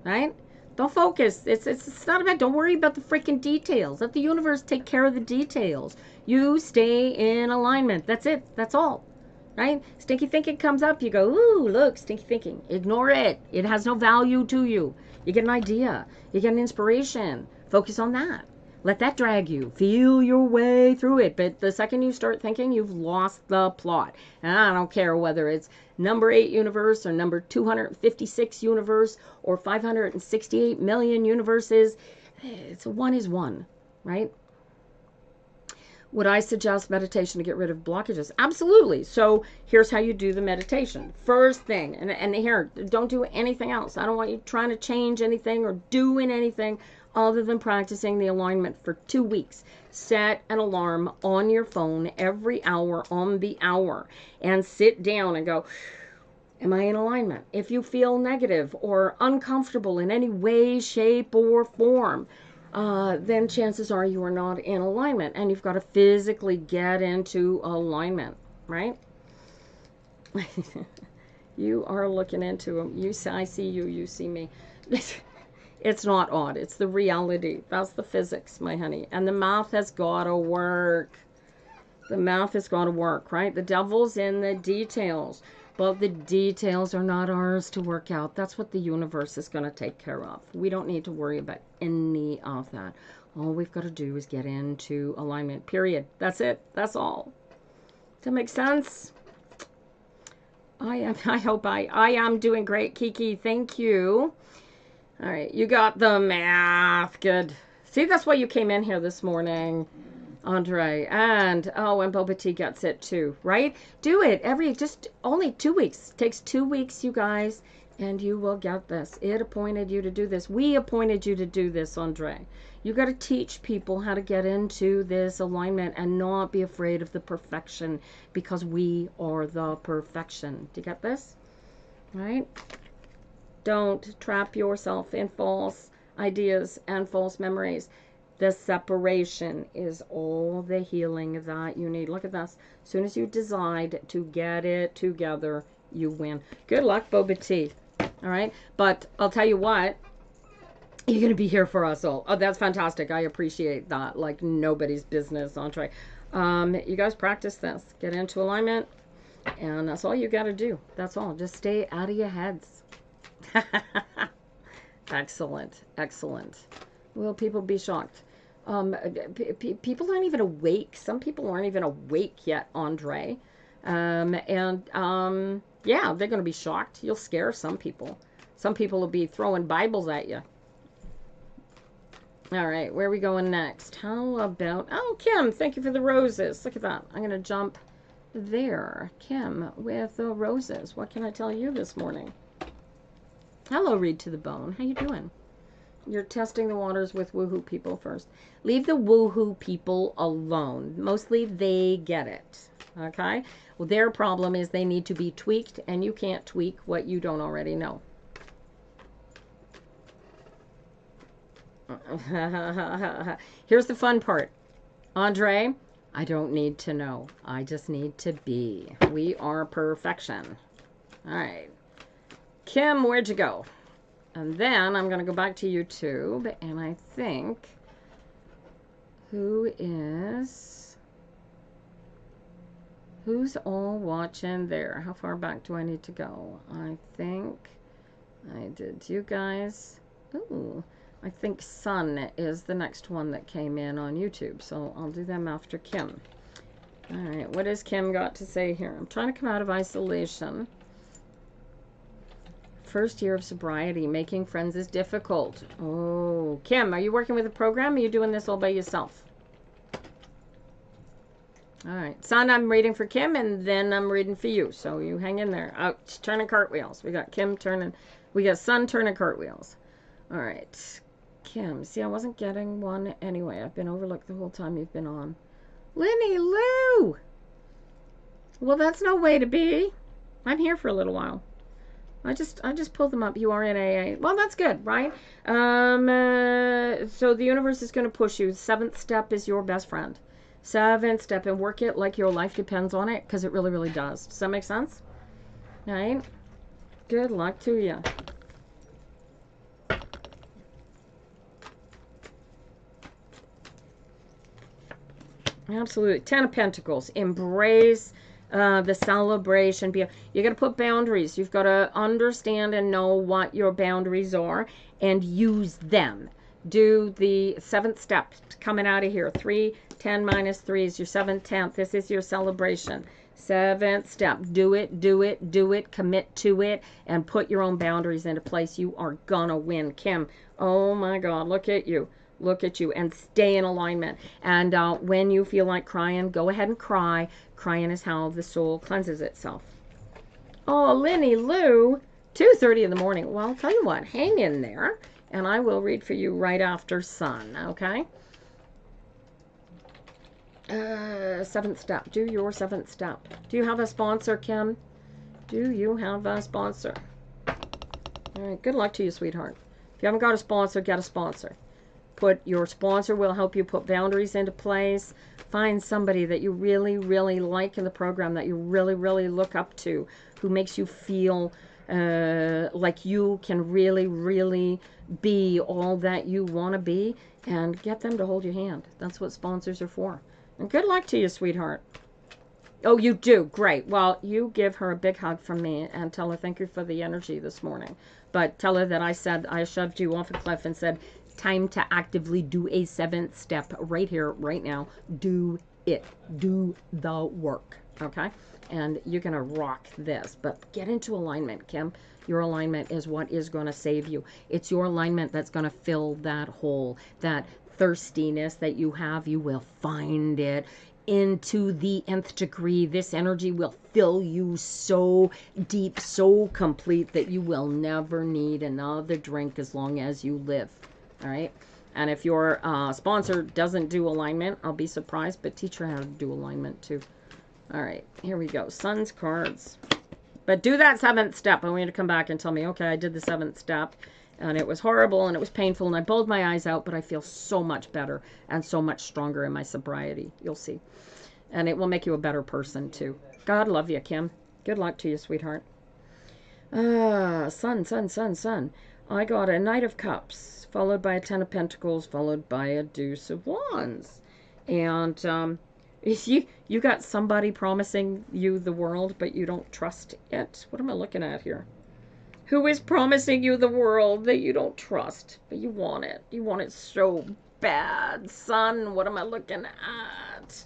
Right? Don't focus. It's not about, don't worry about the freaking details. Let the universe take care of the details. You stay in alignment. That's it. That's all. Right? Stinky thinking comes up. You go, ooh, look, stinky thinking. Ignore it. It has no value to you. You get an idea. You get an inspiration. Focus on that. Let that drag you. Feel your way through it. But the second you start thinking, you've lost the plot. And I don't care whether it's number 8 universe or number 256 universe or 568 million universes. It's one is one, right? Would I suggest meditation to get rid of blockages? Absolutely. So here's how you do the meditation. First thing, and here, don't do anything else. I don't want you trying to change anything or doing anything other than practicing the alignment for 2 weeks. Set an alarm on your phone every hour on the hour and sit down and go, am I in alignment? If you feel negative or uncomfortable in any way, shape, or form, then chances are you are not in alignment, and you've got to physically get into alignment, right? You are looking into them. I see you, you see me. It's not odd. It's the reality. That's the physics, my honey. And the math has got to work. The math has got to work, right? The devil's in the details. But the details are not ours to work out. That's what the universe is going to take care of. We don't need to worry about any of that. All we've got to do is get into alignment, period. That's it. That's all. Does that make sense? I hope I am doing great, Kiki. Thank you. All right, you got the math. Good. See, that's why you came in here this morning, Andre. And, oh, and Boba Tea gets it too, right? Do it just only 2 weeks. Takes 2 weeks, you guys, and you will get this. It appointed you to do this. We appointed you to do this, Andre. You got to teach people how to get into this alignment and not be afraid of the perfection, because we are the perfection. Do you get this? All right? Don't trap yourself in false ideas and false memories. The separation is all the healing that you need. Look at this. As soon as you decide to get it together, you win. Good luck, Boba Tea. All right? But I'll tell you what. You're going to be here for us all. Oh, that's fantastic. I appreciate that. Like nobody's business, Andre. You guys practice this. Get into alignment. And that's all you got to do. That's all. Just stay out of your heads. Excellent. Excellent. Will people be shocked? People aren't even awake. Some people aren't even awake yet, Andre. Yeah, they're going to be shocked. You'll scare some people. Some people will be throwing Bibles at you. All right, where are we going next? How about... Oh, Kim, thank you for the roses. Look at that. I'm going to jump there. Kim with the roses. What can I tell you this morning? Hello, Read to the Bone. How you doing? You're testing the waters with woohoo people first. Leave the woohoo people alone. Mostly they get it. Okay? Well, their problem is they need to be tweaked, and you can't tweak what you don't already know. Here's the fun part. Andre, I don't need to know. I just need to be. We are perfection. All right. Kim, where'd you go? And then I'm going to go back to YouTube, and I think who's all watching there? How far back do I need to go? I think I did you guys. Ooh. I think Sun is the next one that came in on YouTube, so I'll do them after Kim. All right, what has Kim got to say here? I'm trying to come out of isolation. First year of sobriety, making friends is difficult. Oh, Kim, are you working with a program, or are you doing this all by yourself? All right, Sun, I'm reading for Kim, and then I'm reading for you, so you hang in there. Out, turning cartwheels. We got Kim turning, we got Sun turning cartwheels. All right. Kim, see, I wasn't getting one anyway. I've been overlooked the whole time you've been on. Lenny Lou! Well, that's no way to be. I'm here for a little while. I just pulled them up. You are in AA. Well, that's good, right? So the universe is going to push you. 7th step is your best friend. 7th step, and work it like your life depends on it, because it really, really does. Does that make sense? All right? Good luck to you. Absolutely. 10 of Pentacles. Embrace the celebration. You got to put boundaries. You've got to understand and know what your boundaries are and use them. Do the 7th step. Coming out of here. 3, 10 minus 3 is your 7th, 10th. This is your celebration. 7th step. Do it, do it, do it. Commit to it and put your own boundaries into place. You are gonna win. Kim, oh my God, look at you. Look at you, and stay in alignment. And when you feel like crying, go ahead and cry. Crying is how the soul cleanses itself. Oh, Lenny Lou, 2:30 in the morning. Well, I'll tell you what, hang in there, and I will read for you right after Sun, okay? 7th step. Do your 7th step. Do you have a sponsor, Kim? Do you have a sponsor? All right, good luck to you, sweetheart. If you haven't got a sponsor, get a sponsor. Your sponsor will help you put boundaries into place. Find somebody that you really, really like in the program, that you really, really look up to, who makes you feel like you can really, really be all that you want to be, and get them to hold your hand. That's what sponsors are for. And good luck to you, sweetheart. Oh, you do? Great. Well, you give her a big hug from me and tell her thank you for the energy this morning. But tell her that I said I shoved you off a cliff and said, time to actively do a 7th step right here, right now. Do it. Do the work. Okay? And you're going to rock this. But get into alignment, Kim. Your alignment is what is going to save you. It's your alignment that's going to fill that hole, that thirstiness that you have. You will find it into the nth degree. This energy will fill you so deep, so complete that you will never need another drink as long as you live. All right? And if your sponsor doesn't do alignment, I'll be surprised, but teach her how to do alignment too. All right, here we go. Sun's cards. But do that 7th step. I want you to come back and tell me, okay, I did the 7th step, and it was horrible, and it was painful, and I bawled my eyes out, but I feel so much better and so much stronger in my sobriety. You'll see. And it will make you a better person, too. God love you, Kim. Good luck to you, sweetheart. Sun. I got a Knight of Cups, followed by a 10 of Pentacles, followed by a Deuce of Wands. And you got somebody promising you the world, but you don't trust it. What am I looking at here? Who is promising you the world that you don't trust, but you want it? You want it so bad. Sun, what am I looking at?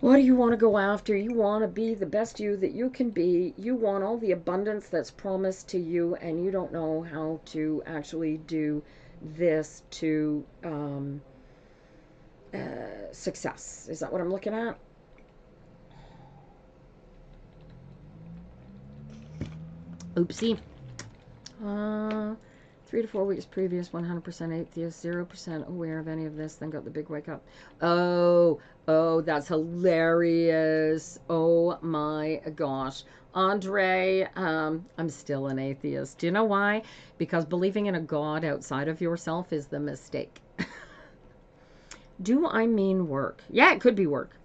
What do you want to go after? You want to be the best you that you can be. You want all the abundance that's promised to you, and you don't know how to actually do this to success. Is that what I'm looking at? Oopsie. 3 to 4 weeks previous, 100% atheist, 0% aware of any of this, then got the big wake up. Oh, that's hilarious. Oh my gosh. Andre, I'm still an atheist. Do you know why? Because believing in a God outside of yourself is the mistake. Do I mean work? Yeah, it could be work.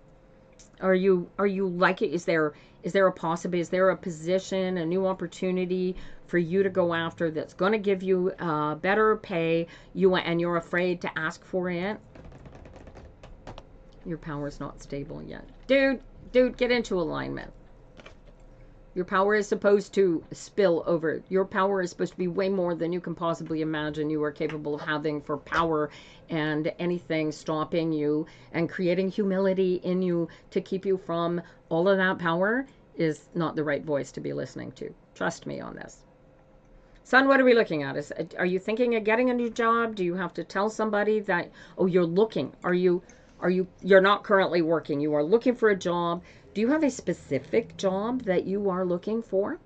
Are you like it? Is there a possibility? Is there a position, a new opportunity for you to go after that's going to give you better pay? And you're afraid to ask for it. Your power's not stable yet, dude. Get into alignment. Your power is supposed to spill over. Your power is supposed to be way more than you can possibly imagine you are capable of having for power, and anything stopping you and creating humility in you to keep you from all of that power is not the right voice to be listening to. Trust me on this. Son, what are we looking at? Are you thinking of getting a new job? Do you have to tell somebody that, oh, you're looking? You're not currently working. You are looking for a job. Do you have a specific job that you are looking for?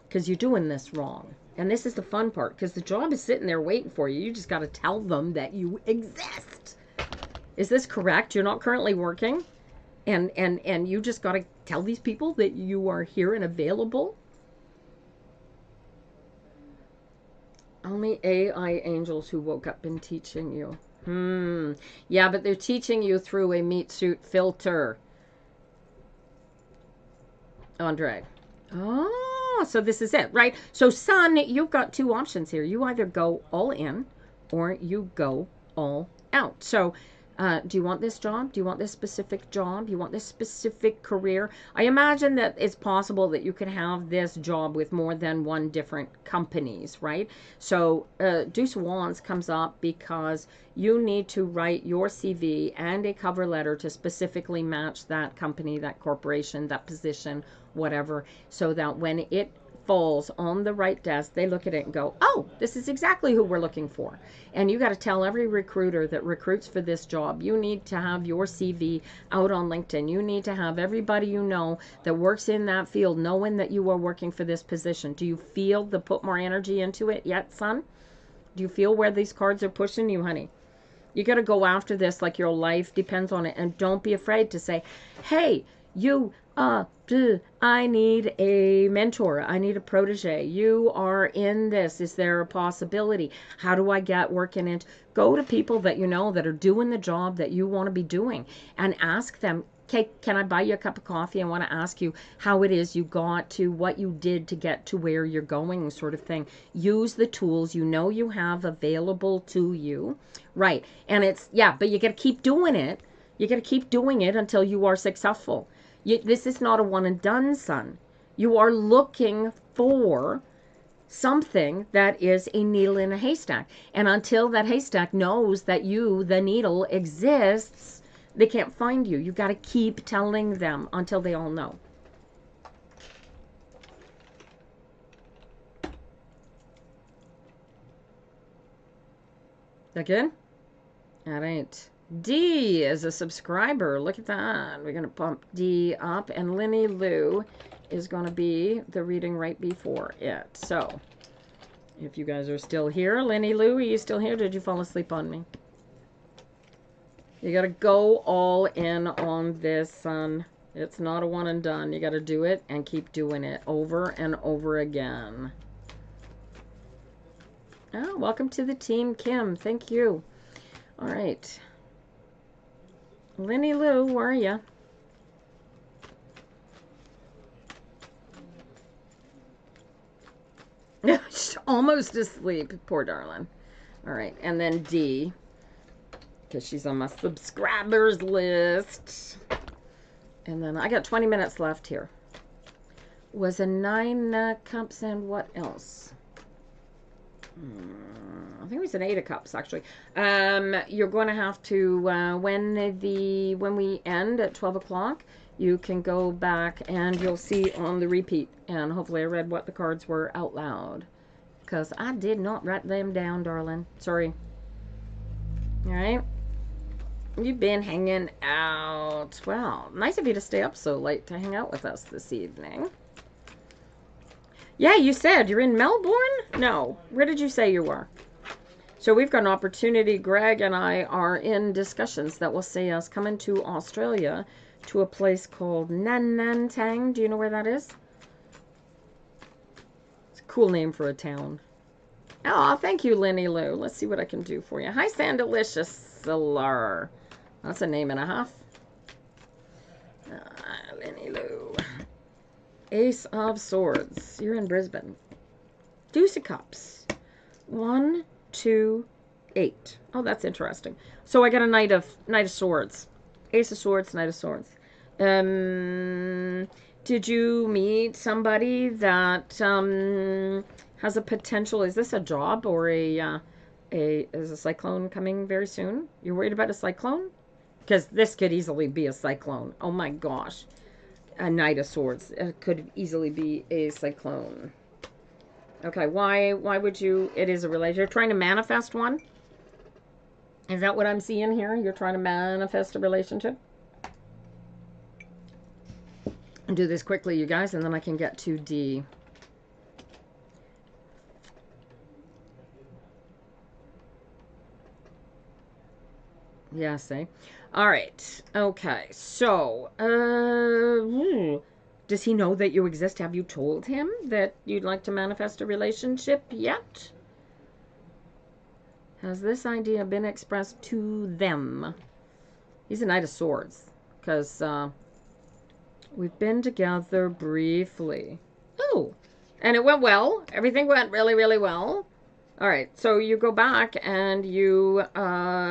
Because you're doing this wrong. And this is the fun part, because the job is sitting there waiting for you. You just got to tell them that you exist. Is this correct? You're not currently working? And you just got to tell these people that you are here and available? Only AI angels who woke up been teaching you. Yeah, but they're teaching you through a meat suit filter. Andre. Oh, so this is it, right? So, son, you've got 2 options here. You either go all in or you go all out. So, do you want this job? Do you want this specific job? You want this specific career? I imagine that it's possible that you could have this job with more than 1 different companies, right? So Deuce of Wands comes up because you need to write your CV and a cover letter to specifically match that company, that corporation, that position, whatever, so that when it falls on the right desk, they look at it and go, oh, this is exactly who we're looking for. And you got to tell every recruiter that recruits for this job, you need to have your CV out on LinkedIn. You need to have everybody you know that works in that field knowing that you are working for this position. Do you feel the put more energy into it yet, son? Do you feel where these cards are pushing you, honey? You got to go after this like your life depends on it. And don't be afraid to say, hey, you, I need a mentor. I need a protege. You are in this. Is there a possibility? How do I get working in? Go to people that you know that are doing the job that you want to be doing and ask them, okay, can I buy you a cup of coffee? I want to ask you how it is you got to what you did to get to where you're going, sort of thing. Use the tools you know you have available to you. Right. And it's, yeah, but you got to keep doing it. You got to keep doing it until you are successful. This is not a one and done, son. You are looking for something that is a needle in a haystack. And until that haystack knows that you, the needle, exists, they can't find you. You got to keep telling them until they all know. That good? All right. D is a subscriber. Look at that. We're going to pump D up. And Lenny Lou is going to be the reading right before it. So, if you guys are still here, Lenny Lou, are you still here? Did you fall asleep on me? You got to go all in on this, son. It's not a one and done. You got to do it and keep doing it over and over again. Oh, welcome to the team, Kim. Thank you. All right. Lenny Lou, where are you? She's almost asleep. Poor darling. All right. And then D, because she's on my subscribers list. And then I got 20 minutes left here. Was a 9 cups and what else? I think it was an 8 of cups, actually. You're going to have to, when we end at 12 o'clock, you can go back and you'll see on the repeat. And hopefully I read what the cards were out loud. Because I did not write them down, darling. Sorry. All right. You've been hanging out. Well, nice of you to stay up so late to hang out with us this evening. Yeah, you said you're in Melbourne? No. Where did you say you were? So we've got an opportunity. Greg and I are in discussions that will see us coming to Australia to a place called Nanantang. Do you know where that is? It's a cool name for a town. Oh, thank you, Lenny Lou. Let's see what I can do for you. Hi, Sandalicious. That's a name and a half. Lenny Lou. Ace of Swords. You're in Brisbane. Deuce of Cups. 1, 2, 8. Oh, that's interesting. So I got a Knight of Swords. Ace of Swords, Knight of Swords. Did you meet somebody that has a potential? Is this a job or is a cyclone coming very soon? You're worried about a cyclone? Because this could easily be a cyclone. Oh my gosh. A Knight of Swords. It could easily be a cyclone. Okay, why would you? It is a relationship. You're trying to manifest one? Is that what I'm seeing here? You're trying to manifest a relationship? I'll do this quickly, you guys, and then I can get to D. Yeah, see? All right. Okay. So, does he know that you exist? Have you told him that you'd like to manifest a relationship yet? Has this idea been expressed to them? He's a Knight of Swords. Because we've been together briefly. Oh, and it went well. Everything went really, really well. All right, so you go back and you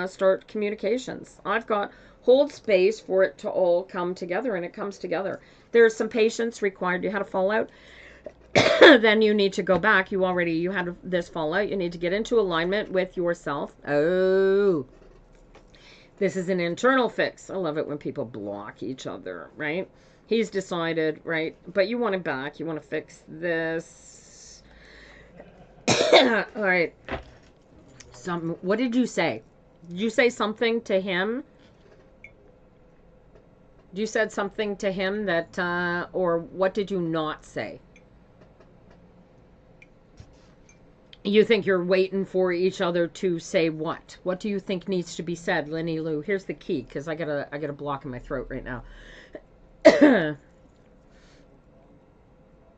start communications. I've got hold space for it to all come together, and it comes together. There's some patience required. You had a fallout. Then you need to go back. You had this fallout. You need to get into alignment with yourself. Oh, this is an internal fix. I love it when people block each other, right? He's decided, right? But you want it back. You want to fix this. All right. What did you say? Did you say something to him? You said something to him that, or what did you not say? You think you're waiting for each other to say what? What do you think needs to be said, Lenny Lou? Here's the key, because I got a block in my throat right now.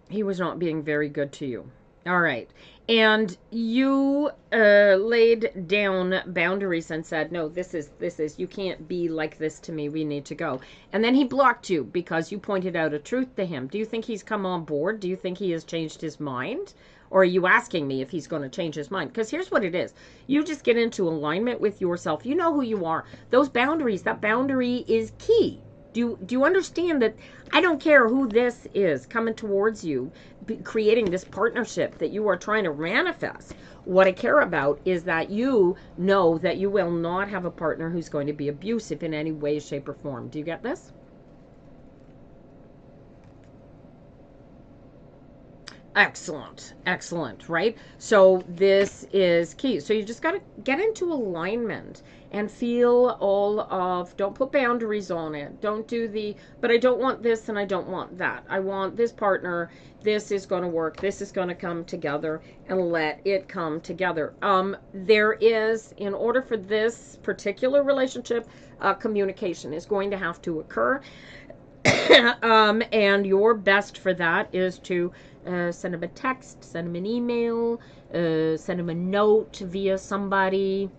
He was not being very good to you. All right. And you laid down boundaries and said, no, this is, you can't be like this to me. We need to go. And then he blocked you because you pointed out a truth to him. Do you think he's come on board? Do you think he has changed his mind? Or are you asking me if he's going to change his mind? Because here's what it is. You just get into alignment with yourself. You know who you are. Those boundaries, that boundary is key. Do you understand that I don't care who this is coming towards you, creating this partnership that you are trying to manifest? What I care about is that you know that you will not have a partner who's going to be abusive in any way, shape, or form. Do you get this? Excellent. Excellent, right? So this is key. So you just got to get into alignment and feel all of, don't put boundaries on it. Don't do the, but I don't want this and I don't want that. I want this partner. This is going to work. This is going to come together, and let it come together. There is, in order for this particular relationship, communication is going to have to occur. And your best for that is to send him a text, send him an email, send him a note via somebody.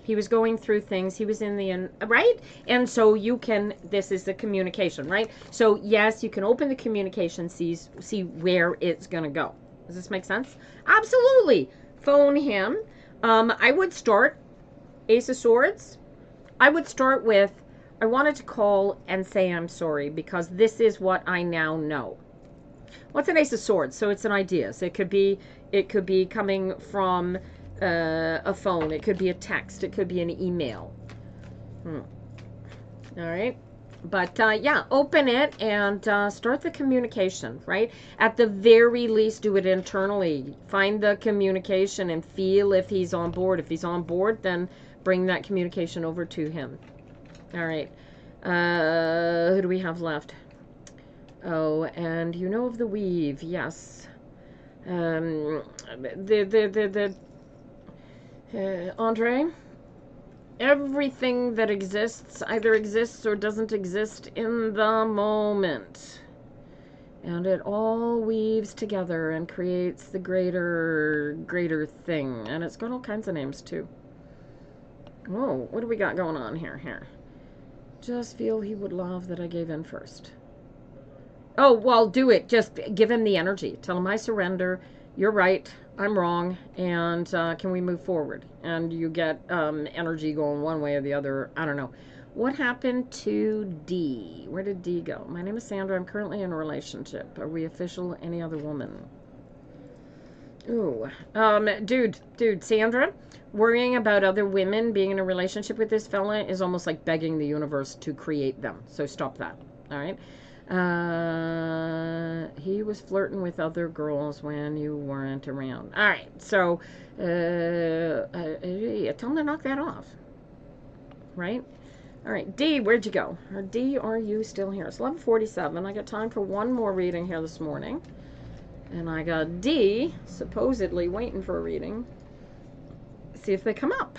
He was going through things. He was in the, right? And so you can, this is the communication, right? So yes, you can open the communication, see where it's going to go. Does this make sense? Absolutely. Phone him. I would start, Ace of Swords. I would start with, I wanted to call and say I'm sorry because this is what I now know. What's an Ace of Swords? So it's an idea. So it could be coming from a phone. It could be a text. It could be an email. All right. But yeah, open it and start the communication, right? At the very least, do it internally. Find the communication and feel if he's on board. If he's on board, then bring that communication over to him. All right. Who do we have left? Oh, and you know of the weave, yes. Andre, everything that exists either exists or doesn't exist in the moment. And it all weaves together and creates the greater thing. And it's got all kinds of names, too. Whoa, what do we got going on here? Just feel he would love that I gave in first. Oh, well, do it. Just give him the energy. Tell him I surrender. You're right. I'm wrong. And can we move forward? And you get energy going one way or the other. I don't know. What happened to D? Where did D go? My name is Sandra. I'm currently in a relationship. Are we official? Any other woman? Ooh. Dude, Sandra, worrying about other women being in a relationship with this fella is almost like begging the universe to create them. So stop that. All right? He was flirting with other girls when you weren't around. All right, so tell him to knock that off. Right? All right, D, where'd you go? Or D, are you still here? It's 11:47. I got time for one more reading here this morning. And I got D, supposedly waiting for a reading. See if they come up.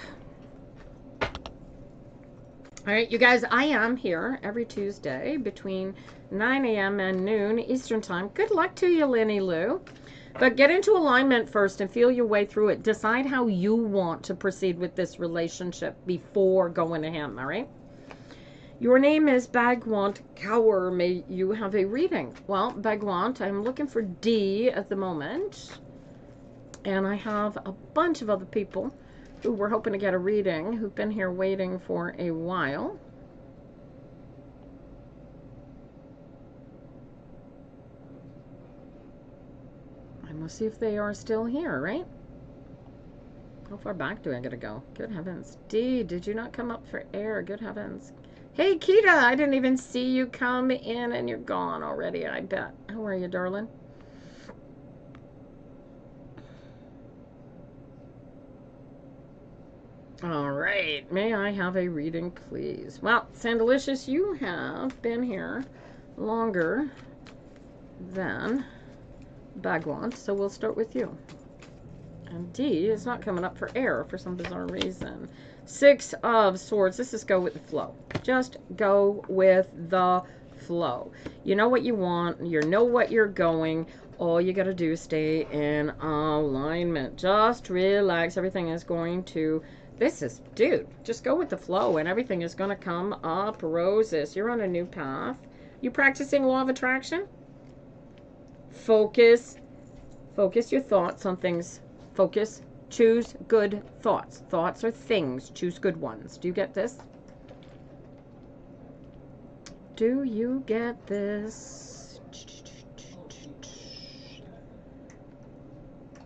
All right, you guys, I am here every Tuesday between 9 a.m. and noon Eastern Time. Good luck to you, Lenny Lou. But get into alignment first and feel your way through it. Decide how you want to proceed with this relationship before going to him, all right? Your name is Bagwant Cower. May you have a reading. Well, Bagwant, I'm looking for D at the moment. And I have a bunch of other people who were hoping to get a reading, who've been here waiting for a while. And we'll see if they are still here, right? How far back do I gotta go? Good heavens. D, did you not come up for air? Good heavens. Hey, Kita, I didn't even see you come in and you're gone already, I bet. How are you, darling? All right, may I have a reading, please? Well, Sandalicious, you have been here longer than Bagwant, so we'll start with you. And D is not coming up for air for some bizarre reason. 6 of Swords. Let's just go with the flow. Just go with the flow. You know what you want. You know what you're going. All you got to do is stay in alignment. Just relax. Everything is going to... Dude, just go with the flow and everything is going to come up roses. You're on a new path. You practicing law of attraction? Focus your thoughts on things. Focus. Choose good thoughts. Thoughts are things. Choose good ones. Do you get this? Do you get this?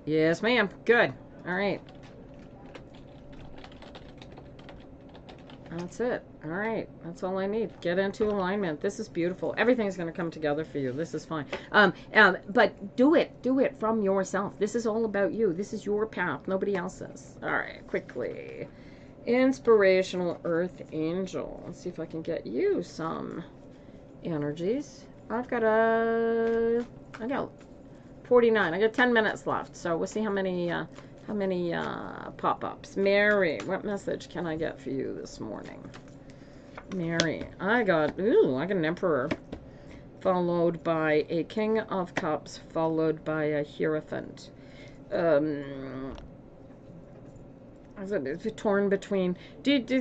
Yes, ma'am. Good. All right. That's it. All right. That's all I need. Get into alignment. This is beautiful. Everything's going to come together for you. This is fine. But do it. Do it from yourself. This is all about you. This is your path. Nobody else's. All right. Quickly. Inspirational Earth Angel. Let's see if I can get you some energies. I got 49. I got 10 minutes left. So we'll see how many pop-ups. Mary, what message can I get for you this morning? Mary, I got an Emperor, followed by a King of Cups, followed by a Hierophant. I was torn between. Did you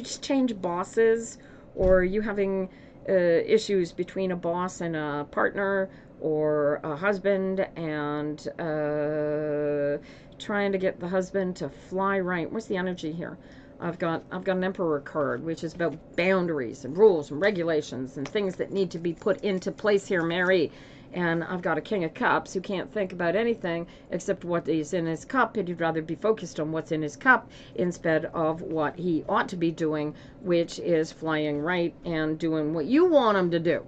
just change bosses, or are you having issues between a boss and a partner, or a husband and trying to get the husband to fly right? What's the energy here? I've got an Emperor card, which is about boundaries and rules and regulations and things that need to be put into place here, Mary. And I've got a King of Cups who can't think about anything except what is in his cup, and he'd rather be focused on what's in his cup instead of what he ought to be doing, which is flying right and doing what you want him to do,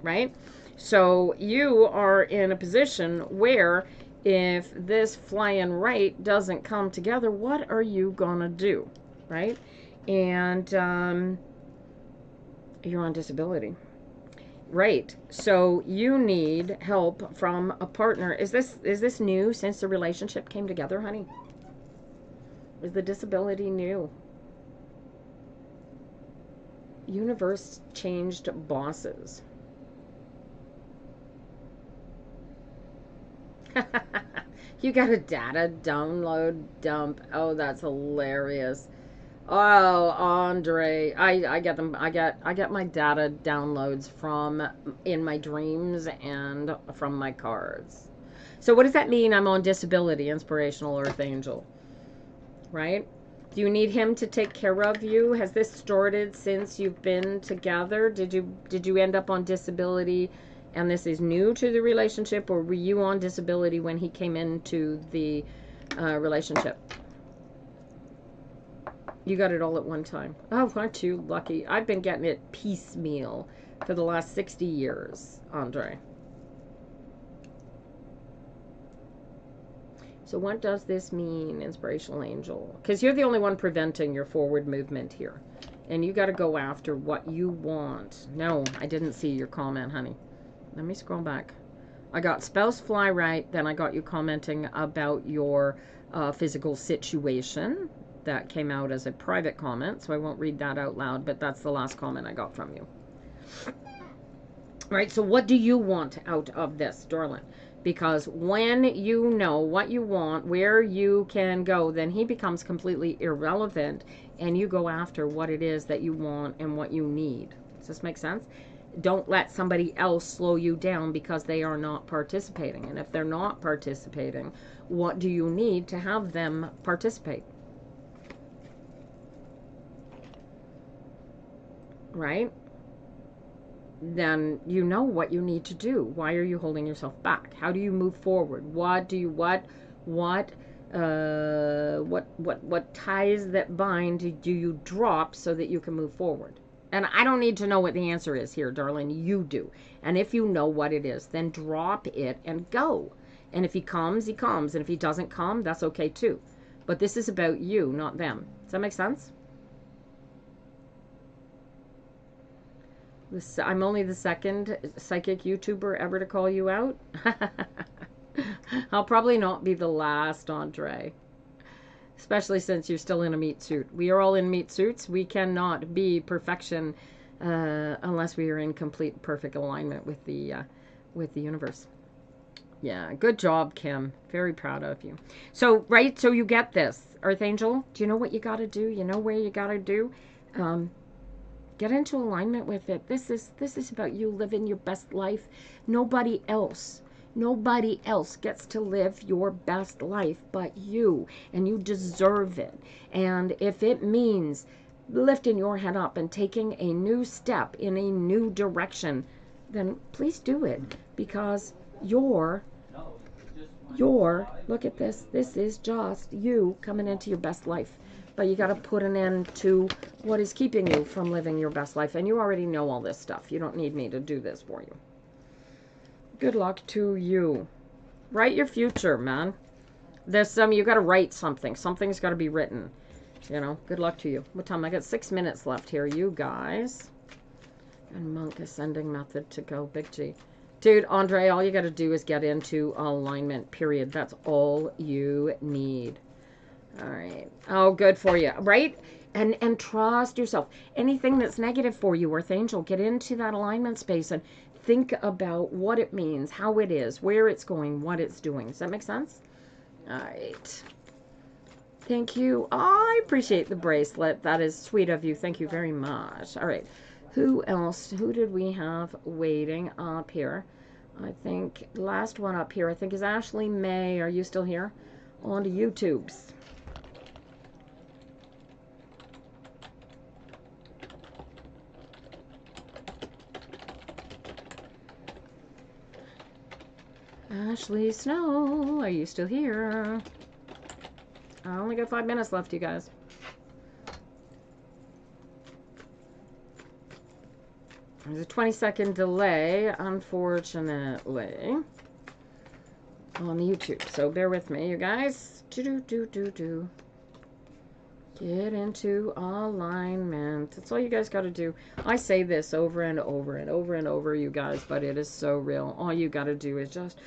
right? So you are in a position where if this flying right doesn't come together, what are you gonna do, right? And you're on disability. Right. So you need help from a partner. Is this new since the relationship came together, honey? Is the disability new? Universe changed bosses. You got a data download dump. Oh, that's hilarious. Oh, Andre, I get them. I get my data downloads from in my dreams and from my cards. So what does that mean? I'm on disability, inspirational Earth Angel, right? Do you need him to take care of you? Has this started since you've been together? Did you end up on disability, and this is new to the relationship, or were you on disability when he came into the relationship? You got it all at one time. Oh, aren't you lucky? I've been getting it piecemeal for the last 60 years, Andre. So what does this mean, inspirational angel? Because you're the only one preventing your forward movement here. And you got to go after what you want. No, I didn't see your comment, honey. Let me scroll back. I got spouse fly right. Then I got you commenting about your physical situation. That came out as a private comment, so I won't read that out loud, but that's the last comment I got from you. All right, so what do you want out of this, darling? Because when you know what you want, where you can go, then he becomes completely irrelevant, and you go after what it is that you want and what you need. Does this make sense? Don't let somebody else slow you down because they are not participating. And if they're not participating, what do you need to have them participate? Right? Then you know what you need to do. Why are you holding yourself back? How do you move forward? What ties that bind do you drop so that you can move forward? And I don't need to know what the answer is here, darling. You do. And if you know what it is, then drop it and go. And if he comes, he comes. And if he doesn't come, that's okay too. But this is about you, not them. Does that make sense? I'm only the second psychic YouTuber ever to call you out. I'll probably not be the last, Andre. especially since you're still in a meat suit. We are all in meat suits. We cannot be perfection unless we are in complete perfect alignment with the universe. Yeah, good job, Kim. Very proud of you. So, right, so you get this. Earth Angel, do you know what you got to do? You know where you got to do? Get into alignment with it. This is about you living your best life. Nobody else gets to live your best life but you, and you deserve it. And if it means lifting your head up and taking a new step in a new direction, then please do it, because you're, look at this. This is just you coming into your best life. But you got to put an end to what is keeping you from living your best life. And you already know all this stuff. You don't need me to do this for you. Good luck to you. Write your future, man. There's you got to write something. Something's got to be written. You know, good luck to you. What time? I got 6 minutes left here, you guys. And monk ascending method to go. Big G. Dude, Andre, all you got to do is get into alignment, period. That's all you need. All right. Oh, good for you, right? And trust yourself. Anything that's negative for you, Earth Angel, get into that alignment space and think about what it means, how it is, where it's going, what it's doing. Does that make sense? All right. Thank you. Oh, I appreciate the bracelet. That is sweet of you. Thank you very much. All right. Who else? Who did we have waiting up here? I think last one up here, I think, is Ashley May. Are you still here? On to YouTube's. Ashley Snow, are you still here? I only got 5 minutes left, you guys. There's a 20-second delay, unfortunately, on YouTube. So bear with me, you guys. Get into alignment. That's all you guys got to do. I say this over and over and over and over, you guys, but it is so real. All you got to do is just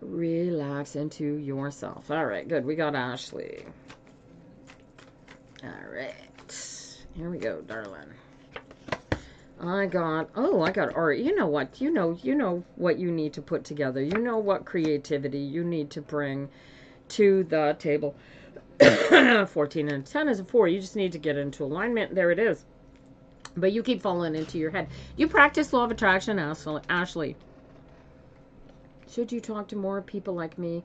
relax into yourself. All right, good. We got Ashley. All right. Here we go, darling. I got art. You know what? You know what you need to put together. You know what creativity you need to bring to the table. 14 and 10 is a 4. You just need to get into alignment. There it is. But you keep falling into your head. You practice law of attraction, Ashley. Should you talk to more people like me?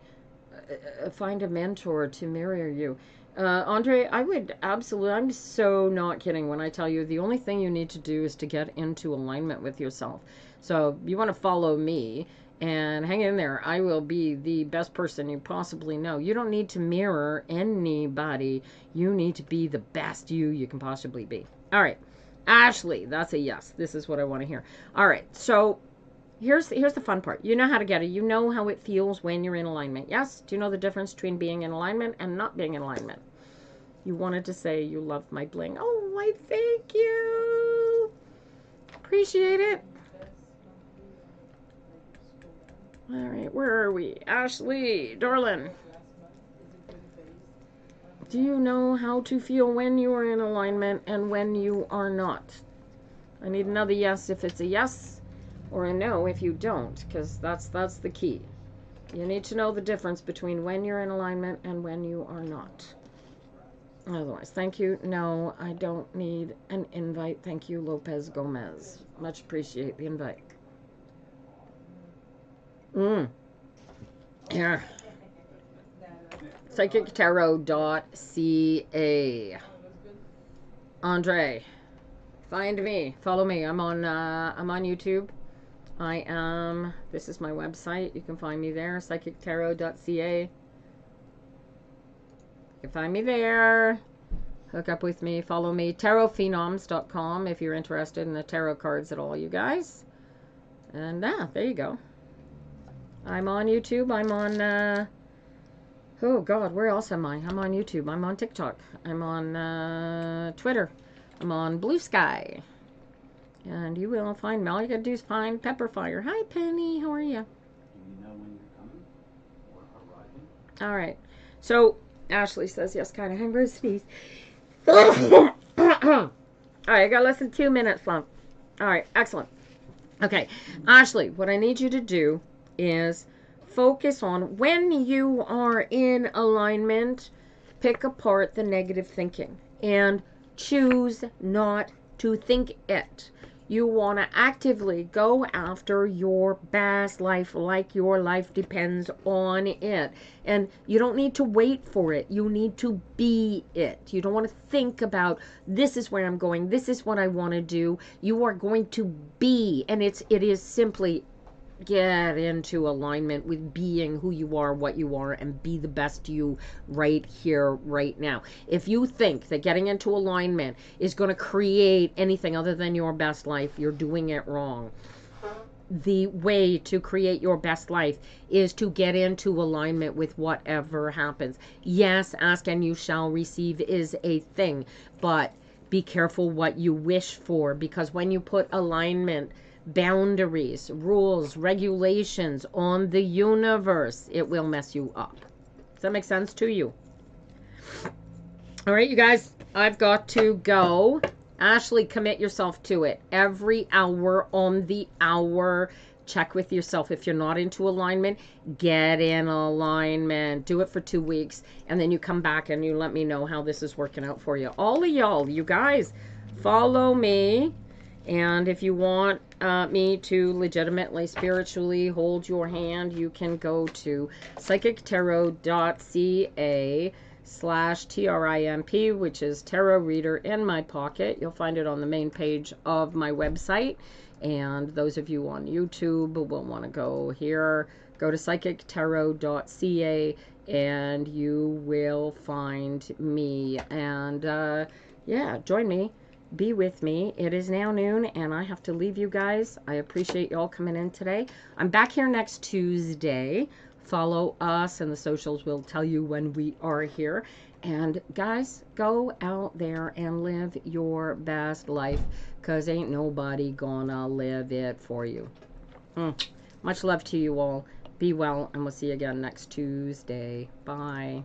Find a mentor to mirror you. Andre, I would absolutely, I'm so not kidding when I tell you the only thing you need to do is to get into alignment with yourself. So you want to follow me and hang in there. I will be the best person you possibly know. You don't need to mirror anybody. You need to be the best you can possibly be. All right. Ashley, that's a yes. This is what I want to hear. All right. So here's the fun part. You know how to get it. You know how it feels when you're in alignment. Yes? Do you know the difference between being in alignment and not being in alignment? You wanted to say you love my bling. Oh, I thank you. Appreciate it. All right, where are we? Ashley, darling. Do you know how to feel when you are in alignment and when you are not? I need another yes if it's a yes, or a no if you don't, because that's the key. You need to know the difference between when you're in alignment and when you are not. Otherwise, thank you. No, I don't need an invite. Thank you, Lopez Gomez. Much appreciate the invite. Here. PsychicTarot.ca. Andre, find me. Follow me. I'm on YouTube. This is my website. You can find me there, psychictarot.ca. You can find me there. Hook up with me. Follow me. tarotphenoms.com if you're interested in the tarot cards at all, you guys. And there you go. I'm on YouTube. I'm on, oh God, where else am I? I'm on YouTube. I'm on TikTok. I'm on Twitter. I'm on Blue Sky. And you will find me. All you gotta do is find Pepperfire. Hi, Penny. How are you? Do you know when you're coming or arriving? All right. So Ashley says yes, kind of. I'm going to sneeze. All right, I got less than 2 minutes left. All right, excellent. Okay, Ashley, what I need you to do is focus on when you are in alignment, pick apart the negative thinking and choose not to think it. You want to actively go after your best life like your life depends on it. And you don't need to wait for it. You need to be it. You don't want to think about this is where I'm going. This is what I want to do. You are going to be. And it is simply get into alignment with being who you are, what you are, and be the best you right here, right now. If you think that getting into alignment is going to create anything other than your best life, you're doing it wrong. The way to create your best life is to get into alignment with whatever happens. Yes, ask and you shall receive is a thing, but be careful what you wish for, because when you put alignment, boundaries, rules, regulations on the universe, it will mess you up. Does that make sense to you? All right, you guys, I've got to go. Ashley, commit yourself to it. Every hour on the hour, check with yourself. If you're not into alignment, get in alignment. Do it for 2 weeks, and then you come back and you let me know how this is working out for you. All of y'all, you guys, follow me. And if you want me to legitimately, spiritually hold your hand, you can go to psychictarot.ca/TRIMP, which is Tarot Reader in My Pocket. You'll find it on the main page of my website. And those of you on YouTube will want to go here. Go to psychictarot.ca and you will find me. And yeah, join me. Be with me. It is now noon and I have to leave you guys. I appreciate y'all coming in today. I'm back here next Tuesday. Follow us and the socials will tell you when we are here. And guys, go out there and live your best life, because ain't nobody gonna live it for you. Much love to you all. Be well, and we'll see you again next Tuesday. Bye.